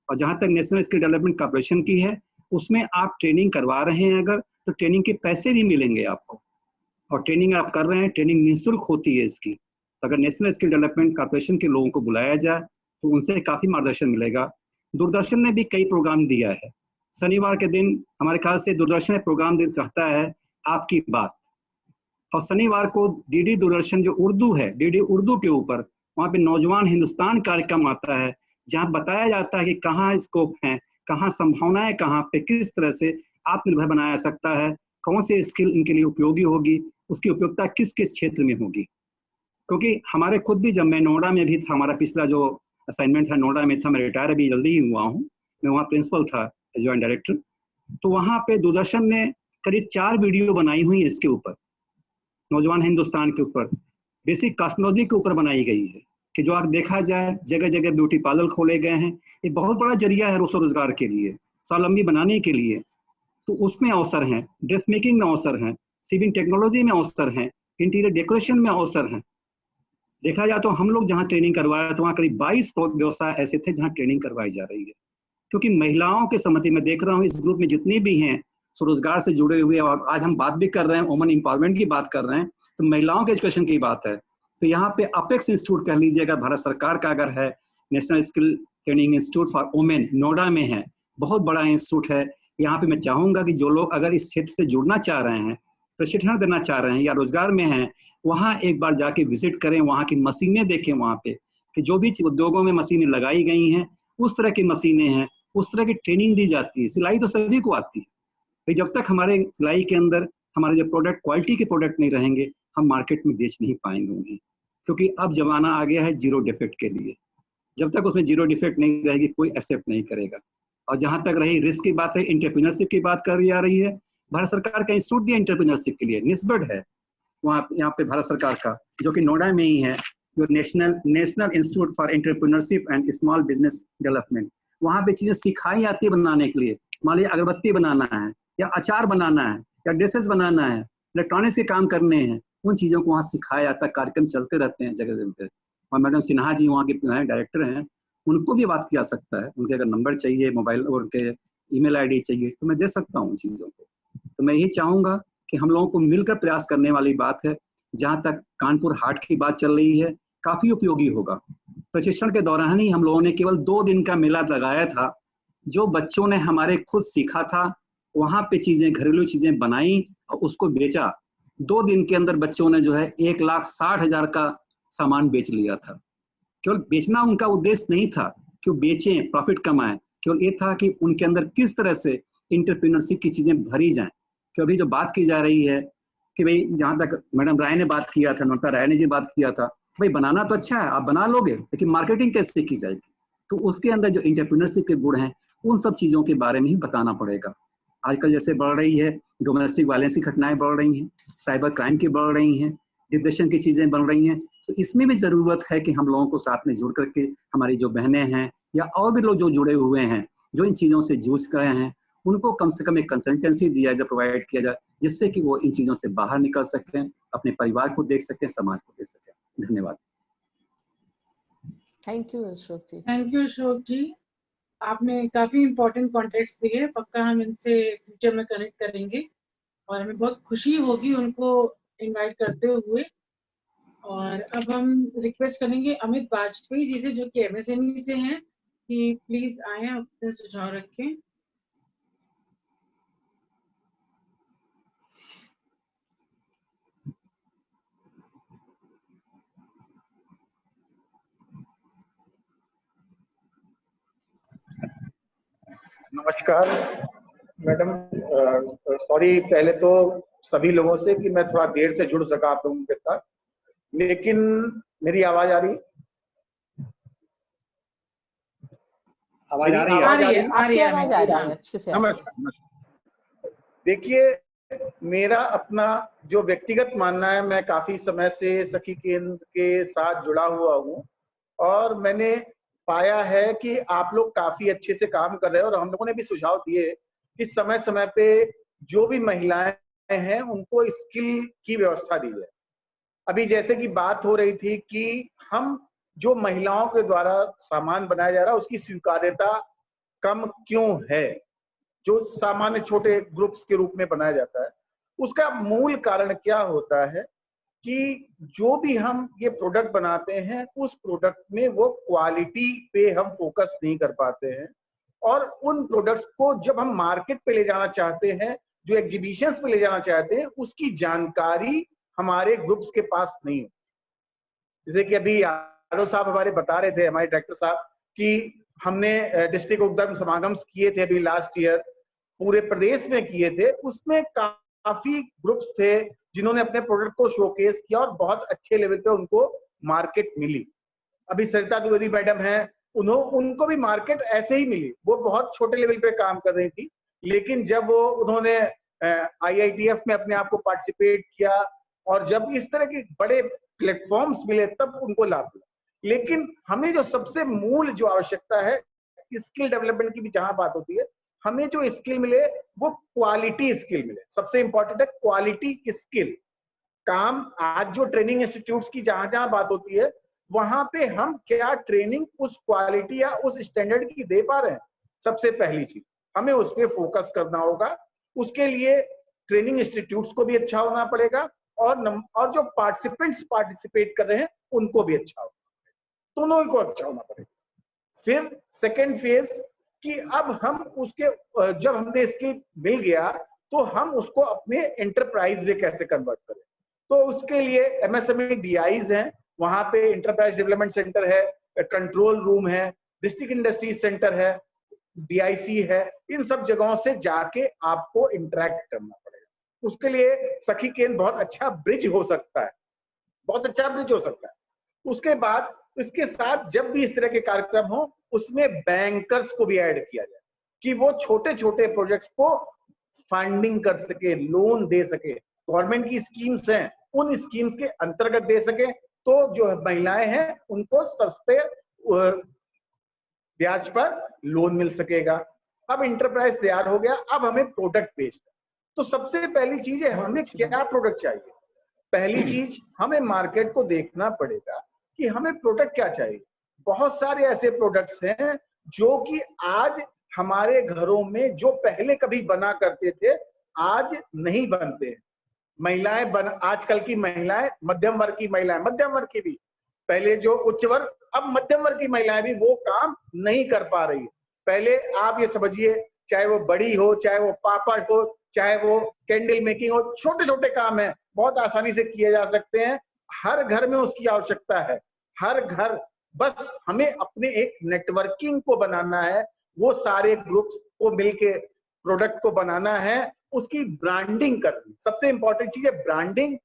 [SPEAKER 15] और जहाँ तक नेशनल स्किल डेवलपमेंट कॉर्पोरेशन की है, उसमें आप ट्रेनिंग करवा रहे हैं अगर, तो ट्रेनिंग के पैसे भी मिलेंगे आपको। और ट्रेनिंग आप कर रहे हैं, ट्रेनिंग निःशुल्क होती है इसकी। तो अगर नेशनल स्किल डेवलपमेंट कॉर्पोरेशन के लोगों को बुलाया जाए तो उनसे काफ़ी मार्गदर्शन मिलेगा। दूरदर्शन ने भी कई प्रोग्राम दिया है। शनिवार के दिन हमारे ख्याल से दूरदर्शन प्रोग्राम कहता है आपकी बात, और शनिवार को DD दूरदर्शन जो उर्दू है, DD उर्दू के ऊपर वहाँ पे नौजवान हिंदुस्तान कार्यक्रम आता है, जहाँ बताया जाता है कि कहाँ स्कोप है, कहाँ संभावनाएं, कहाँ पे किस तरह से आत्मनिर्भर बनाया सकता है, कौन से स्किल इनके लिए उपयोगी होगी, उसकी उपयोगिता किस किस क्षेत्र में होगी। क्योंकि हमारे खुद भी, जब मैं नोएडा में भी था, हमारा पिछला जो असाइनमेंट था नोएडा में था, मैं रिटायर अभी जल्दी ही हुआ हूँ, मैं वहाँ प्रिंसिपल था, जॉइंट डायरेक्टर। तो वहाँ पे दूरदर्शन ने करीब 4 वीडियो बनाई हुई है इसके ऊपर, नौजवान हिंदुस्तान के ऊपर, बेसिक कॉस्मेटोलॉजी के ऊपर बनाई गई है कि जो आप देखा जाए जगह जगह ब्यूटी पार्लर खोले गए हैं। ये बहुत बड़ा जरिया है रोजगार के लिए, स्वावलंबी बनाने के लिए। तो उसमें अवसर हैं, ड्रेस मेकिंग में अवसर हैं, सीविंग टेक्नोलॉजी में अवसर हैं, इंटीरियर डेकोरेशन में अवसर हैं। देखा जाए तो हम लोग जहाँ ट्रेनिंग करवाया तो वहाँ करीब 22 व्यवसाय ऐसे थे जहाँ ट्रेनिंग करवाई जा रही है। क्योंकि महिलाओं के सम्मति में देख रहा हूँ इस ग्रुप में जितनी भी हैं स्वरोजगार से जुड़े हुए, और आज हम बात भी कर रहे हैं, वुमेन एम्पावरमेंट की बात कर रहे हैं, तो महिलाओं के एजुकेशन की बात है। तो यहाँ पे अपेक्स इंस्टीट्यूट कह लीजिए, अगर भारत सरकार का अगर है, national skill training institute for women Noida में है, बहुत बड़ा इंस्टीट्यूट है। यहाँ पे मैं चाहूँगा कि जो लोग अगर इस क्षेत्र से जुड़ना चाह रहे हैं, प्रशिक्षण देना चाह रहे हैं या रोजगार में हैं, वहाँ एक बार जाके विजिट करें, वहाँ की मशीनें देखें, वहाँ पे कि जो भी उद्योगों में मशीनें लगाई गई हैं उस तरह की मशीनें हैं, उस तरह की ट्रेनिंग दी जाती है। सिलाई तो सभी को आती है, तो जब तक हमारे सिलाई के अंदर हमारे जो प्रोडक्ट क्वालिटी के प्रोडक्ट नहीं रहेंगे, हम मार्केट में बेच नहीं पाएंगे उन्हें, क्योंकि अब जमाना आ गया है जीरो डिफेक्ट के लिए। जब तक उसमें जीरो डिफेक्ट नहीं रहेगी कोई एक्सेप्ट नहीं करेगा। और जहां तक रही रिस्क की बात है, एंटरप्रेन्योरशिप की बात करी जा रही है, भारत सरकार का इंस्टीट्यूट भी एंटरप्रेन्योरशिप के लिए निस्बत है वहाँ यहाँ पे भारत सरकार का, जो कि नोएडा में ही है, जो national institute for entrepreneurship and small business development. वहाँ पे चीजें सिखाई जाती है बनाने के लिए। मान लीजिए अगरबत्ती बनाना है या अचार बनाना है या ड्रेसेस बनाना है, इलेक्ट्रॉनिक्स के काम करने हैं, उन चीजों को वहाँ सिखाया जाता है। कार्यक्रम चलते रहते हैं जगह जगह। और मैडम सिन्हा जी वहाँ के डायरेक्टर हैं, उनको भी बात किया सकता है। उनके अगर नंबर चाहिए, मोबाइल और उनके ईमेल आईडी चाहिए तो मैं दे सकता हूँ उन चीज़ों को। तो मैं यही चाहूँगा कि हम लोगों को मिलकर प्रयास करने वाली बात है। जहाँ तक कानपुर हाट की बात चल रही है, काफ़ी उपयोगी होगा। प्रशिक्षण के दौरान ही हम लोगों ने केवल 2 दिन का मेला लगाया था, जो बच्चों ने हमारे खुद सीखा था, वहाँ पे चीज़ें, घरेलू चीज़ें बनाई और उसको बेचा। 2 दिन के अंदर बच्चों ने जो है 1,60,000 का सामान बेच लिया था। केवल बेचना उनका उद्देश्य नहीं था कि वो बेचें, प्रॉफिट कमाएं, केवल ये था कि उनके अंदर किस तरह से एंटरप्रेन्योरशिप की चीजें भरी जाएं। कि अभी जो बात की जा रही है कि भाई, जहाँ तक मैडम राय ने बात किया था, नोटा राय ने जी बात किया था, भाई बनाना तो अच्छा है, आप बना लोगे, लेकिन मार्केटिंग कैसे की जाएगी? तो उसके अंदर जो एंटरप्रेन्योरशिप के गुण हैं, उन सब चीजों के बारे में ही बताना पड़ेगा। आजकल जैसे बढ़ रही है डोमेस्टिक वायलेंस की घटनाएं बढ़ रही हैं, साइबर क्राइम की बढ़ रही हैं, डिप्रेशन की चीजें बढ़ रही हैं, तो इसमें भी जरूरत है कि हम लोगों को साथ में जुड़ करके हमारी जो बहनें हैं या और भी लोग जो जुड़े हुए हैं, जो इन चीजों से जूझ रहे हैं, उनको कम से कम एक कंसल्टेंसी दिया जाए, प्रोवाइड किया जाए, जिससे कि वो इन चीजों से बाहर निकल सकें, अपने परिवार को देख सकें, समाज को देख सकें। धन्यवाद।
[SPEAKER 2] Thank you Ashok ji.
[SPEAKER 3] Thank you Ashok ji, आपने काफी इंपॉर्टेंट कॉन्टेक्ट्स दिए। पक्का हम इनसे फ्यूचर में कनेक्ट करेंगे और हमें बहुत खुशी होगी उनको इनवाइट करते हुए। और अब हम रिक्वेस्ट करेंगे अमित वाजपेयी जी से, जो कि एमएसएमई से हैं, कि प्लीज आए अपने सुझाव रखें।
[SPEAKER 16] नमस्कार मैडम, सॉरी पहले तो सभी लोगों से कि मैं थोड़ा देर से जुड़ सका आप लोगों के साथ, लेकिन मेरी आवाज आ रही?
[SPEAKER 15] आवाज आ रही
[SPEAKER 2] है अच्छे से।
[SPEAKER 16] देखिए, मेरा अपना जो व्यक्तिगत मानना है, मैं काफी समय से सखी केंद्र के साथ जुड़ा हुआ हूँ और मैंने पाया है कि आप लोग काफी अच्छे से काम कर रहे हैं और हम लोगों ने भी सुझाव दिए कि समय समय पे जो भी महिलाएं हैं उनको स्किल की व्यवस्था दी जाए। अभी जैसे कि बात हो रही थी कि हम जो महिलाओं के द्वारा सामान बनाया जा रहा है उसकी स्वीकार्यता कम क्यों है, जो सामान्य छोटे ग्रुप्स के रूप में बनाया जाता है। उसका मूल कारण क्या होता है कि जो भी हम ये प्रोडक्ट बनाते हैं, उस प्रोडक्ट में वो क्वालिटी पे हम फोकस नहीं कर पाते हैं और उन प्रोडक्ट्स को जब हम मार्केट पे ले जाना चाहते हैं, जो एग्जीबिशंस पे ले जाना चाहते हैं, उसकी जानकारी हमारे ग्रुप्स के पास नहीं है। जैसे कि अभी यादव साहब हमारे बता रहे थे, हमारे डायरेक्टर साहब, कि हमने डिस्ट्रिक्ट उद्यम समागम किए थे अभी लास्ट ईयर, पूरे प्रदेश में किए थे। उसमें काफी ग्रुप्स थे जिन्होंने अपने प्रोडक्ट को शोकेस किया और बहुत अच्छे लेवल पे उनको मार्केट मिली। अभी सरिता द्विवेदी मैडम हैं, उनको भी मार्केट ऐसे ही मिली। वो बहुत छोटे लेवल पे काम कर रही थी, लेकिन जब उन्होंने IITF में अपने आप को पार्टिसिपेट किया और जब इस तरह के बड़े प्लेटफॉर्म्स मिले, तब उनको लाभ मिला। लेकिन हमें जो सबसे मूल जो आवश्यकता है, स्किल डेवलपमेंट की भी जहां बात होती है, हमें जो स्किल मिले वो क्वालिटी स्किल मिले। सबसे इंपॉर्टेंट है क्वालिटी स्किल। काम आज जो ट्रेनिंग इंस्टीट्यूट्स की जहां जहां बात होती है, वहां पे हम क्या ट्रेनिंग उस क्वालिटी या उस स्टैंडर्ड की दे पा रहे हैं, सबसे पहली चीज हमें उस पर फोकस करना होगा। उसके लिए ट्रेनिंग इंस्टीट्यूट्स को भी अच्छा होना पड़ेगा और जो पार्टिसिपेंट्स पार्टिसिपेट कर रहे हैं उनको भी अच्छा होना पड़ेगा, दोनों को अच्छा होना पड़ेगा। फिर सेकेंड फेज कि अब हम उसके, जब हमने स्किल मिल गया तो हम उसको अपने एंटरप्राइज में कैसे कन्वर्ट करें। तो उसके लिए MSME DIs हैं, वहां पे इंटरप्राइज डेवलपमेंट सेंटर है, कंट्रोल रूम है, डिस्ट्रिक्ट इंडस्ट्रीज सेंटर है, DIC है, इन सब जगहों से जाके आपको इंटरेक्ट करना पड़ेगा। उसके लिए सखी केंद्र बहुत अच्छा ब्रिज हो सकता है, बहुत अच्छा ब्रिज हो सकता है। उसके बाद इसके साथ जब भी इस तरह के कार्यक्रम हो, उसमें बैंकर्स को भी ऐड किया जाए कि वो छोटे छोटे प्रोजेक्ट्स को फंडिंग कर सके, लोन दे सके। गवर्नमेंट की स्कीम्स हैं, उन स्कीम्स के अंतर्गत दे सके, तो जो महिलाएं हैं उनको सस्ते ब्याज पर लोन मिल सकेगा। अब इंटरप्राइज तैयार हो गया, अब हमें प्रोडक्ट बेचना। तो सबसे पहली चीज है हमें क्या प्रोडक्ट चाहिए। पहली चीज हमें मार्केट को देखना पड़ेगा कि हमें प्रोडक्ट क्या चाहिए। बहुत सारे ऐसे प्रोडक्ट्स हैं जो कि आज हमारे घरों में जो पहले कभी बना करते थे आज नहीं बनते। महिलाएं आजकल की महिलाएं, मध्यम वर्ग की महिलाएं, मध्यम वर्ग की भी, पहले जो उच्च वर्ग, अब मध्यम वर्ग की महिलाएं भी वो काम नहीं कर पा रही। पहले आप ये समझिए, चाहे वो बड़ी हो, चाहे वो पापड़ हो, चाहे वो कैंडल मेकिंग हो, छोटे छोटे काम है, बहुत आसानी से किए जा सकते हैं। हर घर में उसकी आवश्यकता है, हर घर, बस हमें अपने एक नेटवर्किंग को बनाना है, वो सारे ग्रुप्स को मिलके प्रोडक्ट को बनाना है, उसकी ब्रांडिंग करनी। सबसे इंपॉर्टेंट चीज है ब्रांडिंग।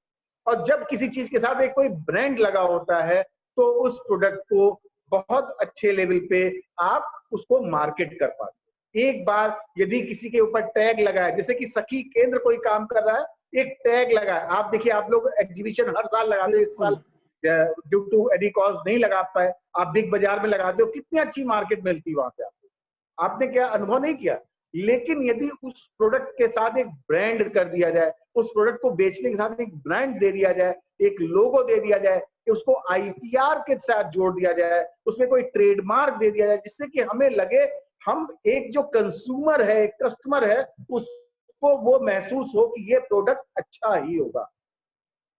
[SPEAKER 16] और जब किसी चीज के साथ एक कोई ब्रांड लगा होता है तो उस प्रोडक्ट को बहुत अच्छे लेवल पे आप उसको मार्केट कर पाते। एक बार यदि किसी के ऊपर टैग लगा है, जैसे कि सखी केंद्र कोई काम कर रहा है, एक टैग लगा है, आप देखिए आप लोग एग्जीबिशन हर साल लगाते हो, इस साल ड्यू टू एनी कॉज नहीं लगा पाए, आप बिग बाजार में लगाते हो, कितनी अच्छी मार्केट मिलती है वहां पे आपको। आपने क्या अनुभव नहीं किया? लेकिन यदि उस प्रोडक्ट के साथ एक ब्रांड कर दिया जाए, उस प्रोडक्ट को बेचने के साथ एक ब्रांड दे दिया जाए, एक लोगो दे दिया जाए, कि उसको IPR के साथ जोड़ दिया जाए, उसमें कोई ट्रेडमार्क दे दिया जाए, जिससे कि हमें लगे हम एक जो कंज्यूमर है, कस्टमर है, उसको वो महसूस हो कि ये प्रोडक्ट अच्छा ही होगा।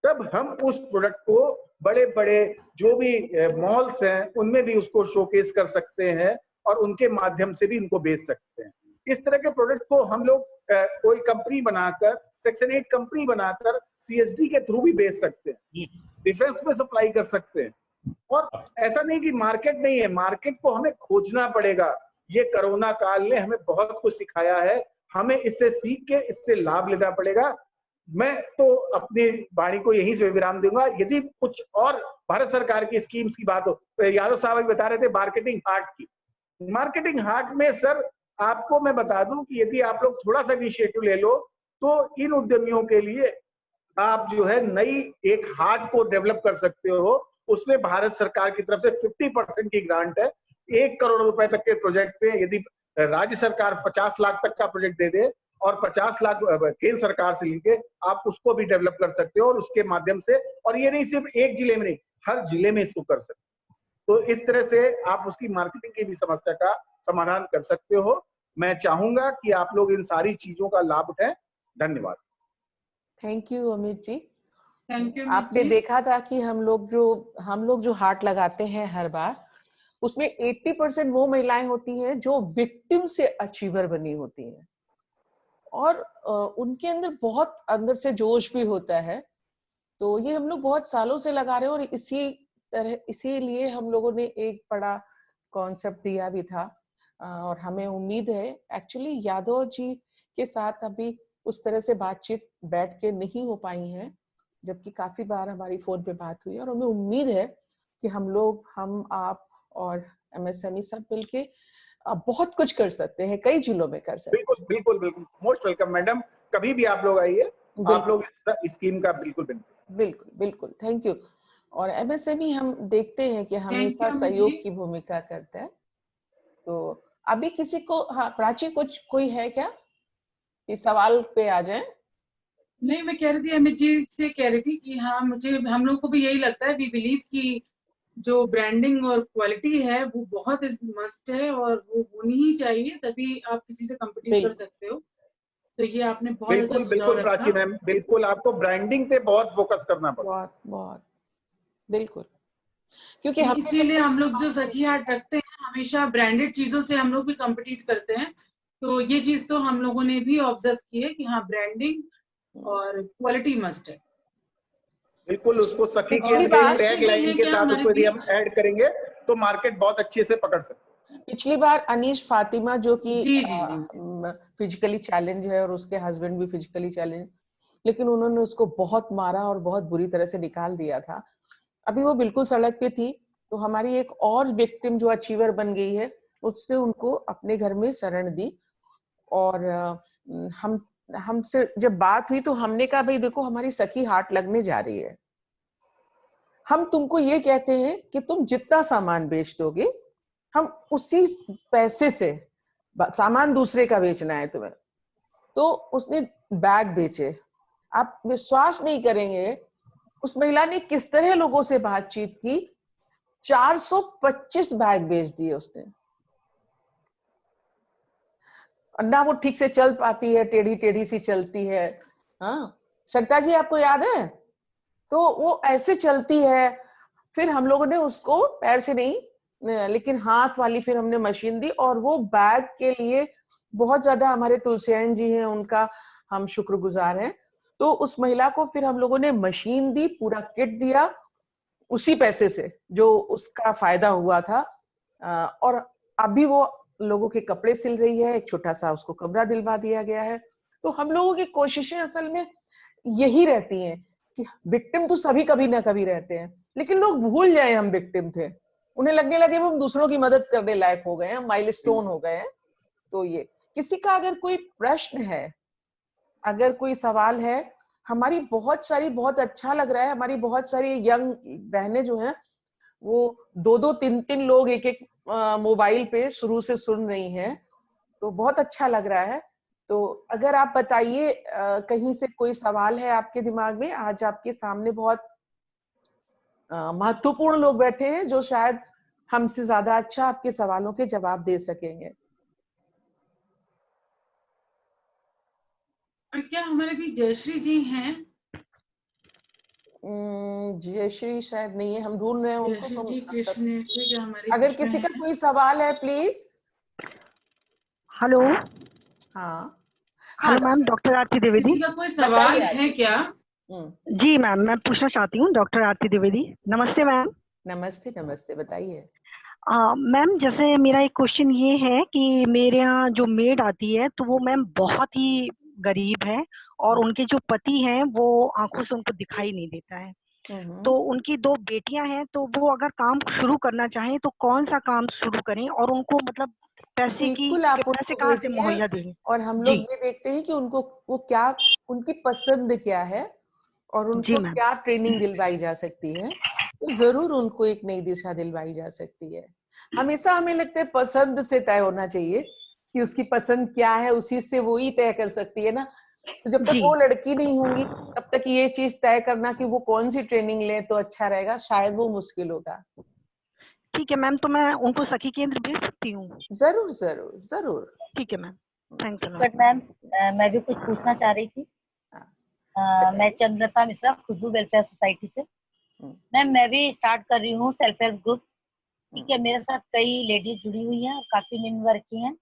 [SPEAKER 16] तब हम उस प्रोडक्ट को बड़े बड़े जो भी मॉल्स हैं उनमें भी उसको शोकेस कर सकते हैं और उनके माध्यम से भी इनको बेच सकते हैं। इस तरह के प्रोडक्ट को हम लोग कोई कंपनी बनाकर, सेक्शन 8 कंपनी बनाकर CSD के थ्रू भी बेच सकते हैं, डिफेंस में सप्लाई कर सकते हैं। और ऐसा नहीं कि मार्केट नहीं है, मार्केट को हमें खोजना पड़ेगा। ये कोरोना काल ने हमें बहुत कुछ सिखाया है, हमें इससे सीख के इससे लाभ लेना पड़ेगा। मैं तो अपनी वाणी को यहीं से विराम दूंगा। यदि कुछ और भारत सरकार की स्कीम्स की बात हो, तो यादव साहब अभी बता रहे थे मार्केटिंग हार्ट की। मार्केटिंग हार्ट में सर आपको मैं बता दूं कि यदि आप लोग थोड़ा सा इनिशिएटिव ले लो तो इन उद्यमियों के लिए आप जो है नई एक हार्ट को डेवलप कर सकते हो। उसमें भारत सरकार की तरफ से 50% की ग्रांट है। 1 करोड़ रुपए तक के प्रोजेक्ट पे यदि राज्य सरकार 50 लाख तक का प्रोजेक्ट दे दे और 50 लाख केंद्र सरकार से लेके आप उसको भी डेवलप कर सकते हो, और उसके माध्यम से, और ये नहीं सिर्फ एक जिले में नहीं, हर जिले में इसको कर सकते हो। तो इस तरह से आप उसकी मार्केटिंग की भी समस्या का समाधान कर सकते हो। मैं चाहूंगा कि आप लोग इन सारी चीजों का लाभ उठाएं। धन्यवाद।
[SPEAKER 2] Thank you Amit ji.
[SPEAKER 3] Thank you.
[SPEAKER 2] आपने देखा था कि हम लोग जो हार्ट लगाते हैं हर बार, उसमें 80% वो महिलाएं होती हैं जो विक्टिम से अचीवर बनी होती हैं, और उनके अंदर बहुत अंदर से जोश भी होता है। तो ये हम लोग बहुत सालों से लगा रहे हैं, और इसीलिए हम लोगों ने एक बड़ा कॉन्सेप्ट दिया भी था। और हमें उम्मीद है, एक्चुअली यादव जी के साथ अभी उस तरह से बातचीत बैठ के नहीं हो पाई है, जबकि काफी बार हमारी फोन पे बात हुई, और हमें उम्मीद है कि हम आप और MSME सब मिलके बहुत कुछ कर सकते हैं, कई जिलों में कर सकते हैं।
[SPEAKER 16] बिल्कुल बिल्कुल बिल्कुल, मोस्ट वेलकम मैडम, कभी भी आप लोग आइए, आप लोग इस स्कीम का बिल्कुल
[SPEAKER 2] बिल्कुल बिल्कुल। Thank you. और MSME हम देखते हैं कि हमेशा सहयोग की भूमिका करता है। तो अभी किसी को, हाँ प्राची, कुछ कोई है क्या कि सवाल पे आ जाए?
[SPEAKER 3] नहीं, मैं कह रही थी, अमित जी से कह रही थी कि हाँ, हम लोग को भी यही लगता है, वी बिलीव कि जो ब्रांडिंग और क्वालिटी है वो बहुत मस्ट है और वो होनी ही चाहिए, तभी आप किसी से कम्पिटिट कर सकते हो। तो ये आपने बहुत अच्छा सुझाव रखा।
[SPEAKER 16] प्राची मैम, बिल्कुल आपको ब्रांडिंग पे बहुत फोकस करना पड़ेगा।
[SPEAKER 2] बहुत बिल्कुल, क्योंकि
[SPEAKER 3] इसीलिए हम लोग जो सखी हाट रखते हैं, हमेशा ब्रांडेड चीजों से हम लोग भी कम्पिटिट करते हैं। तो ये चीज तो हम लोगों ने भी ऑब्जर्व की है कि हाँ, ब्रांडिंग और क्वालिटी मस्ट है।
[SPEAKER 16] बिल्कुल, उसको सखी के टैग लाइन के साथ उसको यदि हम ऐड करेंगे तो मार्केट बहुत अच्छे से पकड़ सकते हैं।
[SPEAKER 2] पिछली बार अनीश फातिमा जो कि
[SPEAKER 3] जी जी जी
[SPEAKER 2] फिजिकली चैलेंज है और उसके हस्बैंड भी फिजिकली चैलेंज, लेकिन उन्होंने उसको बहुत मारा और बहुत बुरी तरह से निकाल दिया था। अभी वो बिल्कुल सड़क पे थी, तो हमारी एक और विक्टिम जो अचीवर बन गई है, उसने उनको अपने घर में शरण दी। और हमसे जब बात हुई तो हमने कहा भाई देखो हमारी सखी हाट लगने जा रही है, हम तुमको ये कहते हैं कि तुम जितना सामान बेच दोगे हम उसी पैसे से, सामान दूसरे का बेचना है तुम्हें, तो उसने बैग बेचे। आप विश्वास नहीं करेंगे उस महिला ने किस तरह लोगों से बातचीत की, 425 बैग बेच दिए उसने। ना वो ठीक से चल पाती है, टेढ़ी टेढ़ी सी चलती है। हाँ सरिता जी आपको याद है, तो वो ऐसे चलती है। फिर हम लोगों ने उसको पैर से नहीं लेकिन हाथ वाली फिर हमने मशीन दी, और वो बैग के लिए बहुत ज्यादा हमारे तुलसियान जी हैं, उनका हम शुक्रगुजार हैं। तो उस महिला को फिर हम लोगों ने मशीन दी, पूरा किट दिया उसी पैसे से जो उसका फायदा हुआ था। और अभी वो लोगों के कपड़े सिल रही है, एक छोटा सा उसको कमरा दिलवा दिया गया है। तो हम लोगों की कोशिशें असल में यही रहती हैं कि विक्टिम तो सभी कभी ना कभी रहते हैं, लेकिन लोग भूल जाए हम विक्टिम थे, उन्हें लगने लगे हम दूसरों की मदद करने लायक हो गए हैं, माइलस्टोन हो गए हैं। तो ये किसी का अगर कोई प्रश्न है, अगर कोई सवाल है, हमारी बहुत सारी, बहुत अच्छा लग रहा है, हमारी बहुत सारी यंग बहनें जो हैं वो 2-2, 3-3 लोग एक-एक मोबाइल पे शुरू से सुन रही हैं, तो बहुत अच्छा लग रहा है। तो अगर आप बताइए कहीं से कोई सवाल है आपके दिमाग में, आज आपके सामने बहुत महत्वपूर्ण लोग बैठे हैं जो शायद हमसे ज्यादा अच्छा आपके सवालों के जवाब दे सकेंगे।
[SPEAKER 3] और क्या हमारे भी जयश्री जी हैं?
[SPEAKER 2] जयश्री शायद नहीं है, हम ढूंढ रहे हैं उनको।
[SPEAKER 3] जयश्री जी कृष्ण से क्या हमारे
[SPEAKER 2] अगर किसी का कोई सवाल है प्लीज।
[SPEAKER 17] हेलो।
[SPEAKER 2] हाँ
[SPEAKER 17] हेलो मैम, डॉक्टर आरती द्विवेदी।
[SPEAKER 3] किसी का कोई सवाल है क्या?
[SPEAKER 17] जी मैम, मैं पूछना चाहती हूँ डॉक्टर आरती द्विवेदी। नमस्ते मैम।
[SPEAKER 2] नमस्ते नमस्ते, बताइए।
[SPEAKER 17] मैम जैसे मेरा एक क्वेश्चन ये है कि मेरे यहाँ जो मेड आती है तो वो मैम बहुत ही गरीब है, और उनके जो पति हैं वो आंखों से उनको दिखाई नहीं देता है। तो उनकी 2 बेटियां हैं, तो वो अगर काम शुरू करना चाहें तो कौन सा काम शुरू करें, और उनको मतलब पैसे कहाँ से मुहैया दें?
[SPEAKER 2] और हम लोग ये देखते हैं कि उनको वो क्या, उनकी पसंद क्या है और उनको क्या ट्रेनिंग दिलवाई जा सकती है, तो जरूर उनको एक नई दिशा दिलवाई जा सकती है। हमेशा हमें लगता है पसंद से तय होना चाहिए कि उसकी पसंद क्या है, उसी से वो ही तय कर सकती है ना। तो जब तक वो लड़की नहीं होंगी तब तक ये चीज तय करना कि वो कौन सी ट्रेनिंग ले तो अच्छा रहेगा, शायद वो मुश्किल होगा।
[SPEAKER 17] ठीक है मैम, तो मैं उनको सखी केंद्र भेज सकती हूँ?
[SPEAKER 2] जरूर जरूर जरूर।
[SPEAKER 17] ठीक है मैम, थैंक्स
[SPEAKER 18] बट मैम मैं भी कुछ पूछना चाह रही थी। मैं चंद्रता मिश्रा, खुशबू वेलफेयर सोसाइटी से। मैम मैं भी स्टार्ट कर रही हूँ सेल्फ हेल्प ग्रुप। ठीक है, मेरे साथ कई लेडीज जुड़ी हुई हैं, काफी निम्न वर्ग की हैं।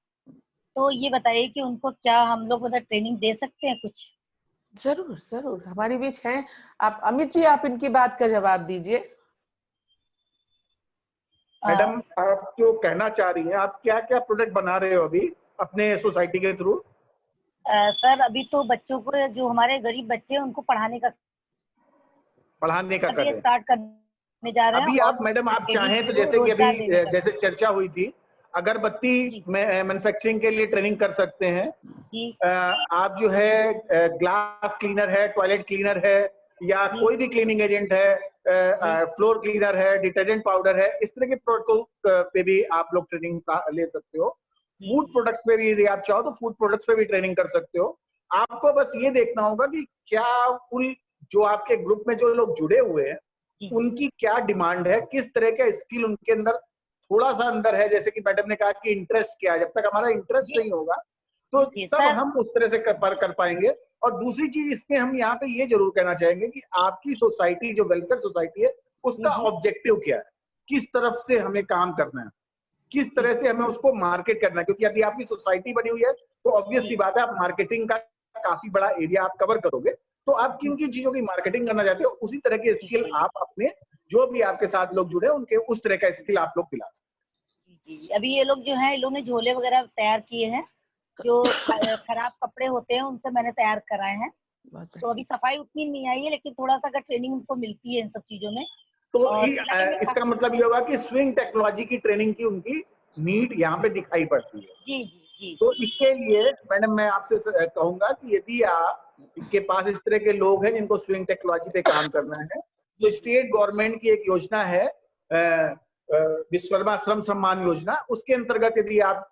[SPEAKER 18] तो ये बताइए कि उनको क्या हम लोग मतलब ट्रेनिंग दे सकते हैं कुछ?
[SPEAKER 2] जरूर जरूर, हमारे बीच हैं। आप अमित जी, आप इनकी बात का जवाब दीजिए।
[SPEAKER 16] मैडम आप जो कहना चाह रही हैं, आप क्या क्या प्रोडक्ट बना रहे हो अभी अपने सोसाइटी के थ्रू?
[SPEAKER 18] सर अभी तो बच्चों को, जो हमारे गरीब बच्चे हैं उनको पढ़ाने का
[SPEAKER 16] कर
[SPEAKER 18] स्टार्ट करने जा रहे हैं।
[SPEAKER 16] अभी आप मैडम आप चाहें तो जैसे कि अभी जैसे चर्चा हुई थी, अगरबत्ती मैन्युफैक्चरिंग के लिए ट्रेनिंग कर सकते हैं। आप जो है ग्लास क्लीनर है, टॉयलेट क्लीनर है, या कोई भी क्लीनिंग एजेंट है, फ्लोर क्लीनर है, डिटर्जेंट पाउडर है, इस तरह के प्रोडक्ट पे भी आप लोग ट्रेनिंग ले सकते हो। फूड प्रोडक्ट्स पे भी यदि आप चाहो तो फूड प्रोडक्ट्स पे भी ट्रेनिंग कर सकते हो। आपको बस ये देखना होगा कि क्या उन जो आपके ग्रुप में जो लोग जुड़े हुए हैं उनकी क्या डिमांड है, किस तरह का स्किल उनके अंदर थोड़ा सा अंदर है। जैसे कि मैडम ने कहा कि इंटरेस्ट क्या है, जब तक हमारा इंटरेस्ट नहीं होगा तो तब हम उस तरह से कर पाएंगे। और दूसरी चीज इसमें हम यहाँ पे ये जरूर कहना चाहेंगे कि आपकी सोसाइटी जो वेलफेयर सोसाइटी है उसका ऑब्जेक्टिव क्या है, किस तरफ से हमें काम करना है, किस तरह से हमें उसको मार्केट करना है। क्योंकि यदि आपकी सोसाइटी बनी हुई है तो ऑब्वियस सी बात है आप मार्केटिंग का काफी बड़ा एरिया आप कवर करोगे। तो आप किन किन चीजों की मार्केटिंग करना चाहते हो, उसी तरह के स्किल आप अपने जो भी आपके साथ लोग जुड़े उनके उस तरह का स्किल आप लोग दिला सकते।
[SPEAKER 18] जी। अभी ये लोग जो है, इन लोग ने झोले वगैरह तैयार किए हैं, जो खराब कपड़े होते हैं उनसे मैंने तैयार कराए हैं। तो अभी सफाई उतनी नहीं आई है, लेकिन थोड़ा सा अगर ट्रेनिंग उनको मिलती है इन सब चीजों में
[SPEAKER 16] तो
[SPEAKER 18] और
[SPEAKER 16] इसका मतलब ये होगा कि स्विंग टेक्नोलॉजी की ट्रेनिंग की उनकी नीड यहाँ पे दिखाई पड़ती है।
[SPEAKER 18] जी जी जी।
[SPEAKER 16] तो इसके लिए मैडम मैं आपसे कहूंगा कि यदि आपके पास इस तरह के लोग हैं जिनको स्विंग टेक्नोलॉजी पे काम करना है, तो स्टेट गवर्नमेंट की एक योजना है विश्वकर्मा श्रम सम्मान योजना। उसके अंतर्गत यदि आप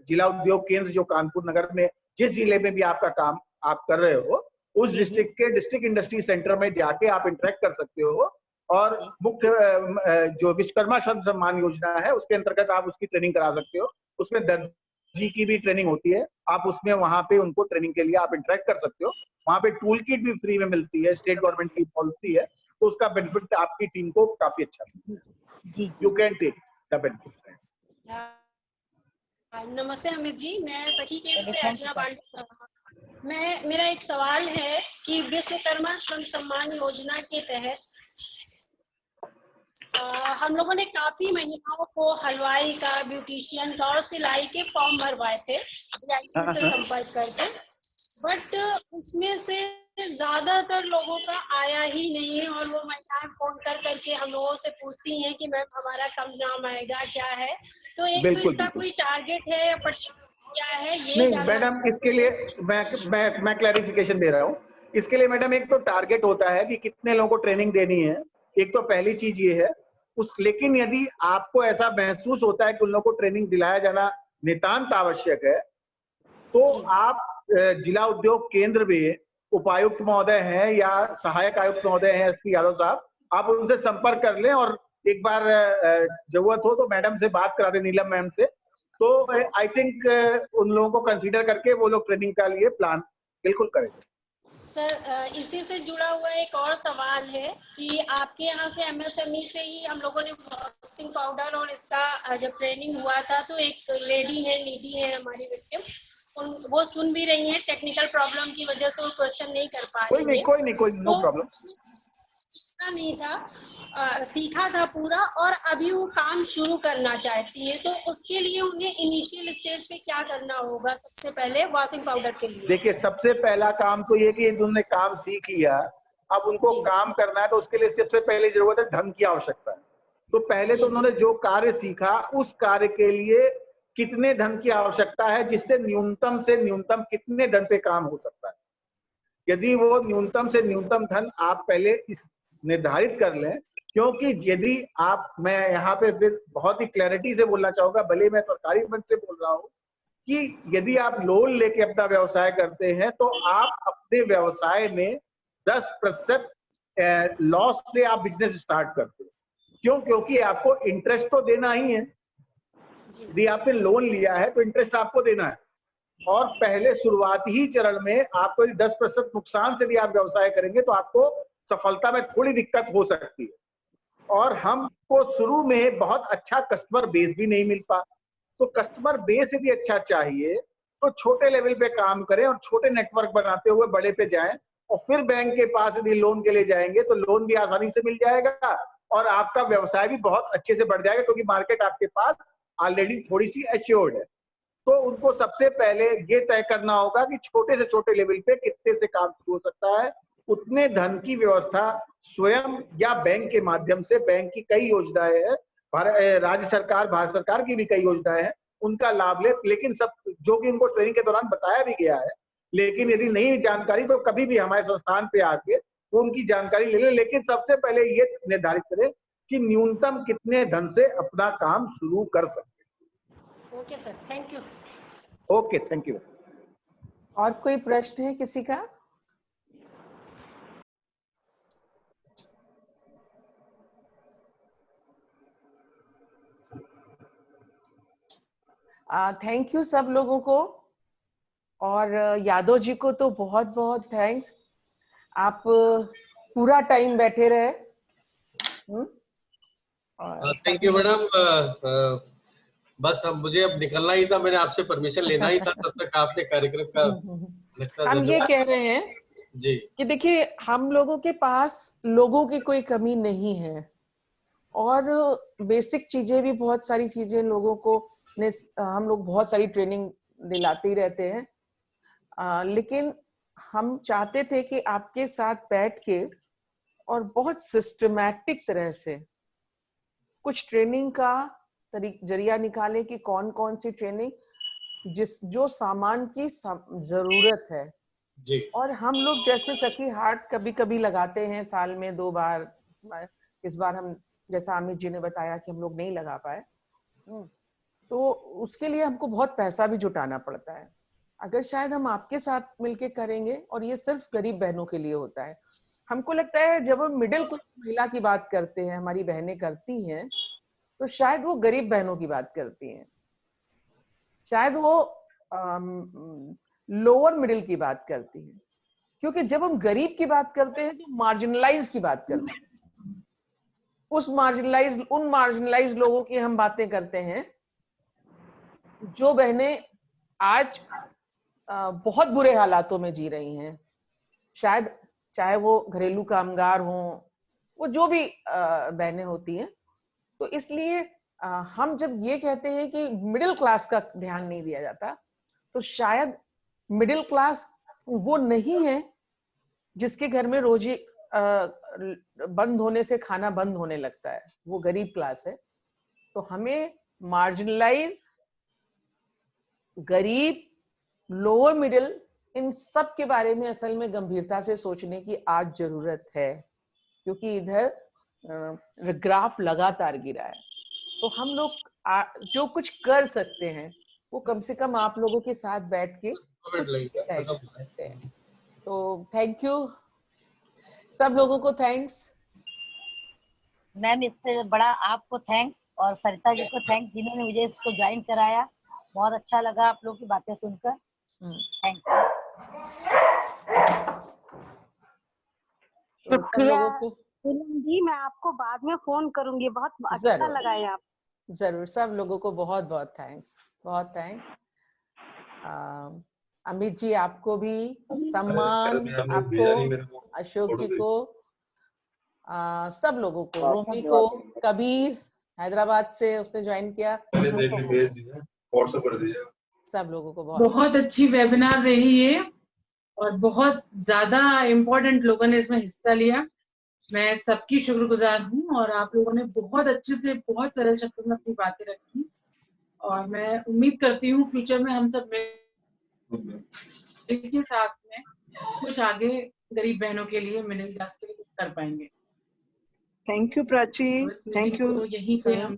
[SPEAKER 16] जिला उद्योग केंद्र जो कानपुर नगर में, जिस जिले में भी आपका काम आप कर रहे हो, उस डिस्ट्रिक्ट के डिस्ट्रिक्ट इंडस्ट्री सेंटर में जाके आप इंटरेक्ट कर सकते हो और मुख्य जो विश्वकर्मा श्रम सम्मान योजना है उसके अंतर्गत आप उसकी ट्रेनिंग करा सकते हो। उसमें दर्जी की भी ट्रेनिंग होती है, आप उसमें वहां पे उनको ट्रेनिंग के लिए आप इंटरेक्ट कर सकते हो। वहां पे टूल किट भी फ्री में मिलती है, स्टेट गवर्नमेंट की पॉलिसी है, तो उसका बेनिफिट आपकी टीम को काफी अच्छा मिलता है। You can take the benefit.
[SPEAKER 19] नमस्ते अमित जी, मैं सखी केंद्र से अर्चना पांडे। मेरा एक सवाल है कि विश्वकर्मा श्रम सम्मान योजना के तहत हम लोगों ने काफी महिलाओं को हलवाई का, ब्यूटिशियन का और सिलाई के फॉर्म भरवाए थे DIC से संपर्क करके, बट उसमें से ज्यादातर लोगों का आया ही नहीं है और वो महिलाएं फोन कर करके हम लोगों से पूछती हैं कि मैम हमारा कब नाम आएगा, क्या है। तो एक तो इसका कोई टारगेट है या क्या है ये?
[SPEAKER 16] नहीं मैडम, इसके लिए मैं क्लैरिफिकेशन दे रहा हूँ। इसके लिए मैडम एक तो टारगेट होता है कि कितने लोगों को ट्रेनिंग देनी है, एक तो पहली चीज ये है। लेकिन यदि आपको ऐसा महसूस होता है कि उन लोगों को ट्रेनिंग दिलाया जाना नितांत आवश्यक है, तो आप जिला उद्योग केंद्र में उपायुक्त महोदय हैं या सहायक आयुक्त महोदय हैं SP यादव साहब, आप उनसे संपर्क कर लें और एक बार जरूरत हो तो मैडम से बात करा दें, नीलम मैम से। तो आई थिंक उन लोगों को कंसीडर करके वो लोग ट्रेनिंग का लिए प्लान बिल्कुल करेंगे।
[SPEAKER 19] सर इसी से जुड़ा हुआ एक और सवाल है कि आपके यहाँ से MSME से ही हम लोगों ने वॉशिंग पाउडर और इसका जब ट्रेनिंग हुआ था, तो एक लेडी है, निधि है हमारी विक्टिम, वो सुन भी रही है, टेक्निकल प्रॉब्लम की वजह से वो क्वेश्चन नहीं कर पा रही है।
[SPEAKER 16] कोई नो प्रॉब्लम।
[SPEAKER 19] नहीं था, सीखा था पूरा और अभी वो काम शुरू करना चाहती है, तो उसके लिए उन्हें इनिशियल स्टेज पे क्या करना होगा? सबसे पहले वॉशिंग पाउडर के लिए
[SPEAKER 16] देखिए, सबसे पहला काम तो ये कि उन्होंने काम सीख लिया, अब उनको काम करना है, तो उसके लिए सबसे पहले जरूरत है धन की आवश्यकता है। तो पहले तो उन्होंने जो कार्य सीखा उस कार्य के लिए कितने धन की आवश्यकता है, जिससे न्यूनतम से न्यूनतम कितने धन पे काम हो सकता है। यदि वो न्यूनतम से न्यूनतम धन आप पहले इस निर्धारित कर लें, क्योंकि यदि आप, मैं यहाँ पे फिर बहुत ही क्लैरिटी से बोलना चाहूंगा, भले मैं सरकारी मंच से बोल रहा हूँ, कि यदि आप लोन लेके अपना व्यवसाय करते हैं तो आप अपने व्यवसाय में 10% लॉस से आप बिजनेस स्टार्ट करते हो। क्यों? क्योंकि आपको इंटरेस्ट तो देना ही है। यदि आपने लोन लिया है तो इंटरेस्ट आपको देना है, और पहले शुरुआती ही चरण में आपको 10% नुकसान से भी आप व्यवसाय करेंगे तो आपको सफलता में थोड़ी दिक्कत हो सकती है। और हमको शुरू में बहुत अच्छा कस्टमर बेस भी नहीं मिल पा, तो कस्टमर बेस यदि अच्छा चाहिए तो छोटे लेवल पे काम करें और छोटे नेटवर्क बनाते हुए बड़े पे जाएं, और फिर बैंक के पास यदि लोन के लिए जाएंगे तो लोन भी आसानी से मिल जाएगा और आपका व्यवसाय भी बहुत अच्छे से बढ़ जाएगा, क्योंकि मार्केट आपके पास ऑलरेडी थोड़ी सी एश्योर्ड है। तो उनको सबसे पहले ये तय करना होगा कि छोटे से छोटे लेवल पे कितने से काम शुरू हो सकता है, उतने धन की व्यवस्था स्वयं या बैंक के माध्यम से, बैंक की कई योजनाएं हैं, राज्य सरकार, भारत सरकार की भी कई योजनाएं हैं, उनका लाभ ले। लेकिन सब जो कि उनको ट्रेनिंग के दौरान बताया भी गया है, लेकिन यदि नहीं जानकारी तो कभी भी हमारे संस्थान पे आके वो उनकी जानकारी ले लें। लेकिन सबसे पहले ये निर्धारित करें कि न्यूनतम कितने धन से अपना काम शुरू कर सकते।
[SPEAKER 19] Okay sir, thank you.
[SPEAKER 16] Okay, thank you.
[SPEAKER 2] और कोई प्रश्न है किसी का? थैंक यू सब लोगों को, और यादव जी को तो बहुत बहुत थैंक्स, आप पूरा टाइम बैठे रहे।
[SPEAKER 1] Thank you madam. बस अब मुझे अब निकलना ही था, मैंने आपसे परमिशन लेना ही था, तब तक आपने कार्यक्रम का
[SPEAKER 2] हम ये कह रहे हैं
[SPEAKER 1] जी
[SPEAKER 2] कि देखिए, हम लोगों के पास लोगों की कोई कमी नहीं है, और बेसिक चीजें भी, बहुत सारी चीजें लोगों को हम लोग बहुत सारी ट्रेनिंग दिलाते ही रहते हैं, लेकिन हम चाहते थे कि आपके साथ बैठ के और बहुत सिस्टमैटिक तरह से कुछ ट्रेनिंग का जरिया निकाले कि कौन कौन सी ट्रेनिंग जो सामान की जरूरत है
[SPEAKER 1] जी।
[SPEAKER 2] और हम लोग जैसे सखी हाट कभी कभी लगाते हैं साल में 2 बार, इस बार हम जैसा अमित जी ने बताया कि हम लोग नहीं लगा पाए, तो उसके लिए हमको बहुत पैसा भी जुटाना पड़ता है। अगर शायद हम आपके साथ मिलके करेंगे, और ये सिर्फ गरीब बहनों के लिए होता है। हमको लगता है जब हम मिडिल क्लास महिला की बात करते हैं, हमारी बहनें करती हैं, तो शायद वो गरीब बहनों की बात करती हैं, शायद वो लोअर मिडिल की बात करती हैं, क्योंकि जब हम गरीब की बात करते हैं तो मार्जिनलाइज की बात करते हैं। उन मार्जिनलाइज लोगों की हम बातें करते हैं, जो बहनें आज बहुत बुरे हालातों में जी रही हैं, शायद चाहे वो घरेलू कामगार हों, वो जो भी बहनें होती हैं। तो इसलिए हम जब ये कहते हैं कि मिडिल क्लास का ध्यान नहीं दिया जाता, तो शायद मिडिल क्लास वो नहीं है जिसके घर में रोजी बंद होने से खाना बंद होने लगता है, वो गरीब क्लास है। तो हमें मार्जिनलाइज, गरीब, लोअर मिडिल, इन सब के बारे में असल में गंभीरता से सोचने की आज जरूरत है, क्योंकि इधर ग्राफ लगातार गिरा है। तो हम लोग जो कुछ कर सकते हैं वो कम से कम आप लोगों के साथ बैठ के करते हैं। तो थैंक यू सब लोगों को, थैंक्स
[SPEAKER 18] मैम। इससे बड़ा आपको थैंक्स, और सरिता जी को थैंक्स जिन्होंने मुझे इसको ज्वाइन कराया। बहुत अच्छा लगा आप लोग की बातें सुनकर। Thank you.
[SPEAKER 17] जी मैं आपको बाद में फोन करूंगी, बहुत अच्छा लगा है। आप
[SPEAKER 2] जरूर, सब लोगों को बहुत बहुत थैंक्स, बहुत थैंक्स। अमित जी आपको भी सम्मान, आपको, अशोक जी को, सब लोगों को, रोमी को, कबीर हैदराबाद से उसने ज्वाइन किया, सब लोगों को
[SPEAKER 3] बहुत अच्छी वेबिनार रही है और बहुत ज्यादा इम्पोर्टेंट लोगों ने इसमें हिस्सा लिया। मैं सबकी शुक्रगुजार हूँ और आप लोगों ने बहुत अच्छे से, बहुत सरल शब्दों में अपनी बातें रखी, और मैं उम्मीद करती हूँ फ्यूचर में हम सब मिलकर साथ में कुछ आगे गरीब बहनों के लिए, मिडिल क्लास के लिए कुछ कर पाएंगे।
[SPEAKER 12] Thank you Prachi, thank you.
[SPEAKER 3] तो यहीं पे हम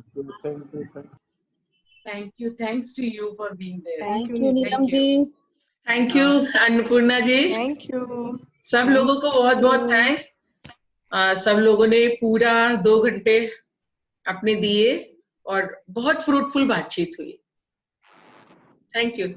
[SPEAKER 3] thank you, thanks to you for being there.
[SPEAKER 2] Thank you Neelam ji,
[SPEAKER 3] thank you Annapurna ji,
[SPEAKER 12] thank you.
[SPEAKER 3] सब लोगों को बहुत बहुत थैंक्स। सब लोगों ने पूरा 2 घंटे अपने दिए और बहुत फ्रूटफुल बातचीत हुई। Thank you.